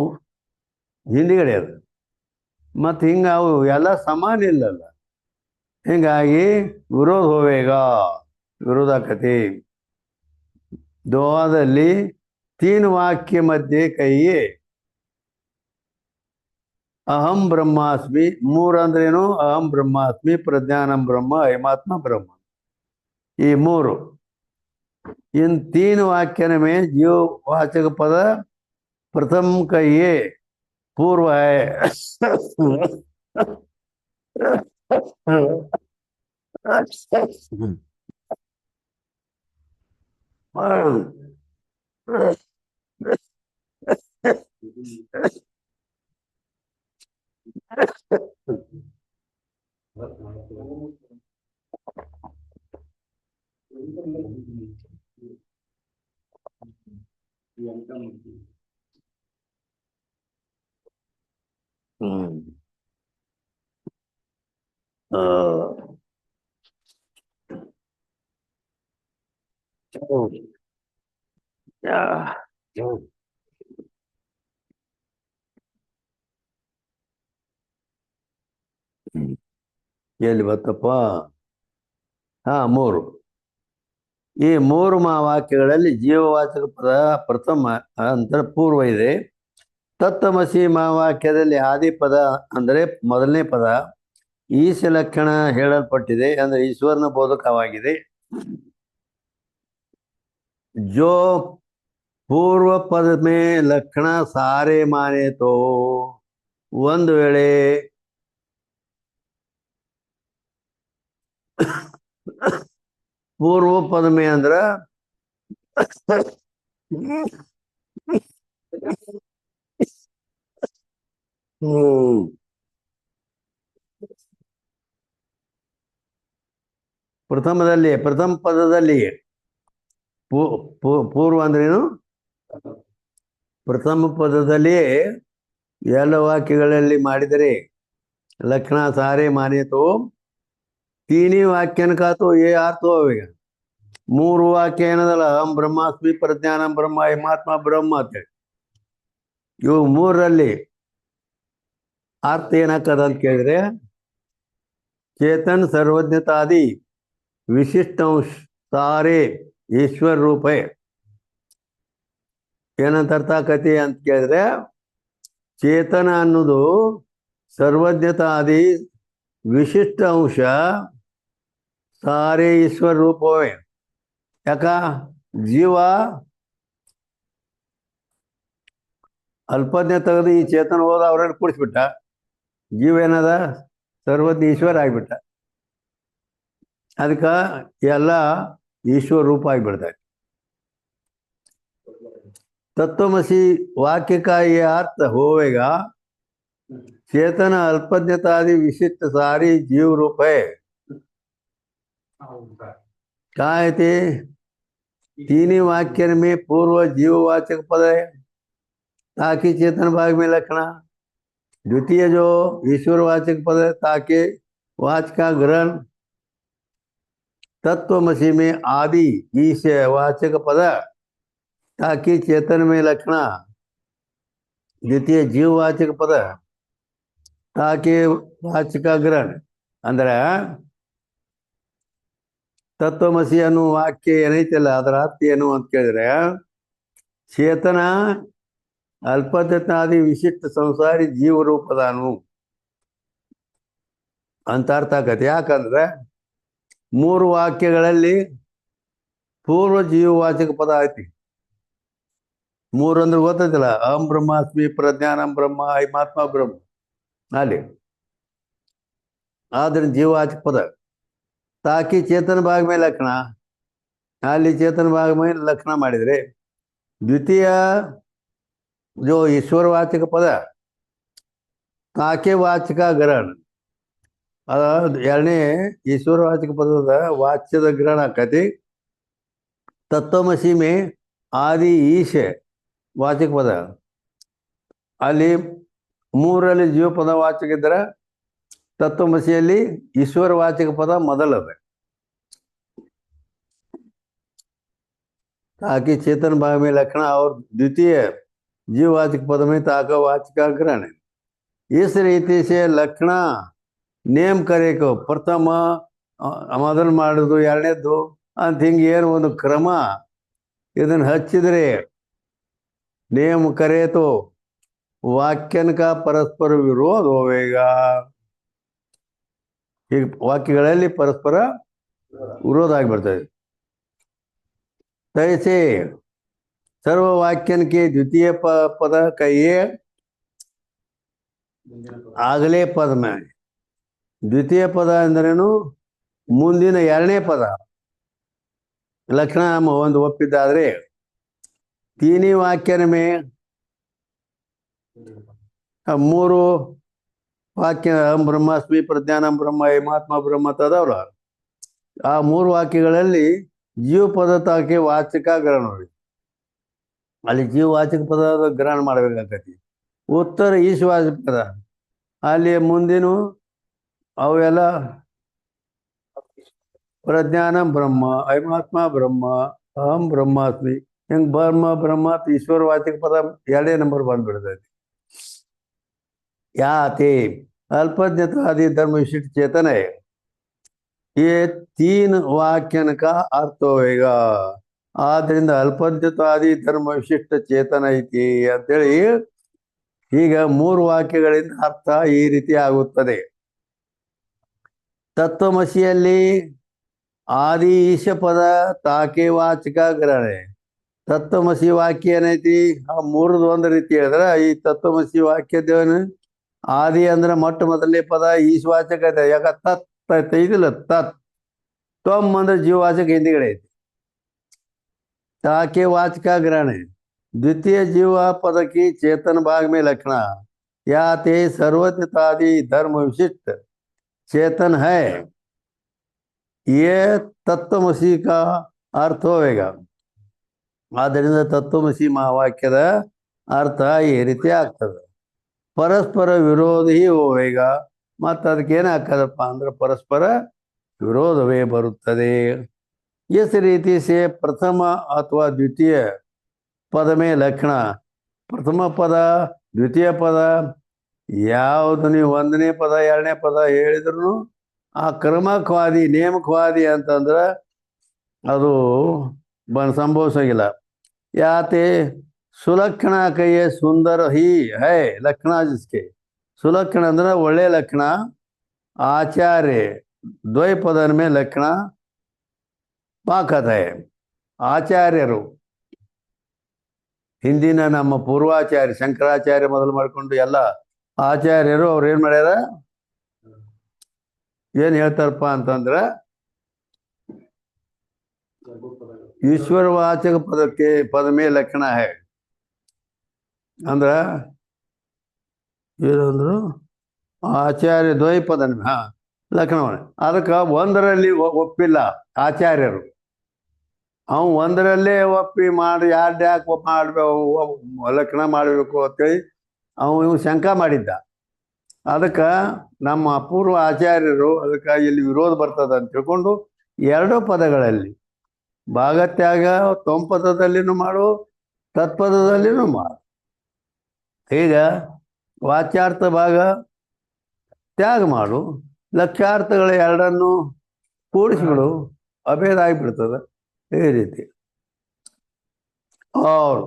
ಹಿಂದಿಗಡೆ ಅದು. ಮತ್ತು ಹಿಂಗೆ ಅವು ಎಲ್ಲ ಸಮಾನ ಇಲ್ಲಲ್ಲ, ಹಿಂಗಾಗಿ ವಿರೋಧಾಕತಿ. दोहाದಲ್ಲಿ 3 वाक्य मध्य कहिए अहम ब्रह्मास्मि. 3 ಅಂದ್ರೇನು? अहम ब्रह्मास्मि, प्रज्ञानम ब्रह्म, ऐमात्म ब्रह्म. ये 3 इन 3 वाक्य में जो वाचक पद प्रथम कहिए पूर्व है. ಎಲ್ಲಿ ಬತ್ತಪ್ಪ? 3 ಈ 3 ಮಹಾವಾಕ್ಯಗಳಲ್ಲಿ ಜೀವವಾಚಕ ಪದ ಪ್ರಥಮ ಅಂತರ ಪೂರ್ವ ಇದೆ. ತತ್ವಮಸಿ ಮಹಾವಾಕ್ಯದಲ್ಲಿ ಆದಿ ಪದ ಅಂದರೆ ಮೊದಲನೇ ಪದ ಈಶ ಲಕ್ಷಣ ಹೇಳಲ್ಪಟ್ಟಿದೆ, ಅಂದರೆ ಈಶ್ವರನ ಬೋಧಕವಾಗಿದೆ. जो पूर्व पद में लक्षण सारे माने तो ಒಂದು ವೇಳೆ पूर्व पद में अंदर ಪ್ರಥಮ ಪದದಲ್ಲಿ ಪೂರ್ವ ಅಂದ್ರೇನು? ಪ್ರಥಮ ಪದದಲ್ಲಿ ಎಲ್ಲ ವಾಕ್ಯಗಳಲ್ಲಿ ಮಾಡಿದರೆ लक्षणा सारे माने तो तीन ही वाक्यन का तो ये अर्थ होगा। ಮೂರು ವಾಕ್ಯ ಏನದಲ್ಲ ಅಹಂ ಬ್ರಹ್ಮಾಸ್ಮಿ ಪ್ರಜ್ಞಾನಂ ಬ್ರಹ್ಮ ಹಿಮಾತ್ಮ ಬ್ರಹ್ಮ ಅಂತ ಇವು ಮೂರರಲ್ಲಿ ಅರ್ಥ ಏನಾಗ್ತದ ಅಂತ ಕೇಳಿದ್ರೆ चेतन सर्वज्ञतादि विशिष्ट अंश सारे ईश्वर रूप है ಏನಂತ ಅರ್ಥ ಆಕತಿ ಅಂತ ಕೇಳಿದ್ರೆ ಚೇತನ ಅನ್ನೋದು ಸರ್ವಜ್ಞತಾದಿ ವಿಶಿಷ್ಟ ಅಂಶ ಸಾರೇ ಈಶ್ವರ ರೂಪವೇ ಯಾಕ ಜೀವ ಅಲ್ಪಜ್ಞ ತೆಗೆದು ಈ ಚೇತನ ಹೋದ ಅವ್ರನ್ನ ಕೂಡಿಸ್ಬಿಟ್ಟ ಜೀವ ಏನದ ಸರ್ವಜ್ಞ ಈಶ್ವರ ಆಗಿಬಿಟ್ಟ ಅದಕ್ಕೆ ಎಲ್ಲ ಈಶ್ವರ ರೂಪ ಆಗಿಬಿಡ್ತಾರೆ तत्वमसी वाक्य का ये अर्थ होवेगा चेतन अल्पज्ञतादि विशिष्ट सारी जीव रूप है क्या है थे तीन ही वाक्य में पूर्व जीववाचक पद है ताकि चेतन भाग में लक्षणा द्वितीय जो ईश्वरवाचक पद है ताकि वाच का ग्रहण तत्वमसी में आदि ईश वाचक पद ताकि चेतन में लक्षणा द्वितीय जीववाचक पद ताकि वाचक ग्रहण अंदर तत्वमसी अनु वाक्य ಏನೈತಲ್ಲ ಅದರ ಅರ್ಥ ಏನು ಅಂತ ಕೇಳಿದ್ರೆ ಚೇತನ ಅಲ್ಪಜ್ಞತಾದಿ ವಿಶಿಷ್ಟ ಸಂಸಾರಿ ಜೀವ ರೂಪದಾನು ಅಂತ ಅರ್ಥ ಆಗತ್ತೆ ಯಾಕಂದ್ರೆ ಮೂರು ವಾಕ್ಯಗಳಲ್ಲಿ ಪೂರ್ವ ಜೀವವಾಚಕ ಪದ ಐತಿ ಮೂರು ಅಂದ್ರೆ ಗೊತ್ತೈತಿಲ್ಲ ಅಹಂ ಬ್ರಹ್ಮಾಸ್ಮಿ ಪ್ರಜ್ಞಾನಂ ಬ್ರಹ್ಮ ಹಿಮಾತ್ಮ ಬ್ರಹ್ಮ ಅಲ್ಲಿ ಆದ್ರೆ जीववाचक पद ताकि चेतन भाग में लक्षण ಅಲ್ಲಿ चेतन भाग में लक्षण ಮಾಡಿದ್ರೆ द्वितीय जो ईश्वरवाचक पद ताके वाचक ग्रहण ಎರಡನೇ ईश्वरवाचक पदದ ವಾಚ್ಯದ ಗ್ರಹಣ ಆಕತಿ तत्वमसी में आदि ईश वाचक पद ಅಲ್ಲಿ ಮೂರರಲ್ಲಿ ಜೀವ ಪದ ವಾಚಕ ಇದ್ದರೆ ತತ್ವಮಸಿಯಲ್ಲಿ ईश्वर वाचक पद ಮೊದಲದ ताकि चेतन भाग में लक्षण और द्वितीय जीववाचक पद में ताका वाचक ग्रहण इस रीति से लक्षण ನೇಮ್ ಕರೆಯೋ ಪ್ರಥಮ ಮೊದಲು ಮಾಡೋದು ಎರಡನೇದ್ದು ಅಂತ ಹಿಂಗೆ ಏನು ಒಂದು ಕ್ರಮ ಇದನ್ನು ಹಚ್ಚಿದರೆ ನೇಮ್ करे तो वाक्यन का परस्पर विरोध होवेगा ಈಗ ವಾಕ್ಯಗಳಲ್ಲಿ ಪರಸ್ಪರ ವಿರೋಧ ಆಗಿಬಿಡ್ತದೆ तैसे सर्व वाक्यन के द्वितीय पद कहिए ಆಗಲೇ ಪದ में ದ್ವಿತೀಯ ಪದ ಅಂದ್ರೇನು ಮುಂದಿನ ಎರಡನೇ ಪದ ಲಕ್ಷಣ ಒಂದು ಒಪ್ಪಿದ್ದಾದ್ರೆ ತೀನಿ ವಾಕ್ಯನ ಮೇ ಮೂರು ವಾಕ್ಯ ಬ್ರಹ್ಮಾಸ್ಮಿ ಪ್ರಜ್ಞಾನಂ ಬ್ರಹ್ಮ ಹಿಮಾತ್ಮ ಬ್ರಹ್ಮ ತದವಲ್ಲ ಆ ಮೂರು ವಾಕ್ಯಗಳಲ್ಲಿ ಜೀವ ಪದಕ್ಕೆ ವಾಚಕ ಗ್ರಹಣ ಅಲ್ಲಿ ಜೀವವಾಚಕ ಪದ ಗ್ರಹಣ ಮಾಡಬೇಕಾಗತಿ ಉತ್ತರ ಈಶ್ವಾಚಕ ಪದ ಅಲ್ಲಿ ಮುಂದಿನ ಅವೆಲ್ಲ ಪ್ರಜ್ಞಾನಂ ಬ್ರಹ್ಮ ಹಿಮಾತ್ಮ ಬ್ರಹ್ಮ ಅಹಂ ಬ್ರಹ್ಮಾಸ್ಮಿ ಹಿಂಗೆ ಬ್ರಹ್ಮ ईश्वरवाचक पद ಎರಡೇ ನಂಬರ್ ಬಂದ್ಬಿಡ್ತೈತಿ याते अल्पज्ञता आदि धर्म विशिष्ट चेतन है ये तीन वाक्यन का अर्थ होगा आद्रिंद अल्पज्ञतादि धर्म विशिष्ट चेतन ಐತಿ ಅಂತೇಳಿ ಈಗ ಮೂರು ವಾಕ್ಯಗಳಿಂದ ಅರ್ಥ ಈ ರೀತಿ ಆಗುತ್ತದೆ ತತ್ವಮಸಿಯಲ್ಲಿ ಆದಿ ಈಶ ಪದ ತಾಕೆ ವಾಚಕ ಗ್ರಹಣ ತತ್ವಮಸಿ ವಾಕ್ಯ ಏನೈತಿ ಆ ಮೂರದು ಒಂದು ರೀತಿ ಹೇಳಿದ್ರೆ ಈ ತತ್ವಮಸಿ ವಾಕ್ಯದೇವನು ಆದಿ ಅಂದ್ರೆ ಮೊಟ್ಟ ಮೊದಲನೇ ಪದ ಈಶ್ವಾಚಕ ಐತೆ ಯಾಕ ತತ್ ಐತಿಲ್ಲ ತತ್ ತ್ವಮ್ ಅಂದ್ರೆ जीववाचक ಹಿಂದಿಗಡೆ ಐತಿ ताके वाचक ग्रहण द्वितीय जीव पद की चेतन भाग में लक्षण या ते सर्वज्ञतादि धर्म विशिष्ट चेतन है ये तत्वमसी का अर्थ होगा ಆದ್ದರಿಂದ ತತ್ವಮಸಿ ಮಹಾವಾಕ್ಯದ ಅರ್ಥ ಈ ರೀತಿ ಆಗ್ತದೆ. ಪರಸ್ಪರ ವಿರೋಧಿ ಹೋವೇಗ, ಮತ್ತು ಅದಕ್ಕೇನಾಗ್ತದಪ್ಪ ಅಂದ್ರೆ ಪರಸ್ಪರ ವಿರೋಧವೇ ಬರುತ್ತದೆ. ಇಸ್ ರೀತಿ ಸೇ ಪ್ರಥಮ ಅಥವಾ ದ್ವಿತೀಯ ಪದ ಮೇ ಲಕ್ಷಣ. ಪ್ರಥಮ ಪದ ದ್ವಿತೀಯ ಪದ ಯಾವುದು ನೀವು ಒಂದನೇ ಪದ ಎರಡನೇ ಪದ ಹೇಳಿದ್ರು ಆ ಕ್ರಮಕವಾದಿ ನೇಮಕವಾದಿ ಅಂತಂದ್ರೆ ಅದು ಸಂಭವಿಸೋಗಿಲ್ಲ. ಯಾತೆ ಸುಲಕ್ಷಣ ಕೈಯೇ ಸುಂದರ ಹೀ ಹೈ ಲಕ್ಷಣ ಜಿಸ್ಕೆ. ಸುಲಕ್ಷಣ ಅಂದ್ರೆ ಒಳ್ಳೆ ಲಕ್ಷಣ. ಆಚಾರ್ಯ ದ್ವೈಪದನ ಮೇ ಲಕ್ಷಣ ಪಾಕತ್ ಹೈ. ಆಚಾರ್ಯರು ಹಿಂದಿನ ನಮ್ಮ ಪೂರ್ವಾಚಾರ್ಯ ಶಂಕರಾಚಾರ್ಯ ಮೊದಲು ಮಾಡಿಕೊಂಡು ಎಲ್ಲ ಆಚಾರ್ಯರು ಅವ್ರು ಏನು ಮಾಡ್ಯಾರ, ಏನು ಹೇಳ್ತಾರಪ್ಪ ಅಂತಂದ್ರೆ ಈಶ್ವರವಾಚಕ ಪದಕ್ಕೆ ಪದ ಮೇ ಲಕ್ಷಣ ಹೈ ಅಂದ್ರ ಏನಂದ್ರು ಆಚಾರ್ಯ ದ್ವೈಪದನ ಲಕ್ಷಣ. ಅದಕ್ಕೆ ಒಂದರಲ್ಲಿ ಒಪ್ಪಿಲ್ಲ ಆಚಾರ್ಯರು. ಅವನು ಒಂದರಲ್ಲೇ ಒಪ್ಪಿ ಮಾಡಿ ಯಾರು ಯಾಕೆ ಮಾಡಬೇಕು ಲಕ್ಷಣ ಮಾಡಬೇಕು ಅಂತೇಳಿ ಅವನು ಶಂಕ ಮಾಡಿದ್ದ. ಅದಕ್ಕೆ ನಮ್ಮ ಅಪೂರ್ವ ಆಚಾರ್ಯರು ಅದಕ್ಕೆ ಇಲ್ಲಿ ವಿರೋಧ ಬರ್ತದೆ ಅಂತ ತಿಳ್ಕೊಂಡು ಎರಡೂ ಪದಗಳಲ್ಲಿ ಭಾಗತ್ಯಾಗ ತೊಂಪದಲ್ಲಿನೂ ಮಾಡು ತತ್ಪದದಲ್ಲಿನೂ ಮಾಡು. ಈಗ ವಾಚ್ಯಾರ್ಥ ಭಾಗ ತ್ಯಾಗ ಮಾಡು, ಲಕ್ಷ್ಯಾರ್ಥಗಳ ಎರಡನ್ನು ಕೂಡಿಸಿಬಿಡು, ಅಭೇದ ಆಗಿಬಿಡ್ತದೆ. ಈ ರೀತಿ ಅವ್ರು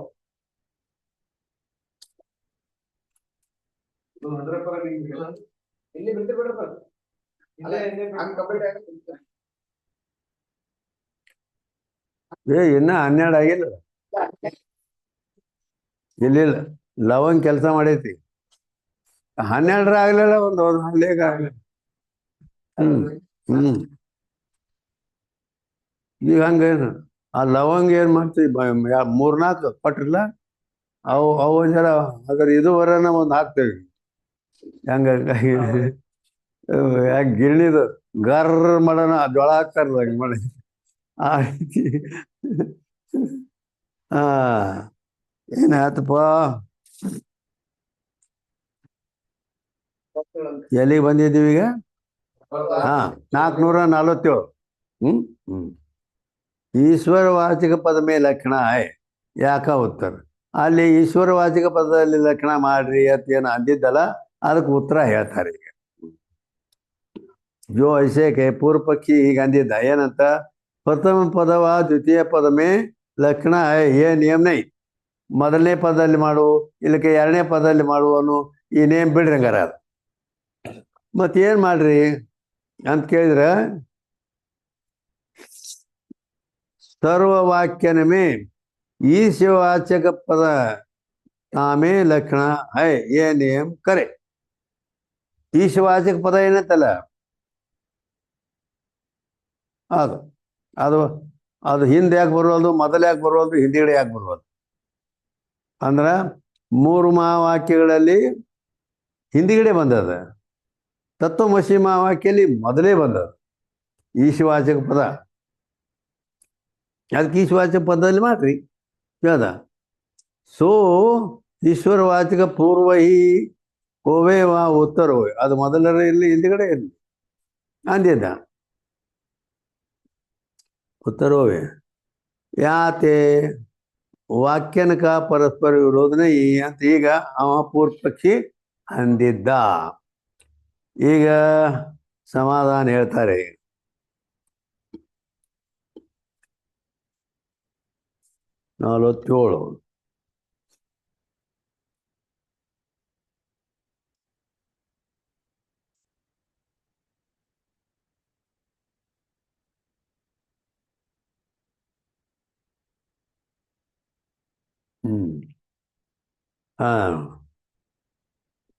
ಇನ್ನ 12 ಆಗಿಲ್ಲ. ಇಲ್ಲಿಲ್ಲ, ಲವಂಗ್ ಕೆಲಸ ಮಾಡೈತಿ. 12 ಆಗ್ಲಿಲ್ಲ, ಒಂದು ಹಲ್ಲೇಗ ಆಗ್ಲಿಲ್ಲ. ಈಗ ಹಂಗೇನು ಆ ಲವಂಗ ಏನು ಮಾಡ್ತೀವಿ 3-4 ಕೊಟ್ರಿಲ್ಲ, ಅವು ಜರ ಅದ್ರ ಇದುವರೆನ ಒಂದು ಹಾಕ್ತೇವಿ. ಹಂಗ ಯಾಕೆ ಗಿರಣಿದು ಗರ್ರ ಮಾಡೋಣ ಜೋಳ ಹಾಕ್ತಾರಲ್ಲ ಹಂಗೆ ಮಾಡಿ ಆ ರೀತಿ. ಏನಾಯ್ತಪ್ಪ, ಎಲ್ಲಿಗೆ ಬಂದಿದ್ದೀವಿ ಈಗ? 447. ಈಶ್ವರವಾಚಕ ಪದ ಮೇ ಲಕ್ಷಣ ಹೈ ಯಾಕ ಉತ್ತರ. ಅಲ್ಲಿ ಈಶ್ವರವಾಚಕ ಪದದಲ್ಲಿ ಲಕ್ಷಣ ಮಾಡ್ರಿ ಅಂತ ಏನು ಅಂದಿದ್ದಲ್ಲ, ಅದಕ್ಕೆ ಉತ್ತರ ಹೇಳ್ತಾರೆ ಈಗ. ಜೋ ಐಸೇಕೆ ಪೂರ್ವ ಪಕ್ಷಿ ಹೀಗೆ ಅಂದಿದ್ದ ಏನಂತ, ಪ್ರಥಮ ಪದವ ದ್ವಿತೀಯ ಪದ ಮೇ ಲಕ್ಷಣ ಹೈ ಏ ನಿಯಮ ನೈ. ಮೊದಲನೇ ಪದದಲ್ಲಿ ಮಾಡು ಇಲ್ಲಕ್ಕೆ ಎರಡನೇ ಪದದಲ್ಲಿ ಮಾಡು ಅನ್ನೋ ಈ ನೇಮ್ ಬಿಡ್ರಿ ಹಂಗಾರ. ಮತ್ತೇನು ಮಾಡ್ರಿ ಅಂತ ಕೇಳಿದ್ರೆ, ಸರ್ವವಾಕ್ಯನ ಮೇ ಈಶವಾಚಕ ಪದ ತಾಮೇ ಲಕ್ಷಣ ಹೈ ಏ ನಿಯಮ ಕರೆ. ಈಶವಾಚಕ ಪದ ಏನಂತಲ್ಲ ಅದು ಅದು ಅದು ಹಿಂದೆ ಯಾಕೆ ಬರುವುದು, ಮೊದಲು ಯಾಕೆ ಬರುವುದು, ಹಿಂದಿಗಡೆ ಯಾಕೆ ಬರುವುದು ಅಂದ್ರೆ 3 ಮಹಾವಾಕ್ಯಗಳಲ್ಲಿ ಹಿಂದಿಗಡೆ ಬಂದದ, ತತ್ವಮಸಿ ಮಹಾವಾಕ್ಯಲ್ಲಿ ಮೊದಲೇ ಬಂದದ ಈಶವಾಚಕ ಪದ. ಅದಕ್ಕೆ ಈಶವಾಚಕ ಪದದಲ್ಲಿ ಮಾಡ್ರಿ ಹೇಳ್ದ. ಸೋ ಈಶ್ವರವಾಚಕ ಪೂರ್ವ ಹಿ ಹೋವೇ ವಾ ಉತ್ತರ ಹೋವೆ, ಅದು ಮೊದಲರ ಇರಲಿ ಹಿಂದಿಗಡೆ ಇರಲಿ ಅಂದಿದ್ದ. ಉತ್ತರ ಹೋವೆ ಯಾತೆ ವಾಕ್ಯನಕ ಪರಸ್ಪರ ವಿರೋಧನೆ ಅಂತ ಈಗ ಅವ ಪೂರ್ವ ಪಕ್ಷಿ ಅಂದಿದ್ದ. ಈಗ ಸಮಾಧಾನ ಹೇಳ್ತಾರೆ. 47.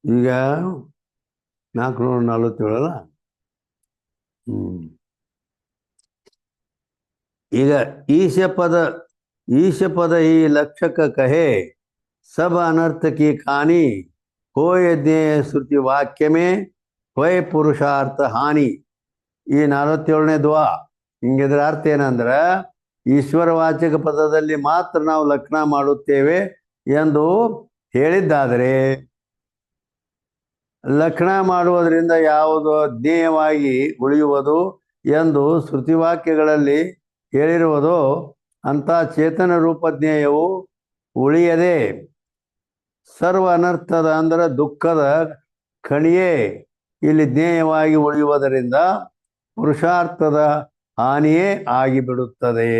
ಈಗ 447 ಅಲ್ಲ. ಈಗ ईश पद ही लक्षक कहे सब अनर्थ की कहानी हो यज्ञ श्रुति वाक्य में होय पुरुषार्थ हानि. ಈ 47ನೇ ದ್ವಾ ಹಿಂಗಿದ್ರ ಅರ್ಥ ಏನಂದ್ರೆ ಈಶ್ವರವಾಚಕ ಪದದಲ್ಲಿ ಮಾತ್ರ ನಾವು ಲಕ್ಷಣ ಮಾಡುತ್ತೇವೆ ಎಂದು ಹೇಳಿದ್ದಾದರೆ ಲಕ್ಷಣ ಮಾಡುವುದರಿಂದ ಯಾವುದು ಜ್ಞೇಯವಾಗಿ ಉಳಿಯುವುದು ಎಂದು ಶ್ರುತಿವಾಕ್ಯಗಳಲ್ಲಿ ಹೇಳಿರುವುದೋ ಅಂಥ ಚೇತನ ರೂಪ ಜ್ಞೇಯವು ಉಳಿಯದೆ ಸರ್ವ ಅನರ್ಥದ ಅಂದರೆ ದುಃಖದ ಕಣಿಯೇ ಇಲ್ಲಿ ಜ್ಞೇಯವಾಗಿ ಉಳಿಯುವುದರಿಂದ ಪುರುಷಾರ್ಥದ ಹಾನಿಯೇ ಆಗಿಬಿಡುತ್ತದೆ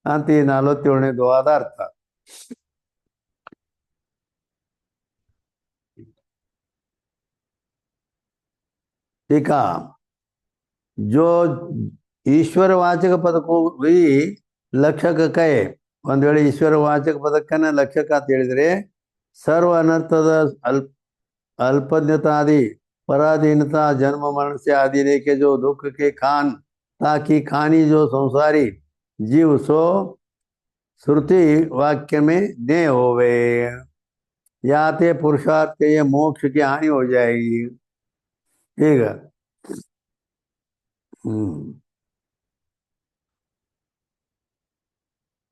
ಅಂತ ಈ 47ನೇದು ಆದ ಅರ್ಥ. ठीक है, जो ಈಶ್ವರವಾಚಕ ಪದಕ್ಕೂ ಈ ಲಕ್ಷಕಕ್ಕೆ ಒಂದು ವೇಳೆ ಈಶ್ವರವಾಚಕ ಪದಕ್ಕನ್ನ ಲಕ್ಷಕ ಅಂತ ಹೇಳಿದರೆ ಸರ್ವ ಅನರ್ಥದ अल्पज्ञतादि पराधीनता जन्म मरण से आदि के जो दुख के खान ताकि खानी जो संसारी जीव सो श्रुति वाक्य में दे होवे याते पुरुषार्थ के ये मोक्ष की हानि हो जाएगी. ठीक है.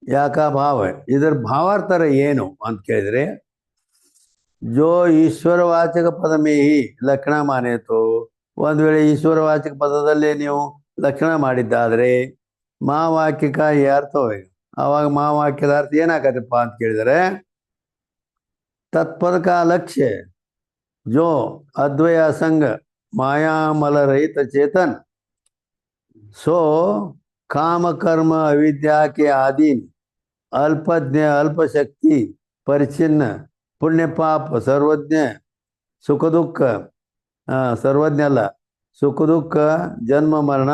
ಯಾಕ ಭಾವ ಇದರ ಭಾವಾರ್ಥರ ಏನು ಅಂತ ಕೇಳಿದ್ರೆ ಜೋ ಈಶ್ವರವಾಚಕ ಪದ ಮೇಹಿ ಲಕ್ಷಣ ಮಾನೇತು ಒಂದು ವೇಳೆ ಈಶ್ವರವಾಚಕ ಪದದಲ್ಲಿ ನೀವು ಲಕ್ಷಣ ಮಾಡಿದ್ದಾದ್ರೆ ಮಹಾವಾಕ್ಯಕ ಈ ಅರ್ಥವೇ ಆವಾಗ ಮಹಾವಾಕ್ಯದ ಅರ್ಥ ಏನಾಗತ್ತಪ್ಪ ಅಂತ ಕೇಳಿದರೆ तत्पद का लक्ष्य जो अद्वय असंग मायामल रहित चेतन सो काम कर्म अविद्या के आधीन अल्पज्ञ अल्पशक्ति परिचिन्न पुण्य पाप सर्वज्ञ सुख दुख सर्वज्ञ अಲ್ಲ सुख दुख जन्म मरण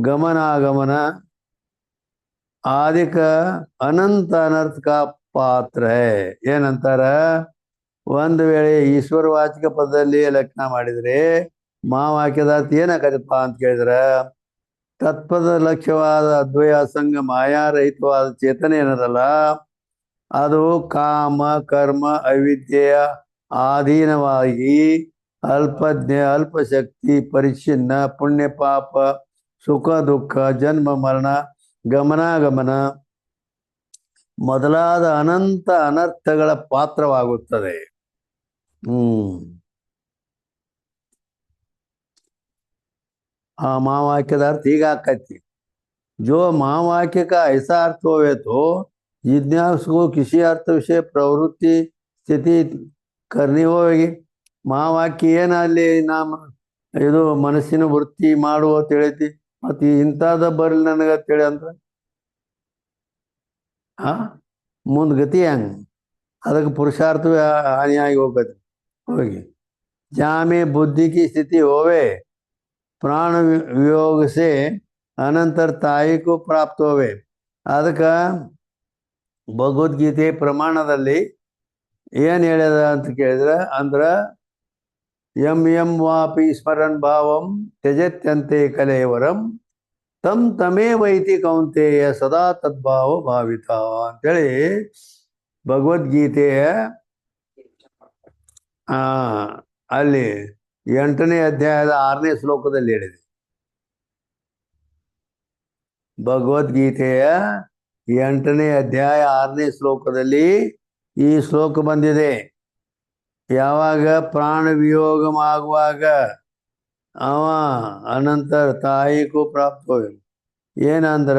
गमनागमन आदि का अनंत अनर्थ का ಪಾತ್ರ ಏನಂತಾರ ಒಂದು ವೇಳೆ ಈಶ್ವರವಾಚಕ ಪದದಲ್ಲಿ ಲಕ್ಷಣ ಮಾಡಿದರೆ ಮಹಾವಾಕ್ಯದ ಅರ್ಥ ಏನಾಗತ್ತಪ್ಪ ಅಂತ ಕೇಳಿದ್ರ ತತ್ಪದ ಲಕ್ಷ್ಯವಾದ ಅದ್ವಯ ಸಂಘ ಮಾಯಾರಹಿತವಾದ ಚೇತನೆ ಏನದಲ್ಲ ಅದು ಕಾಮ ಕರ್ಮ ಅವಿದ್ಯೆಯ ಆಧೀನವಾಗಿ ಅಲ್ಪಜ್ಞ ಅಲ್ಪಶಕ್ತಿ ಪರಿಚ್ಛಿನ್ನ ಪುಣ್ಯ ಪಾಪ ಸುಖ ದುಃಖ ಜನ್ಮ ಮರಣ ಗಮನಾಗಮನ ಮೊದಲಾದ ಅನಂತ ಅನರ್ಥಗಳ ಪಾತ್ರವಾಗುತ್ತದೆ. ಆ महावाक्य का अर्थ ही आकती जो महावाक्य का ऐसा अर्थ होवे तो जिज्ञासु को किसी अर्थ विषय प्रवृत्ति स्थिति करनी होगी. महावाक्य ಏನಲ್ಲಿ ನಾಮ ಇದು ಮನಸ್ಸಿನ ವೃತ್ತಿ ಮಾಡುವ ತಿಳಿತಿ ಮತ್ತೆ ಇಂಥದ ಬರಲಿ ನನಗೆ ತಿಳಿ ಅಂದ್ರೆ ಮುಂದೆ ಗತಿ ಹೆಂಗೆ ಅದಕ್ಕೆ पुरुषार्थವೇ ಹಾನಿಯಾಗಿ ಹೋಗತ್ತೆ ಹೋಗಿ जहाँ में बुद्धि की स्थिति होवे प्राण वियोग से अनंतर ताई को प्राप्त होवे ಅದಕ್ಕೆ ಭಗವದ್ಗೀತೆ ಪ್ರಮಾಣದಲ್ಲಿ ಏನು ಹೇಳ್ಯದ ಅಂತ ಕೇಳಿದ್ರೆ ಅಂದ್ರೆ ಯಂ ಯಂ ವಾಪಿ ಸ್ಮರನ್ ಭಾವಂ ತ್ಯಜತ್ಯಂತೆ ಕಲೇವರಂ ತಮ್ ತಮೇ ವೈತಿ ಕೌಂತೆಯ ಸದಾ ತದ್ಭಾವ ಭಾವಿತ ಅಂತೇಳಿ ಭಗವದ್ಗೀತೆಯ ಅಲ್ಲಿ 8ನೇ ಅಧ್ಯಾಯದ 6ನೇ ಶ್ಲೋಕದಲ್ಲಿ ಹೇಳಿದೆ. ಭಗವದ್ಗೀತೆಯ 8ನೇ ಅಧ್ಯಾಯ 6ನೇ ಶ್ಲೋಕದಲ್ಲಿ ಈ ಶ್ಲೋಕ ಬಂದಿದೆ. ಯಾವಾಗ ಪ್ರಾಣ ವಿಯೋಗವಾಗುವಾಗ ಅವ ಅನಂತರ ತಾಯಿಗೂ ಪ್ರಾಪ್ತ ಏನಂದ್ರ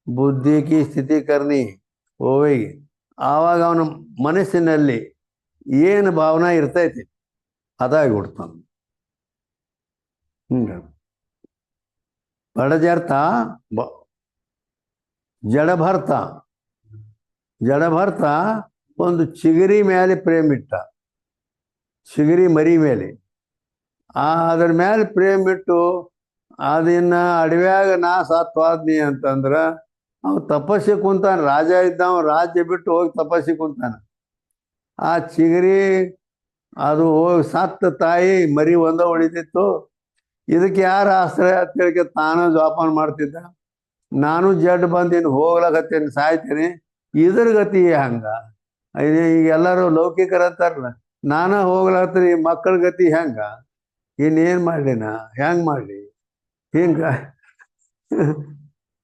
ಬುದ್ಧಿ ಕಿ ಸ್ಥಿತಿ ಕರ್ನಿ ಹೋಗಿ ಆವಾಗ ಅವನ ಮನಸ್ಸಿನಲ್ಲಿ ಏನು ಭಾವನಾ ಇರ್ತೈತಿ ಅದಾಗಿ ಬಿಡ್ತಾನ. ಬಡಜರ್ತ ಜಡಭರ್ತ ಒಂದು ಚಿಗರಿ ಮೇಲೆ ಪ್ರೇಮ ಇಟ್ಟ, ಚಿಗರಿ ಮರಿ ಮೇಲೆ ಅದ್ರ ಮೇಲೆ ಪ್ರೇಮ ಬಿಟ್ಟು ಅದನ್ನ ಅಡವ್ಯಾಗ ನಾ ಸಾತ್ವಾದ್ನಿ ಅಂತಂದ್ರ ಅವ ತಪಸ್ಸಿ ಕುಂತಾನ. ರಾಜ ಇದ್ದಾವ ರಾಜ್ಯ ಬಿಟ್ಟು ಹೋಗಿ ತಪಸ್ಸಿ ಕುಂತಾನ. ಆ ಚಿಗರಿ ಅದು ಹೋಗಿ ಸತ್ತ ತಾಯಿ ಮರಿ ಒಂದ ಉಳಿದಿತ್ತು. ಇದಕ್ಕೆ ಯಾರ ಆಶ್ರಯ ತಿಳ್ಕೆ ತಾನು ಜೋಪಾನ ಮಾಡ್ತಿದ್ದ. ನಾನು ಜಡ್ ಬಂದಿನ ಹೋಗ್ಲಕತ್ತೇನೆ ಸಾಯ್ತೇನೆ, ಇದ್ರ ಗತಿ ಹಂಗ. ಈಗ ಎಲ್ಲರೂ ಲೌಕಿಕರಂತಾರಲ್ಲ, ನಾನ ಹೋಗ್ಲತ್ತೀನಿ ಮಕ್ಕಳ ಗತಿ ಹೆಂಗ, ಇನ್ನೇನು ಮಾಡಲಿ, ನಾ ಹೆಂಗೆ ಮಾಡಲಿ, ಹಿಂಗ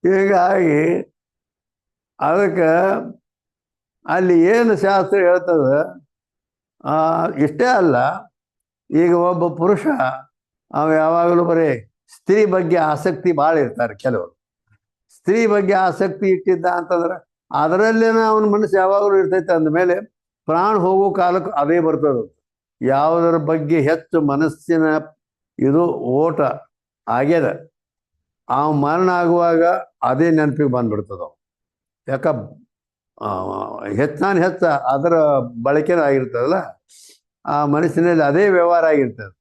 ಹೀಗಾಗಿ ಅದಕ್ಕೆ ಅಲ್ಲಿ ಏನು ಶಾಸ್ತ್ರ ಹೇಳ್ತದೆ, ಇಷ್ಟೇ ಅಲ್ಲ, ಈಗ ಒಬ್ಬ ಪುರುಷ ಅವ ಯಾವಾಗಲೂ ಬರೀ ಸ್ತ್ರೀ ಬಗ್ಗೆ ಆಸಕ್ತಿ ಭಾಳ ಇರ್ತಾರೆ ಕೆಲವರು. ಸ್ತ್ರೀ ಬಗ್ಗೆ ಆಸಕ್ತಿ ಇಟ್ಟಿದ್ದ ಅಂತಂದ್ರೆ ಅದರಲ್ಲೇನ ಅವನ ಮನಸ್ಸು ಯಾವಾಗಲೂ ಇರ್ತೈತೆ. ಅಂದಮೇಲೆ ಪ್ರಾಣ ಹೋಗೋ ಕಾಲಕ್ಕೆ ಅದೇ ಬರ್ತದೆ. ಯಾವುದರ ಬಗ್ಗೆ ಹೆಚ್ಚು ಮನಸ್ಸಿನ ಇದು ಓಟ ಆಗ್ಯದ, ಆ ಮರಣ ಆಗುವಾಗ ಅದೇ ನೆನಪಿಗೆ ಬಂದ್ಬಿಡ್ತದ. ಯಾಕ ಹೆಚ್ಚ ಅದರ ಬಳಕೆನೂ ಆಗಿರ್ತದಲ್ಲ, ಆ ಮನಸ್ಸಿನಲ್ಲಿ ಅದೇ ವ್ಯವಹಾರ ಆಗಿರ್ತದೆ.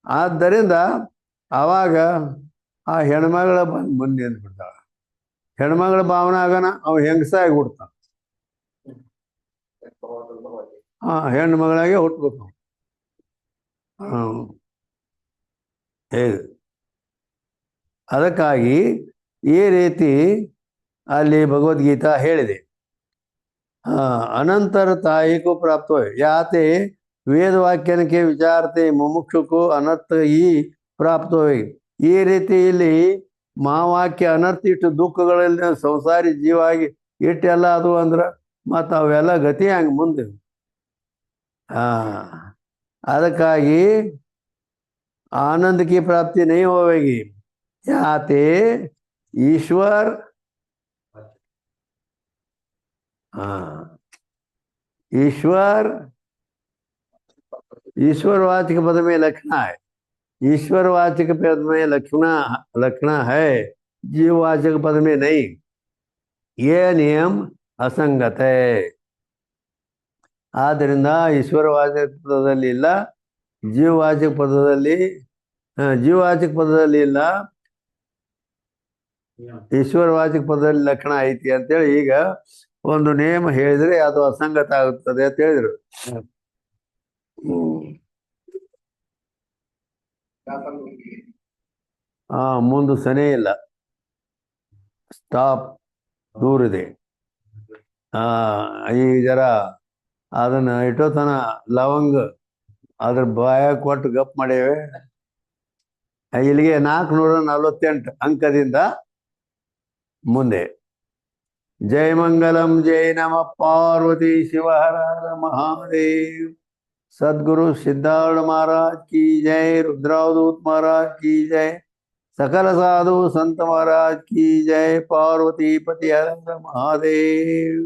ಆದ್ದರಿಂದ ಆವಾಗ ಆ ಹೆಣ್ಮಗಳ ಮುಂದೆ ಅಂದ್ಬಿಡ್ತಾಳ. ಹೆಣ್ಮಗಳ ಭಾವನೆ ಆಗನ ಅವ ಹೆಂಗಸಾಗಿ ಹುಡ್ತಾನ. ಹೆಣ್ಣು ಮಗಳಾಗೆ ಹುಟ್ಬೇಕು. ಹೇಗೆ ಅದಕ್ಕಾಗಿ ಈ ರೀತಿ ಅಲ್ಲಿ ಭಗವದ್ಗೀತಾ ಹೇಳಿದೆ. ಅನಂತರ ತಾಯಿಗೂ ಪ್ರಾಪ್ತ ಯಾತೆ ವೇದವಾಕ್ಯನಕ್ಕೆ ವಿಚಾರತೆ ಮುಮುಕ್ಷುಕು ಅನರ್ಥ ಈ ಪ್ರಾಪ್ತವೇ. ಈ ರೀತಿ ಇಲ್ಲಿ ಮಹಾವಾಕ್ಯ ಅನರ್ಥ ಇಟ್ಟು ದುಃಖಗಳಲ್ಲಿ ಸಂಸಾರಿ ಜೀವ ಆಗಿ ಇಟ್ಟೆಲ್ಲ ಅದು ಅಂದ್ರೆ ಮತ್ತು ಅವೆಲ್ಲ ಗತಿ ಹಂಗೆ ಮುಂದೆ. ಅದಕ್ಕಾಗಿ आनंद की प्राप्ति नहीं होगी। याते ईश्वर ईश्वरवाचक पद में लक्षण है। ईश्वरवाचक पद में लक्षण है, जीववाचक पद में नहीं। ये नियम असंगत है। ಆದ್ದರಿಂದ ಈಶ್ವರವಾಚಕ ಪದದಲ್ಲಿ ಇಲ್ಲ, ಜೀವವಾಚಕ ಪದದಲ್ಲಿ ಇಲ್ಲ, ಈಶ್ವರವಾಚಕ ಪದದಲ್ಲಿ ಲಕ್ಷಣ ಐತಿ ಅಂತೇಳಿ ಈಗ ಒಂದು ನೇಮ ಹೇಳಿದ್ರೆ ಅದು ಅಸಂಗತ ಆಗುತ್ತದೆ ಅಂತ ಹೇಳಿದ್ರು. ಮುಂದೆ ಸನೇ ಇಲ್ಲ, ಸ್ಟಾಪ್ ದೂರಿದೆ. ಈ ಜರ ಅದನ್ನ ಇಟ್ಟೋತನ ಲವಂಗ ಅದ್ರ ಬಾಯ ಕೊಟ್ಟು ಗಪ್ ಮಾಡೇವೆ. ಇಲ್ಲಿಗೆ 448 ಅಂಕದಿಂದ ಮುಂದೆ. जय मंगलम जय नमः पार्वती शिव हर हर महादेव। सद्गुरु सिद्धार्थ महाराज की जय, रुद्रावधूत महाराज की जय, सकल साधु संत महाराज की जय। पार्वती पति हर हर महादेव।